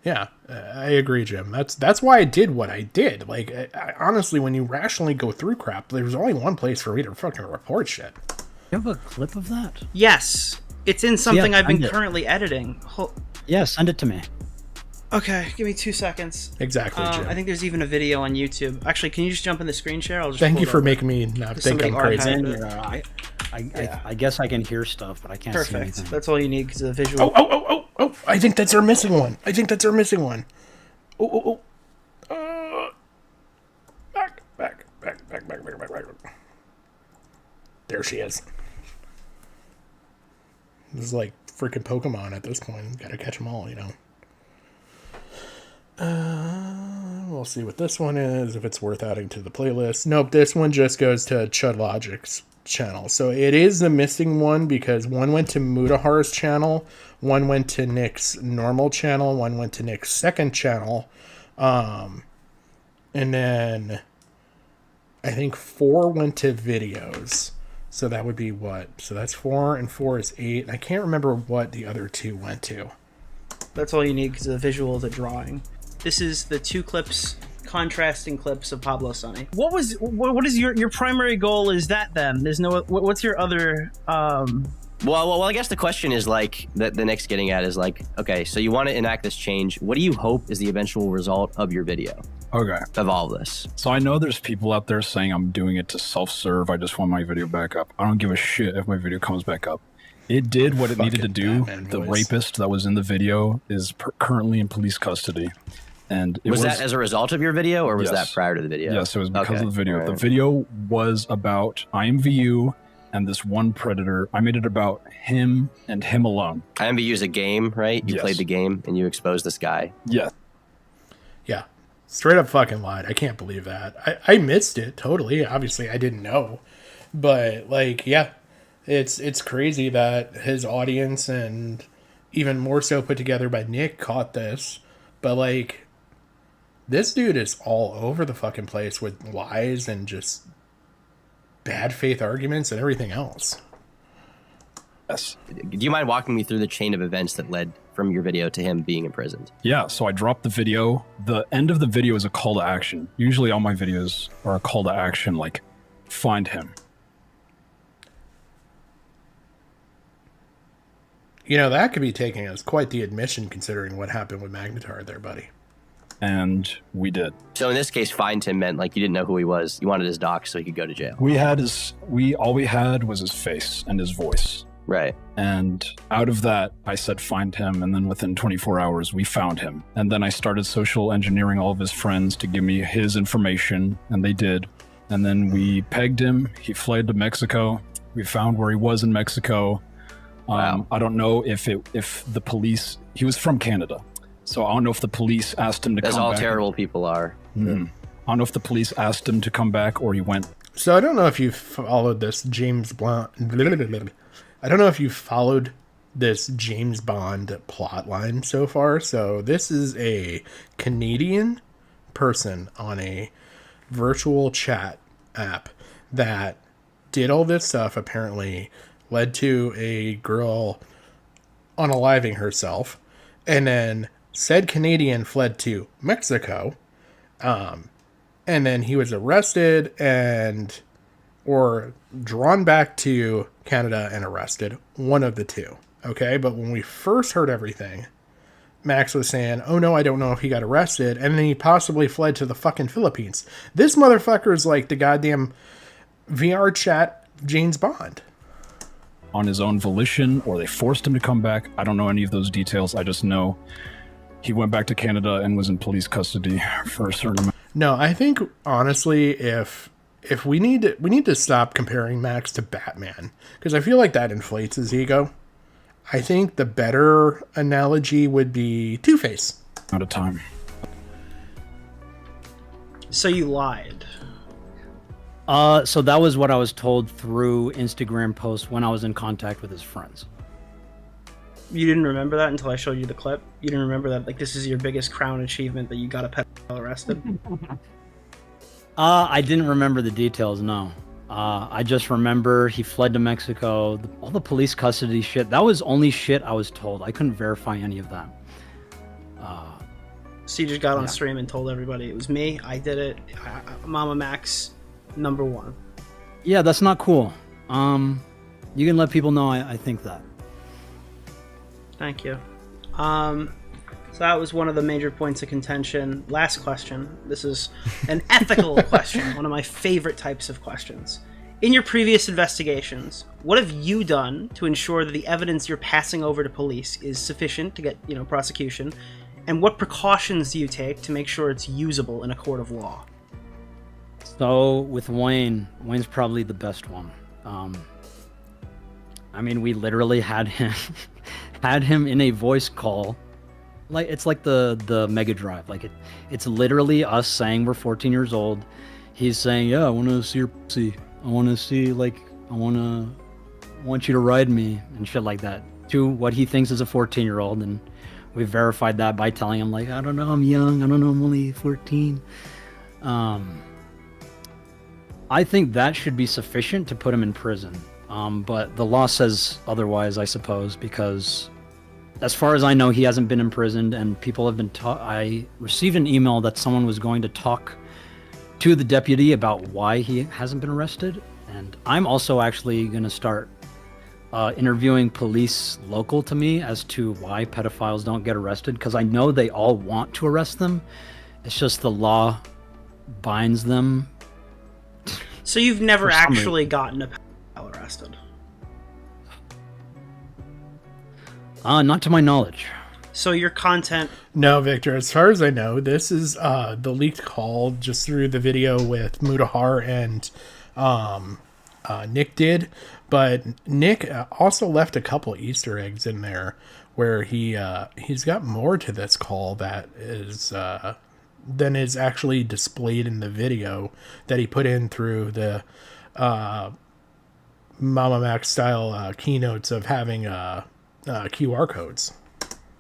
Yeah, I agree, Jim. That's why I did what I did. Like, I, honestly, when you rationally go through crap, there's only one place for me to fucking report shit. You have a clip of that? Yes. It's in something I've been currently editing. Yeah, send it to me. Okay, give me 2 seconds. Exactly, Jim. I think there's even a video on YouTube. Actually, can you just jump in the screen share? I'll just Thank you for making me not think I'm crazy. I guess I can hear stuff, but I can't see anything. That's all you need because of the visual. Oh, I think that's our missing one. Back. There she is. This is like freaking Pokemon at this point. Gotta catch them all, you know. We'll see what this one is, if it's worth adding to the playlist. Nope, this one just goes to Chud Logic's channel. So it is the missing one because one went to Mudahar's channel, one went to Nick's normal channel, one went to Nick's second channel. And then I think 4 went to videos. So that would be what? So that's 4 and 4 is 8. I can't remember what the other 2 went to. That's all you need because of the visual of the drawing. This is the 2 clips, contrasting clips of Pablo Sonny. What is your primary goal? Is that then? There's no. What's your other? Well, I guess the question is like the Nick's getting at is like, okay, so you want to enact this change. What do you hope is the eventual result of your video? Okay. of all this. So I know there's people out there saying I'm doing it to self-serve. I just want my video back up. I don't give a shit if my video comes back up. It did what it needed to do. The rapist that was in the video is currently in police custody. And it was that as a result of your video, or was that prior to the video? Yes, it was because Okay. of the video. All The right. video was about IMVU and this one predator. I made it about him and him alone. IMVU is a game, right? You Yes. played the game and you exposed this guy. Yeah. Yeah. Straight up fucking lied. I can't believe that. I missed it totally. Obviously, I didn't know. But, like, yeah. It's crazy that his audience, and even more so put together by Nick, caught this. But, like, this dude is all over the fucking place with lies and just bad faith arguments and everything else. Yes. Do you mind walking me through the chain of events that led from your video to him being imprisoned? Yeah, so I dropped the video. The end of the video is a call to action. Usually all my videos are a call to action, like, find him. You know, that could be taken as quite the admission considering what happened with Magnetar there, buddy. And we did. So in this case, find him meant like you didn't know who he was. You wanted his doc so he could go to jail. All we had was his face and his voice. Right. And out of that, I said find him, and then within 24 hours, we found him. And then I started social engineering all of his friends to give me his information, and they did. And then we pegged him. He fled to Mexico. We found where he was in Mexico. Wow. I don't know if the police... He was from Canada. So I don't know if the police asked him to come back. As all terrible people are. Mm-hmm. I don't know if the police asked him to come back or he went. So I don't know if you followed this James Bond. I don't know if you followed this James Bond plot line so far. So this is a Canadian person on a virtual chat app that did all this stuff, apparently led to a girl unaliving herself, and then said Canadian fled to Mexico, and then he was arrested or drawn back to Canada and arrested, one of the two. Okay, but when we first heard everything, Max was saying, oh no, I don't know if he got arrested, and then he possibly fled to the fucking Philippines. This motherfucker is like the goddamn VR chat James Bond. On his own volition, or they forced him to come back. I don't know any of those details. I just know he went back to Canada and was in police custody for a certain amount. No, I think honestly, if we need to stop comparing Max to Batman, because I feel like that inflates his ego. I think the better analogy would be Two-Face. Out of time. So you lied. So that was what I was told through Instagram posts when I was in contact with his friends. You didn't remember that until I showed you the clip? You didn't remember that, like, this is your biggest crown achievement, that you got a pedophile arrested? I didn't remember the details, no. I just remember he fled to Mexico, all the police custody shit. That was only shit I was told. I couldn't verify any of that. So you just got on stream and told everybody it was me, I did it, Mamamax, #1. Yeah, that's not cool. You can let people know I think that. Thank you. So that was one of the major points of contention. Last question. This is an ethical question, one of my favorite types of questions. In your previous investigations, what have you done to ensure that the evidence you're passing over to police is sufficient to get, prosecution? And what precautions do you take to make sure it's usable in a court of law? So with Wayne's probably the best one. We literally had him in a voice call. Like, it's like the Mega Drive. Like, it's literally us saying we're 14 years old. He's saying, yeah, I want to see your pussy. I want to see, I want you to ride me and shit like that. To what he thinks is a 14-year-old, and we verified that by telling him, like, I don't know, I'm young. I don't know, I'm only 14. I think that should be sufficient to put him in prison. But the law says otherwise, I suppose, because as far as I know, he hasn't been imprisoned, and people have been I received an email that someone was going to talk to the deputy about why he hasn't been arrested, and I'm also actually going to start interviewing police local to me as to why pedophiles don't get arrested, because I know they all want to arrest them, It's just the law binds them. So you've never For some actually gotten a pedophile arrested? Not to my knowledge. So your content... No, Victor, as far as I know, this is the leaked call just through the video with Mutahar and Nick did. But Nick also left a couple Easter eggs in there where he's got more to this call that is than is actually displayed in the video that he put in through the Mamamax style keynotes of having QR codes.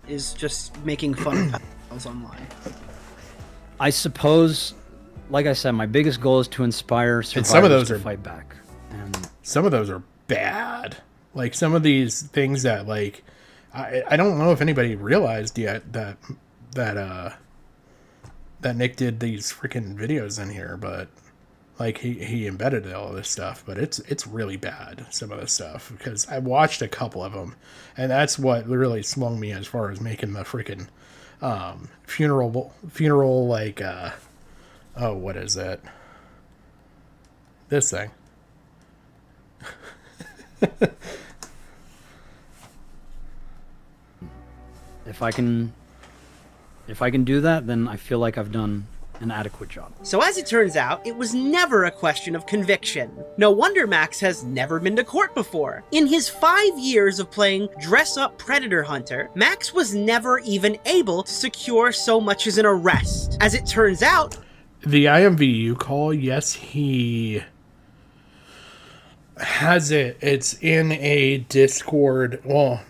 Is just making fun of pedophiles online. I suppose, like I said, my biggest goal is to inspire survivors And some of those to are fight back. And some of those are bad. Like some of these things that like I don't know if anybody realized yet that Nick did these freaking videos in here, but like he embedded all this stuff, but it's really bad, some of the stuff, because I watched a couple of them, and that's what really swung me as far as making the freaking funeral like what is it? This thing. If I can do that, then I feel like I've done an adequate job. So as it turns out, it was never a question of conviction. No wonder Max has never been to court before. In his 5 years of playing dress-up predator hunter, Max was never even able to secure so much as an arrest. As it turns out, the IMVU call, yes, he has it. It's in a Discord. Well,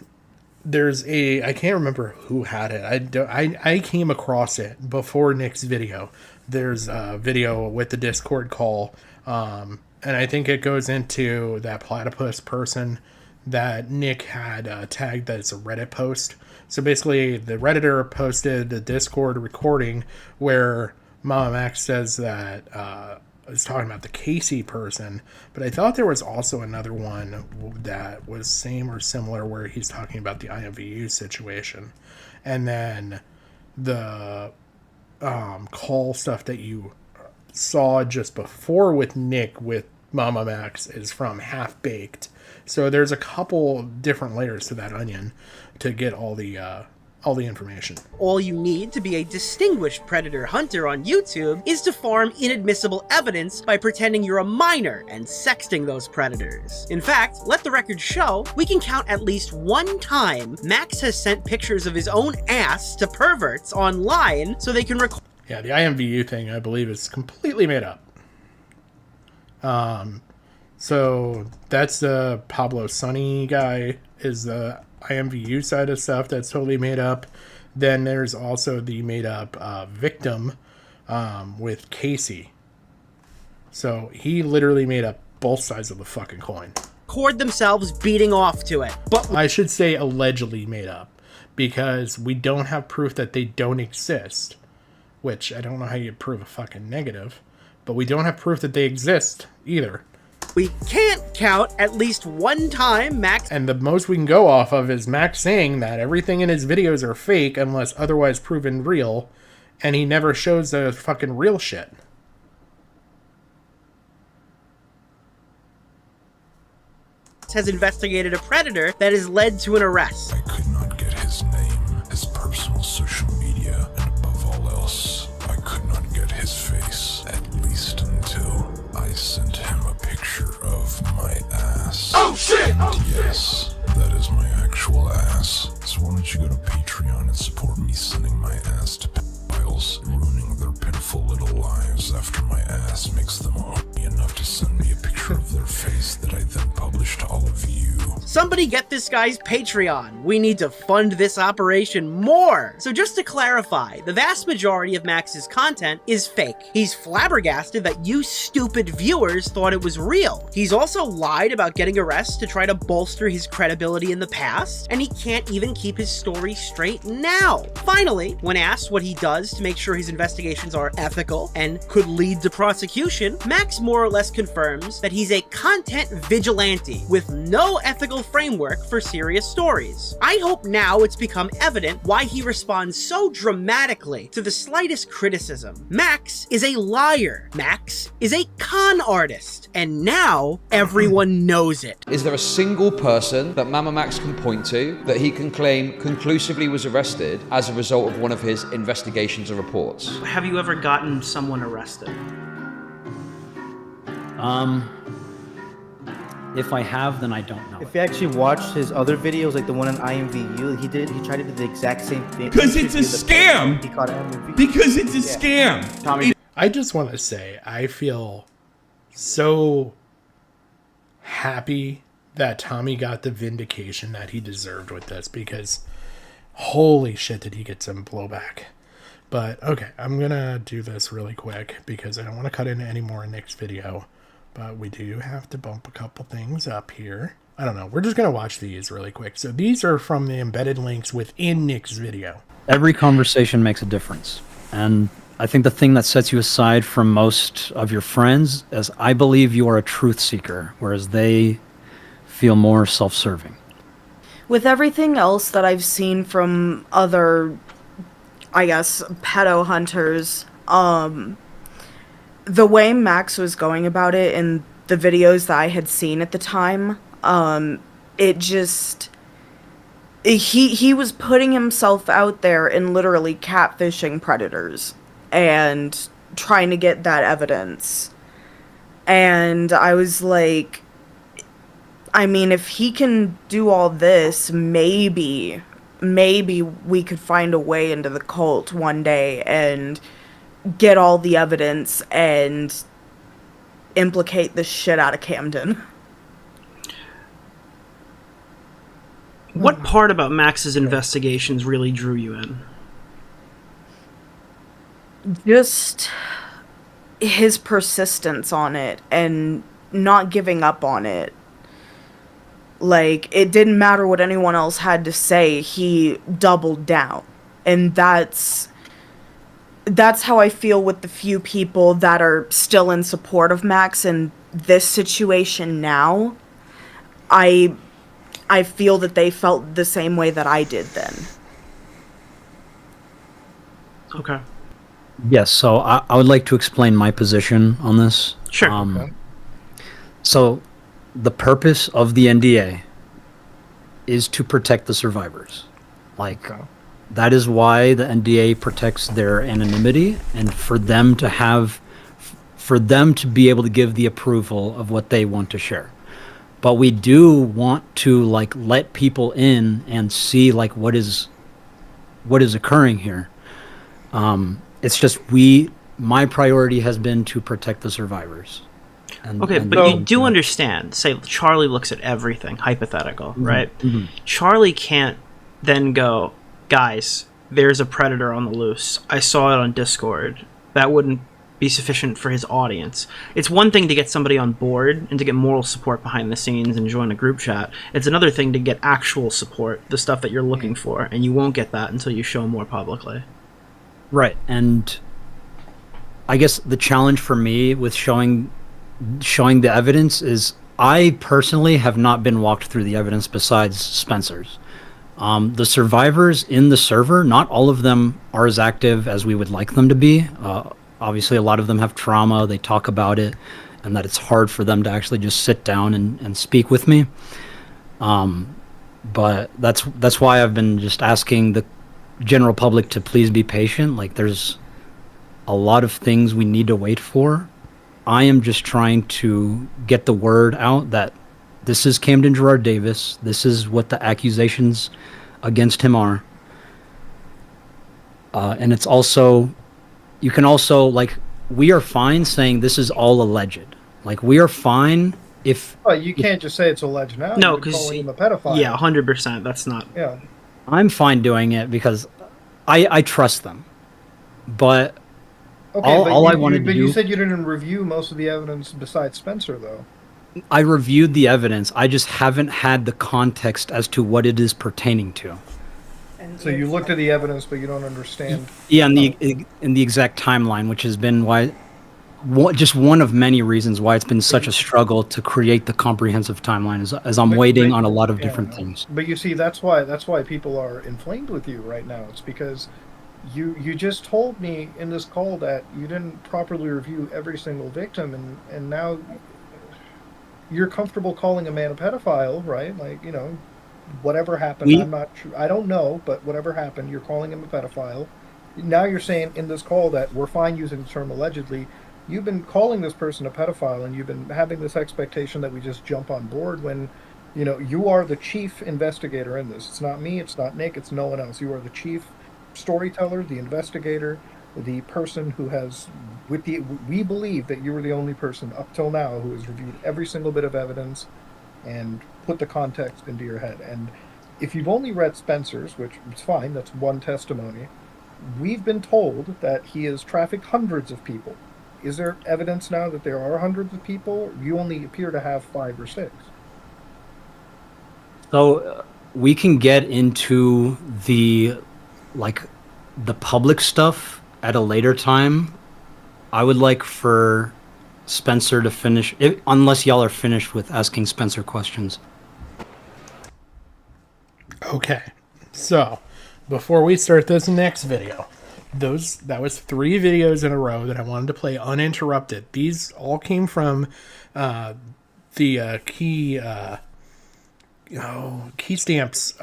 there's I can't remember who had it. I came across it before Nick's video. There's a video with the Discord call, and I think it goes into that platypus person that Nick had tagged that it's a Reddit post. So basically, the Redditor posted the Discord recording where Mamamax says that is talking about the Casey person, but I thought there was also another one that was same or similar where he's talking about the IMVU situation. And then the call stuff that you saw just before with Nick with Mamamax is from Half Baked. So there's a couple different layers to that onion to get all the information. all you need to be a distinguished predator hunter on YouTube is to farm inadmissible evidence by pretending you're a minor and sexting those predators. In fact, let the record show, we can count at least one time Max has sent pictures of his own ass to perverts online so they can record. Yeah, the IMVU thing, I believe, is completely made up. So that's the Pablo Sunny guy is the IMVU side of stuff that's totally made up. Then there's also the made up victim with Casey. So he literally made up both sides of the fucking coin. Record themselves beating off to it. But I should say allegedly made up because we don't have proof that they don't exist, which I don't know how you prove a fucking negative, but we don't have proof that they exist either. We can't count at least one time Max... And the most we can go off of is Max saying that everything in his videos are fake unless otherwise proven real, and he never shows the fucking real shit. Has investigated a predator that has led to an arrest. I could not get his name, his personal social media, and above all else, I could not get his face, at least until I sent him a picture of my ass. Oh shit! And yes, that is my actual ass. So why don't you go to Patreon and support me sending my ass to pedophiles, ruining their pitiful little lives after my ass makes them horny enough to send me a picture of their face that I then publish to all of you. Somebody get this guy's Patreon. We need to fund this operation more. So just to clarify, the vast majority of Max's content is fake. He's flabbergasted that you stupid viewers thought it was real. He's also lied about getting arrested to try to bolster his credibility in the past, and he can't even keep his story straight now. Finally, when asked what he does to make sure his investigations are ethical and could lead to prosecution, Max more or less confirms that he's a content vigilante with no ethical framework for serious stories. I hope now it's become evident why he responds so dramatically to the slightest criticism. Max is a liar. Max is a con artist. And now everyone knows it. Is there a single person that Mamamax can point to that he can claim conclusively was arrested as a result of one of his investigations or reports? Have you ever gotten someone arrested? If I have, then I don't know. If you actually watched his other videos, like the one on IMVU, he tried to do the exact same thing. Because it's a scam! He caught MVP. Because it's a scam! Tommy, I just want to say, I feel so happy that Tommy got the vindication that he deserved with this, because holy shit did he get some blowback. But okay, I'm gonna do this really quick because I don't want to cut into any more in Nick's video, but we do have to bump a couple things up here. I don't know, we're just gonna watch these really quick. So these are from the embedded links within Nick's video. Every conversation makes a difference, and I think the thing that sets you aside from most of your friends is I believe you are a truth seeker, whereas they feel more self-serving. With everything else that I've seen from other, I guess, pedo hunters, the way Max was going about it in the videos that I had seen at the time, it just... He was putting himself out there and literally catfishing predators and trying to get that evidence. And I was like, I mean, if he can do all this, maybe we could find a way into the cult one day and get all the evidence and implicate the shit out of Camden. What part about Max's investigations really drew you in? Just his persistence on it and not giving up on it. Like, it didn't matter what anyone else had to say, he doubled down. And that's how I feel with the few people that are still in support of Max in this situation now. I feel that they felt the same way that I did then. Okay. Yes, so I would like to explain my position on this. Sure. Okay. So, the purpose of the NDA is to protect the survivors. Like, that is why the NDA protects their anonymity, and for them to be able to give the approval of what they want to share. But we do want to, like, let people in and see, like, what is occurring here. It's just my priority has been to protect the survivors. But you do understand, say Charlie looks at everything, hypothetical, right? Mm-hmm. Charlie can't then go, guys, there's a predator on the loose. I saw it on Discord. That wouldn't be sufficient for his audience. It's one thing to get somebody on board and to get moral support behind the scenes and join a group chat. It's another thing to get actual support, the stuff that you're looking for, and you won't get that until you show more publicly. Right, and I guess the challenge for me with showing the evidence is I personally have not been walked through the evidence besides Spencer's. The survivors in the server, not all of them are as active as we would like them to be. Obviously, a lot of them have trauma, they talk about it, and that it's hard for them to actually just sit down and speak with me. But that's why I've been just asking the general public to please be patient. Like, there's a lot of things we need to wait for. I am just trying to get the word out that this is Camden Gerard Davis. This is what the accusations against him are. And it's also, you can also, like, we are fine saying this is all alleged. Like, we are fine if... Well, you can't just say it's alleged now. No, because because... him a pedophile. Yeah, 100%. That's not... Yeah. I'm fine doing it because I trust them. But Okay, all I wanted to do... But you said you didn't review most of the evidence besides Spencer, though. I reviewed the evidence. I just haven't had the context as to what it is pertaining to. So you looked at the evidence, but you don't understand. Yeah, in the exact timeline, which has been why just one of many reasons why it's been such a struggle to create the comprehensive timeline as I'm waiting on a lot of different things. But you see, that's why people are inflamed with you right now. It's because you just told me in this call that you didn't properly review every single victim, and now you're comfortable calling a man a pedophile, right? Like, you know, whatever happened, I'm not sure, I don't know, but whatever happened, you're calling him a pedophile. Now you're saying in this call that we're fine using the term allegedly. You've been calling this person a pedophile, and you've been having this expectation that we just jump on board when, you know, you are the chief investigator in this. It's not me, it's not Nick, it's no one else. You are the chief storyteller, the investigator, the person who has, we believe that you were the only person up till now who has reviewed every single bit of evidence and put the context into your head. And if you've only read Spencer's, which is fine, that's one testimony, we've been told that he has trafficked hundreds of people. Is there evidence now that there are hundreds of people? You only appear to have 5 or 6. So we can get into the public stuff at a later time. I would like for Spencer to finish, unless y'all are finished with asking Spencer questions. Okay, so before we start this next video, that was 3 videos in a row that I wanted to play uninterrupted. These all came from the key stamps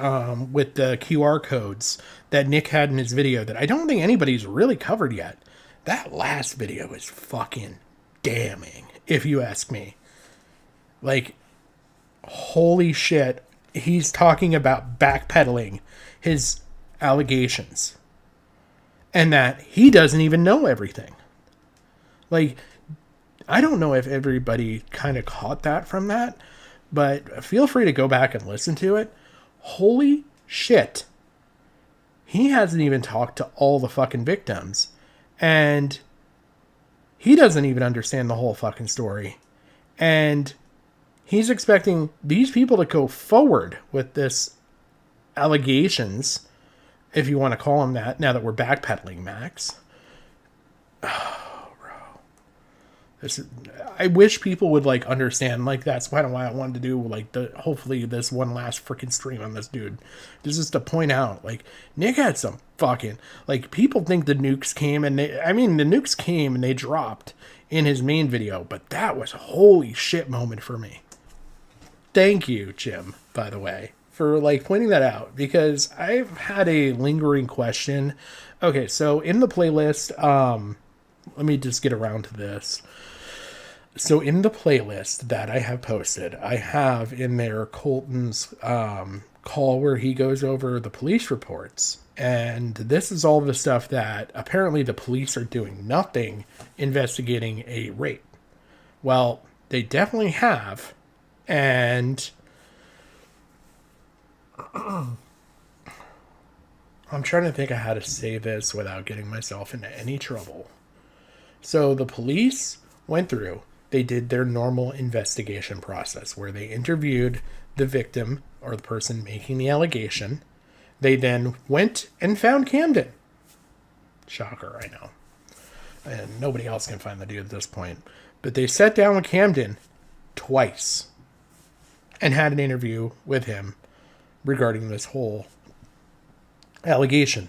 with the QR codes that Nick had in his video that I don't think anybody's really covered yet. That last video is fucking damning, if you ask me. Like, holy shit, he's talking about backpedaling his allegations. And that he doesn't even know everything. Like, I don't know if everybody kind of caught that from that, but feel free to go back and listen to it. Holy shit. He hasn't even talked to all the fucking victims. And he doesn't even understand the whole fucking story. And he's expecting these people to go forward with this allegations, if you want to call them that, now that we're backpedaling, Max. Oh, bro. I wish people would, like, understand, like, that's why I wanted to do, like, hopefully this one last freaking stream on this dude. This is to point out, like, Nick had some fucking, like, people think the nukes came, and the nukes came and they dropped in his main video, but that was a holy shit moment for me. Thank you, Jim, by the way, for, like, pointing that out, because I've had a lingering question. Okay, so in the playlist, let me just get around to this. So in the playlist that I have posted, I have in there Colton's call where he goes over the police reports. And this is all the stuff that apparently the police are doing nothing investigating a rape. Well, they definitely have. And I'm trying to think of how to say this without getting myself into any trouble. So the police went through, they did their normal investigation process where they interviewed the victim or the person making the allegation. They then went and found Camden. Shocker, I know. And nobody else can find the dude at this point. But they sat down with Camden twice and had an interview with him regarding this whole allegation.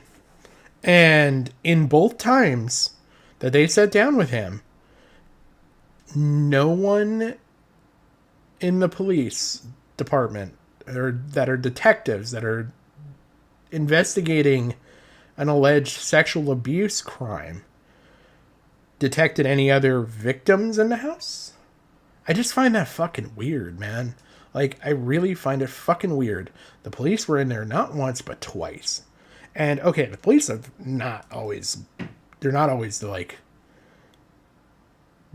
And in both times that they sat down with him, no one in the police department or that are detectives that are investigating an alleged sexual abuse crime detected any other victims in the house. I just find that fucking weird, man. Like, I really find it fucking weird. The police were in there not once, but twice. And, okay, the police are not always like,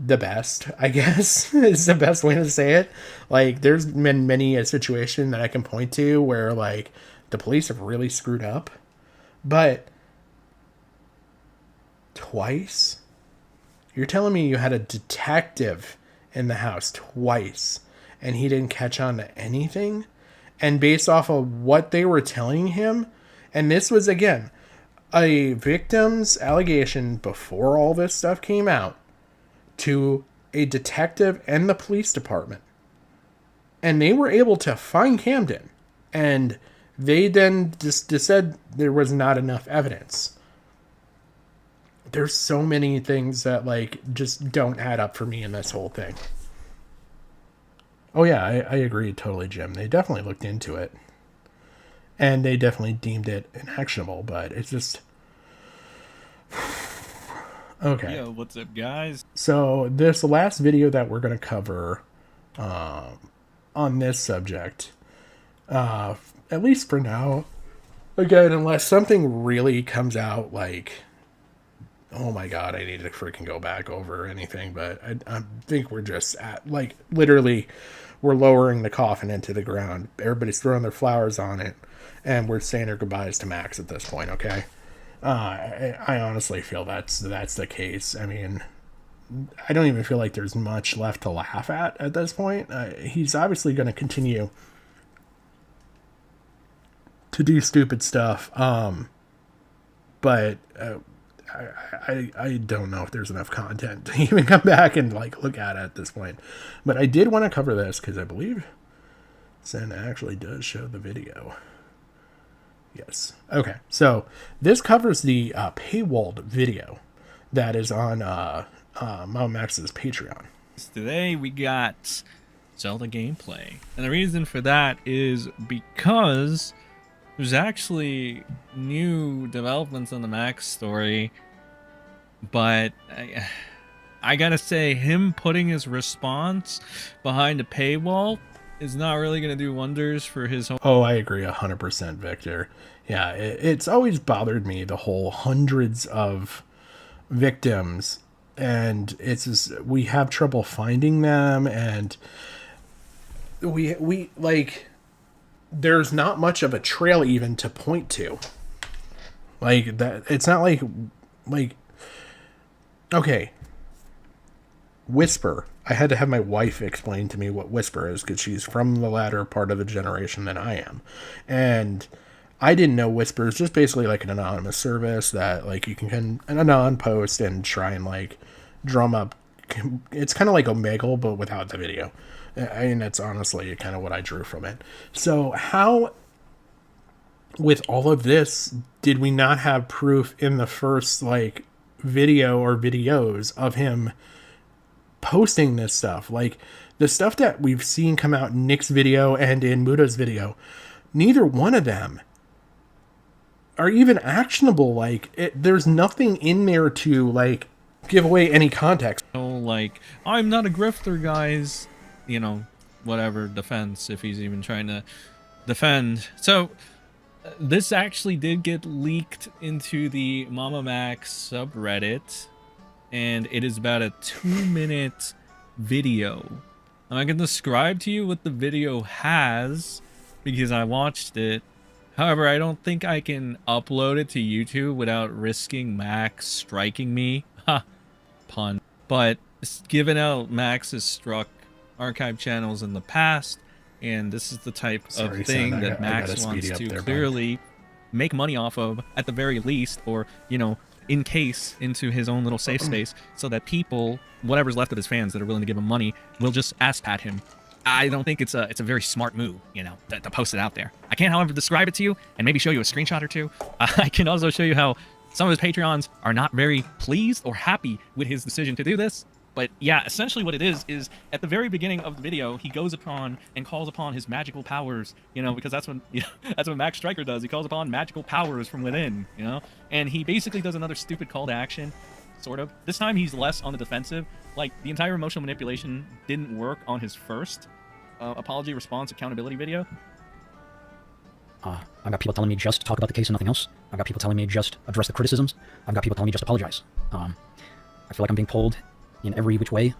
the best, I guess, is the best way to say it. Like, there's been many a situation that I can point to where, like, the police have really screwed up. But twice? You're telling me you had a detective in the house twice and he didn't catch on to anything? And based off of what they were telling him, and this was, again, a victim's allegation before all this stuff came out, to a detective and the police department. And they were able to find Camden. And they then just said there was not enough evidence. There's so many things that, like, just don't add up for me in this whole thing. Oh, yeah, I agree totally, Jim. They definitely looked into it. And they definitely deemed it inactionable, but it's just... Okay. Yo, what's up, guys? So, this last video that we're going to cover on this subject, at least for now, again, unless something really comes out like... Oh my god, I need to freaking go back over anything, but I think we're just at, like, literally, we're lowering the coffin into the ground. Everybody's throwing their flowers on it, and we're saying our goodbyes to Max at this point, okay? I honestly feel that's the case. I mean, I don't even feel like there's much left to laugh at this point. He's obviously going to continue to do stupid stuff, but... I don't know if there's enough content to even come back and, like, look at it at this point. But I did want to cover this because I believe Sen actually does show the video. Yes. Okay. So this covers the paywalled video that is on Mamamax's Patreon. Today we got Zelda gameplay. And the reason for that is because there's actually new developments on the Max story, but I gotta say, him putting his response behind a paywall is not really gonna do wonders for his home. Oh, I agree 100%, Victor. Yeah, it's always bothered me, the whole hundreds of victims, and it's just, we have trouble finding them, and we like... There's not much of a trail even to point to. Like, that, it's not like, okay. Whisper. I had to have my wife explain to me what Whisper is, because she's from the latter part of the generation than I am. And I didn't know Whisper is just basically like an anonymous service that, like, you can anon post and try and, like, drum up. It's kind of like Omegle, but without the video. I mean, that's honestly kind of what I drew from it. So how, with all of this, did we not have proof in the first, like, video or videos of him posting this stuff? Like, the stuff that we've seen come out in Nick's video and in Muda's video, neither one of them are even actionable. Like, there's nothing in there to, like, give away any context. Oh, like, I'm not a grifter, guys. You know, whatever defense, if he's even trying to defend. So this actually did get leaked into the Mamamax subreddit, and it is about a 2-minute video. And I can describe to you what the video has because I watched it. However, I don't think I can upload it to YouTube without risking Max striking me. Ha, pun. But given how Max has struck archive channels in the past, and this is the type of thing that Max wants to clearly make money off of, at the very least, or, you know, encase into his own little safe space, so that people, whatever's left of his fans that are willing to give him money, will just ask at him. I don't think it's a very smart move, you know, to post it out there. I can, however, describe it to you and maybe show you a screenshot or two. I can also show you how some of his Patreons are not very pleased or happy with his decision to do this. But yeah, essentially what it is at the very beginning of the video, he goes upon and calls upon his magical powers, you know, because that's what Max Striker does. He calls upon magical powers from within, you know, and he basically does another stupid call to action, sort of. This time he's less on the defensive. Like, the entire emotional manipulation didn't work on his first apology response accountability video. I've got people telling me just talk about the case and nothing else. I've got people telling me just address the criticisms. I've got people telling me just apologize. I feel like I'm being pulled in every which way,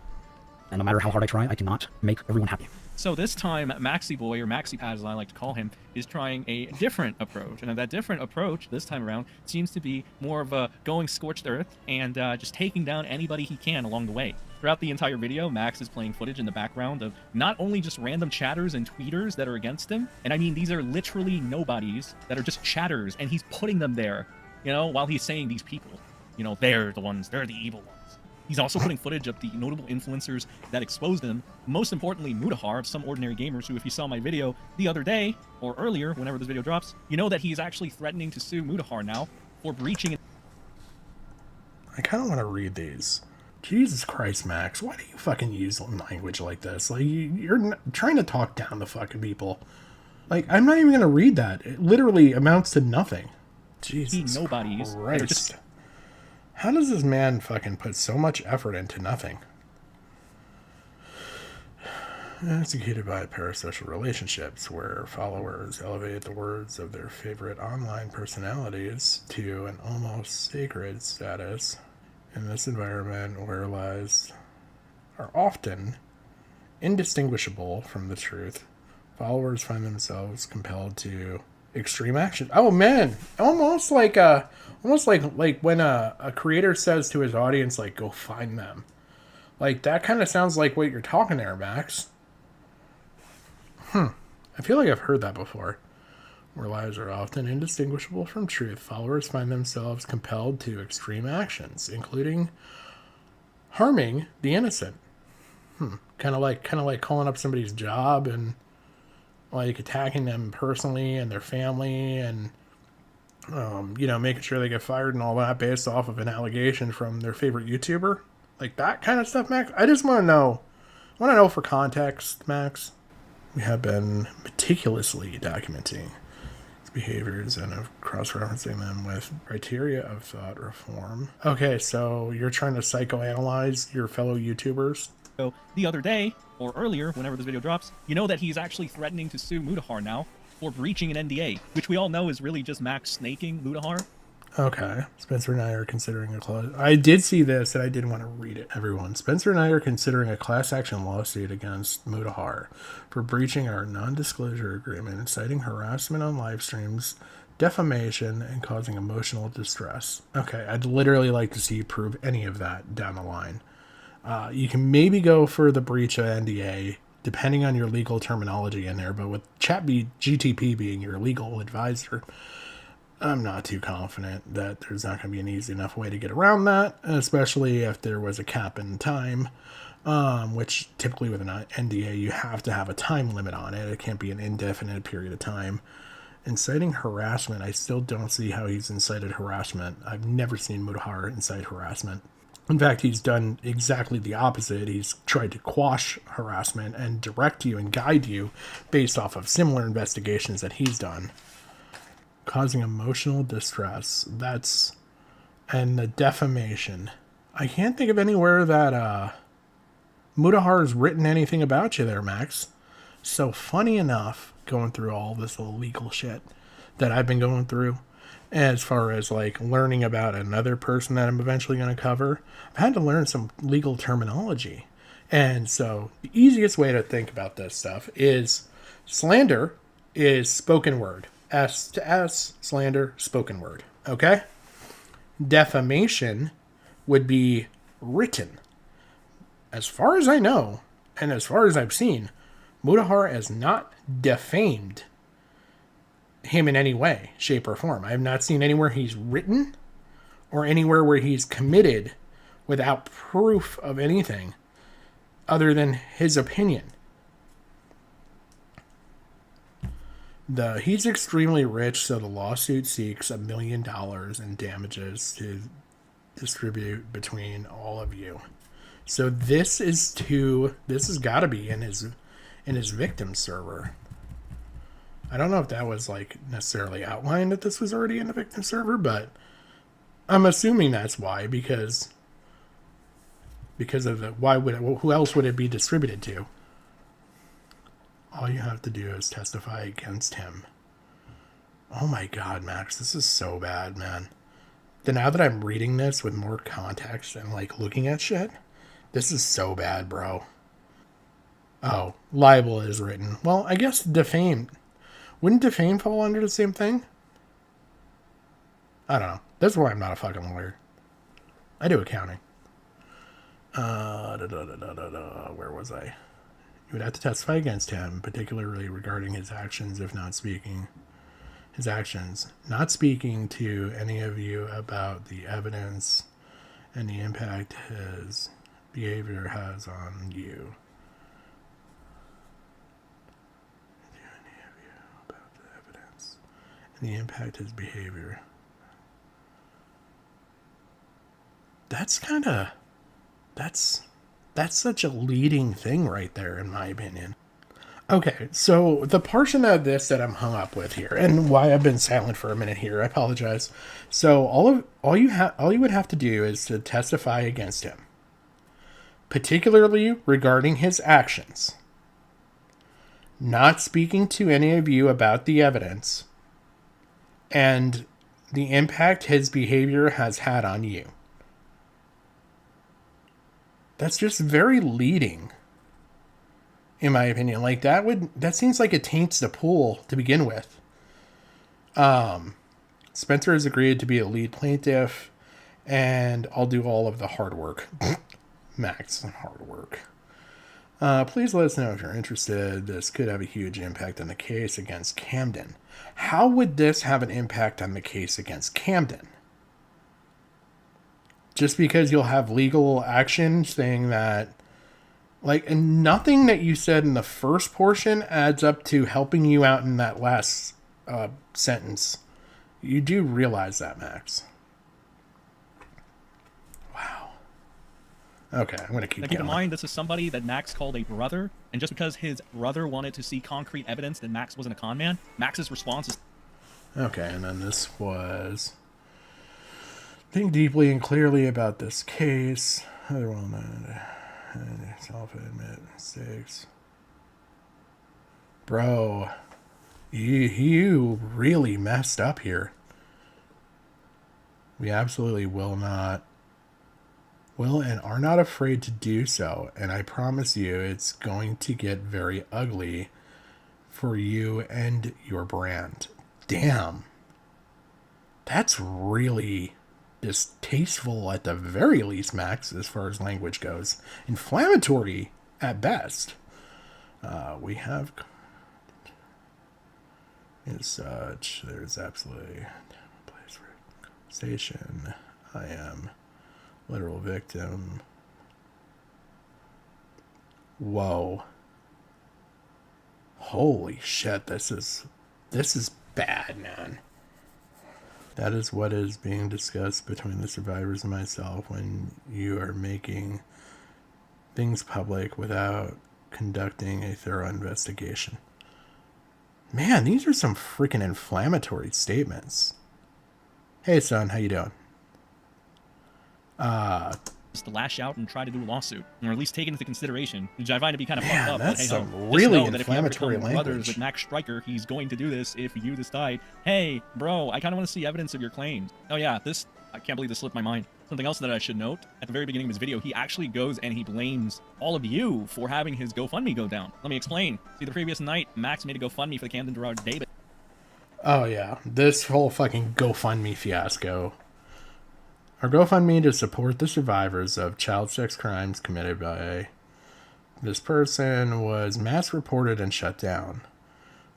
and no matter how hard I try, I cannot make everyone happy. So this time, Maxi Boy, or Maxi Pad as I like to call him, is trying a different approach. And that different approach, this time around, seems to be more of a going scorched earth and just taking down anybody he can along the way. Throughout the entire video, Max is playing footage in the background of not only just random chatters and tweeters that are against him, and I mean, these are literally nobodies that are just chatters, and he's putting them there, you know, while he's saying these people, you know, they're the ones, they're the evil ones. He's also putting footage of the notable influencers that exposed him. Most importantly, Mutahar of Some Ordinary Gamers, who, if you saw my video the other day, or earlier, whenever this video drops, you know that he's actually threatening to sue Mutahar now for breaching... I kind of want to read these. Jesus Christ, Max, why do you fucking use language like this? Like, you're trying to talk down to fucking people. Like, I'm not even going to read that. It literally amounts to nothing. Jesus Christ. How does this man fucking put so much effort into nothing? Executed by parasocial relationships, where followers elevate the words of their favorite online personalities to an almost sacred status. In this environment, where lies are often indistinguishable from the truth, followers find themselves compelled to extreme action. Oh man, almost like when a creator says to his audience, like, go find them. Like, that kind of sounds like what you're talking there, Max. I feel like I've heard that before. Where lies are often indistinguishable from truth, followers find themselves compelled to extreme actions, including harming the innocent. Kind of like calling up somebody's job and like attacking them personally and their family, and making sure they get fired and all that based off of an allegation from their favorite YouTuber. Like that kind of stuff, Max. I just want to know. I want to know for context, Max. We have been meticulously documenting these behaviors and of cross-referencing them with criteria of thought reform. Okay, so you're trying to psychoanalyze your fellow YouTubers? So the other day, or earlier, whenever this video drops, you know that he's actually threatening to sue Mutahar now for breaching an NDA, which we all know is really just Max snaking Mutahar. Okay. Spencer and I are considering a class... I did see this, and I did want to read it, everyone. Spencer and I are considering a class action lawsuit against Mutahar for breaching our non-disclosure agreement, citing harassment on live streams, defamation, and causing emotional distress. Okay, I'd literally like to see you prove any of that down the line. You can maybe go for the breach of NDA, depending on your legal terminology in there, but with GTP being your legal advisor, I'm not too confident that there's not going to be an easy enough way to get around that, especially if there was a cap in time, which typically with an NDA, you have to have a time limit on it. It can't be an indefinite period of time. Inciting harassment, I still don't see how he's incited harassment. I've never seen Mutahar incite harassment. In fact, he's done exactly the opposite. He's tried to quash harassment and direct you and guide you based off of similar investigations that he's done. Causing emotional distress. And the defamation. I can't think of anywhere that Mutahar has written anything about you there, Max. So funny enough, going through all this illegal shit that I've been going through, as far as like learning about another person that I'm eventually going to cover, I've had to learn some legal terminology. And so the easiest way to think about this stuff is slander is spoken word. S to S, slander, spoken word. Okay? Defamation would be written. As far as I know, and as far as I've seen, Mutahar has not defamed him in any way, shape, or form. I have not seen anywhere he's written or anywhere where he's committed without proof of anything other than his opinion. He's extremely rich, so the lawsuit seeks $1 million in damages to distribute between all of you. So this has got to be in his victim server. I don't know if that was like necessarily outlined that this was already in the victim server, but I'm assuming that's why, because of who else would it be distributed to? All you have to do is testify against him. Oh my God, Max, this is so bad, man. Now that I'm reading this with more context and like looking at shit, this is so bad, bro. Oh, libel is written. Well, I guess defame. Wouldn't defame fall under the same thing? I don't know. That's why I'm not a fucking lawyer. I do accounting. Where was I? You would have to testify against him, particularly regarding his actions, if not speaking. His actions. Not speaking to any of you about the evidence and the impact his behavior has on you. About the evidence and the impact his behavior. That's such a leading thing right there, in my opinion. Okay, so the portion of this that I'm hung up with here, and why I've been silent for a minute here, I apologize. So all you would have to do is to testify against him, particularly regarding his actions, not speaking to any of you about the evidence, and the impact his behavior has had on you. That's just very leading, in my opinion. Like, that seems like it taints the pool to begin with. Spencer has agreed to be a lead plaintiff, and I'll do all of the hard work. Max, hard work. Please let us know if you're interested. This could have a huge impact on the case against Camden. How would this have an impact on the case against Camden? Just because you'll have legal action saying that, like, and nothing that you said in the first portion adds up to helping you out in that last sentence. You do realize that, Max. Wow. Okay, I'm going to keep going. Keep in mind, this is somebody that Max called a brother, and just because his brother wanted to see concrete evidence that Max wasn't a con man, Max's response is... Okay, and then this was... Think deeply and clearly about this case. Other well-known... Self-admit mistakes. Bro, you really messed up here. We absolutely will and are not afraid to do so. And I promise you, it's going to get very ugly for you and your brand. Damn. That's really distasteful at the very least, Max, as far as language goes. Inflammatory at best. We have... As such, there's absolutely no place for conversation. I am literal victim. Whoa. Holy shit, this is bad, man. That is what is being discussed between the survivors and myself when you are making things public without conducting a thorough investigation. Man, these are some freaking inflammatory statements. Hey, son, how you doing? To lash out and try to do a lawsuit, or at least take into consideration, which I find to be kind of fucked up. That's hey, some really inflammatory language. Brothers with Max Stryker, he's going to do this if you decide, hey, bro, I kind of want to see evidence of your claims. Oh yeah, I can't believe this slipped my mind. Something else that I should note, at the very beginning of his video, he actually goes and he blames all of you for having his GoFundMe go down. Let me explain. See, the previous night, Max made a GoFundMe for the Camden Gerard Davis. Oh yeah, this whole fucking GoFundMe fiasco. Our GoFundMe to support the survivors of child sex crimes committed by this person was mass reported and shut down.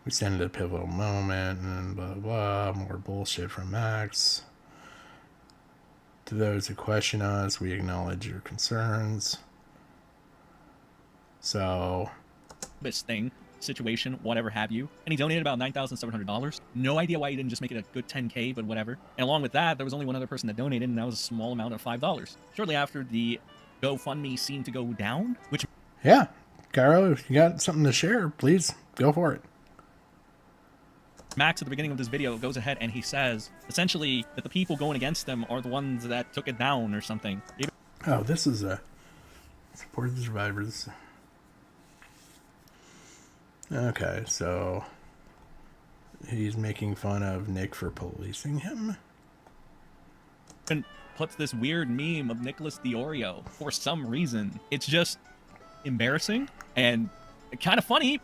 We stand at a pivotal moment and blah, blah, more bullshit from Max. To those who question us, we acknowledge your concerns. So... This thing, situation, whatever have you. And he donated about $9,700. No idea why he didn't just make it a good 10K, but whatever. And along with that, there was only one other person that donated, and that was a small amount of $5. Shortly after, the GoFundMe seemed to go down, which... Yeah, Caro, if you got something to share, please go for it. Max, at the beginning of this video, goes ahead and he says, essentially, that the people going against them are the ones that took it down or something. Oh, this is a... Support the survivors. Okay, so... He's making fun of Nick for policing him? And puts this weird meme of Nicholas Diorio for some reason. It's just embarrassing and kind of funny,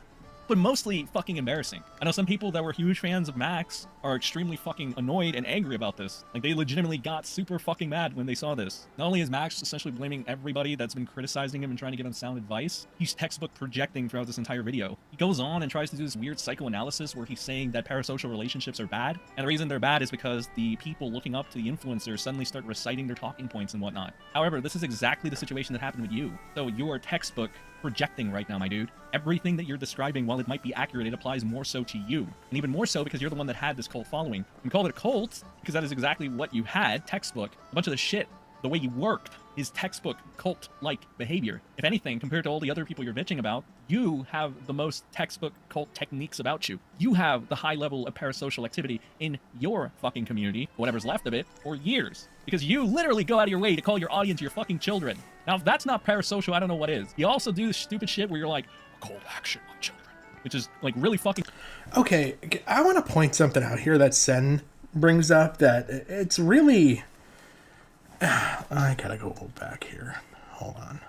but mostly fucking embarrassing. I know some people that were huge fans of Max are extremely fucking annoyed and angry about this. Like, they legitimately got super fucking mad when they saw this. Not only is Max essentially blaming everybody that's been criticizing him and trying to give him sound advice, he's textbook projecting throughout this entire video. He goes on and tries to do this weird psychoanalysis where he's saying that parasocial relationships are bad, and the reason they're bad is because the people looking up to the influencers suddenly start reciting their talking points and whatnot. However, this is exactly the situation that happened with you. So you are textbook projecting right now, my dude. Everything that you're describing, while it might be accurate, it applies more so to you. And even more so because you're the one that had this cult following. We call it a cult because that is exactly what you had, textbook. A bunch of the shit, the way you worked, is textbook cult-like behavior. If anything, compared to all the other people you're bitching about, you have the most textbook cult techniques about you. You have the high level of parasocial activity in your fucking community, whatever's left of it, for years. Because you literally go out of your way to call your audience your fucking children. Now, if that's not parasocial, I don't know what is. You also do this stupid shit where you're like, call to action, my children. Which is, like, really fucking... Okay, I want to point something out here that Sen brings up that it's really... I gotta go back here. Hold on.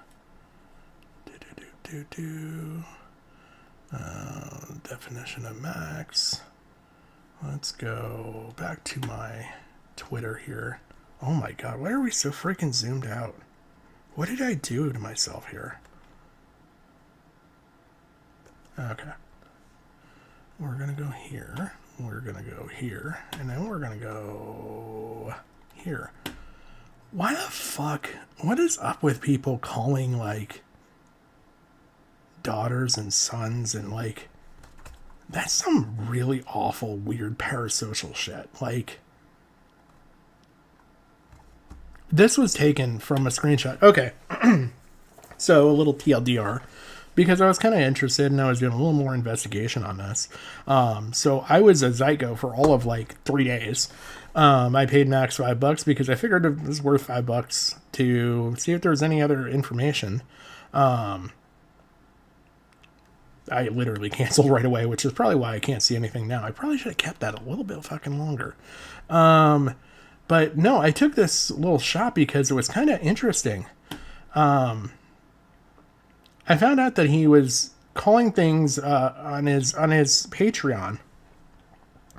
Definition of Max. Let's go back to my Twitter here. Oh my god, why are we so freaking zoomed out? What did I do to myself here? Okay. We're gonna go here. We're gonna go here. And then we're gonna go here. Why the fuck? What is up with people calling, like, daughters and sons and, like, that's some really awful, weird parasocial shit. Like, this was taken from a screenshot. Okay. So, a little TLDR. Because I was kind of interested and I was doing a little more investigation on this. So I was a Zygo for all of like 3 days. I paid Max $5 because I figured it was worth $5 to see if there was any other information. I literally canceled right away, which is probably why I can't see anything now. I probably should have kept that a little bit fucking longer. But no, I took this little shot because it was kind of interesting. I found out that he was calling things on his Patreon.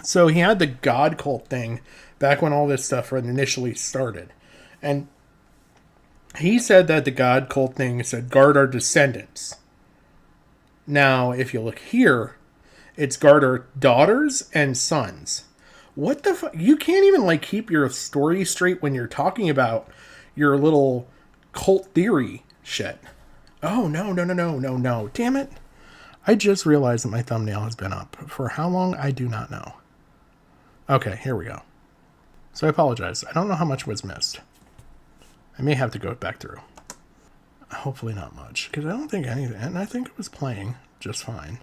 So he had the God cult thing back when all this stuff initially started. And he said that the God cult thing said, guard our descendants. Now, if you look here, it's guard our daughters and sons. What the fuck? You can't even like keep your story straight when you're talking about your little cult theory shit. Oh, no. Damn it. I just realized that my thumbnail has been up. For how long, I do not know. Okay, here we go. So I apologize. I don't know how much was missed. I may have to go back through. Hopefully not much, because I don't think anything, and I think it was playing just fine.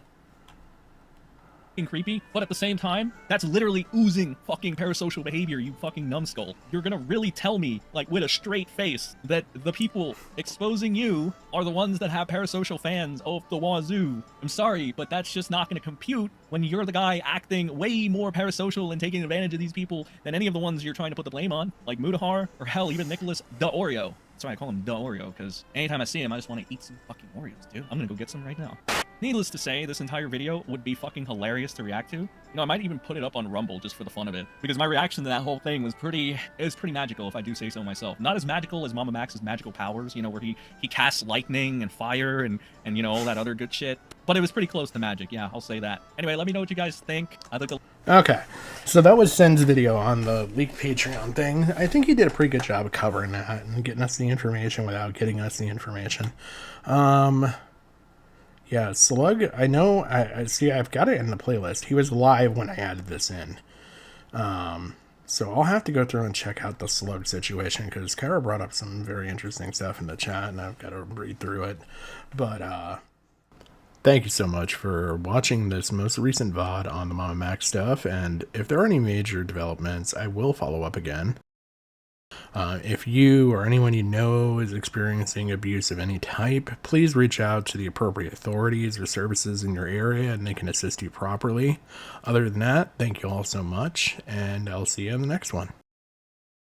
Creepy, but at the same time, that's literally oozing fucking parasocial behavior, you fucking numbskull. You're gonna really tell me, like, with a straight face, that the people exposing you are the ones that have parasocial fans off the wazoo. I'm sorry, but that's just not gonna compute when you're the guy acting way more parasocial and taking advantage of these people than any of the ones you're trying to put the blame on, like Mudahar, or hell, even Nicholas the Oreo. That's why I call him the Oreo, because anytime I see him, I just want to eat some fucking Oreos, dude. I'm gonna go get some right now. Needless to say, this entire video would be fucking hilarious to react to. You know, I might even put it up on Rumble just for the fun of it, because my reaction to that whole thing was pretty magical, if I do say so myself. Not as magical as Mamamax's magical powers, you know, where he casts lightning and fire and you know, all that other good shit. But it was pretty close to magic, yeah, I'll say that. Anyway, let me know what you guys think. Okay, so that was Sen's video on the leaked Patreon thing. I think he did a pretty good job of covering that and getting us the information without getting us the information. Yeah, Slug, I know, I see, I've got it in the playlist. He was live when I added this in. So I'll have to go through and check out the Slug situation, because Kara brought up some very interesting stuff in the chat, and I've got to read through it. But, thank you so much for watching this most recent VOD on the Mamamax stuff, and if there are any major developments, I will follow up again. If you or anyone you know is experiencing abuse of any type, please reach out to the appropriate authorities or services in your area and they can assist you properly. Other than that, thank you all so much, and I'll see you in the next one.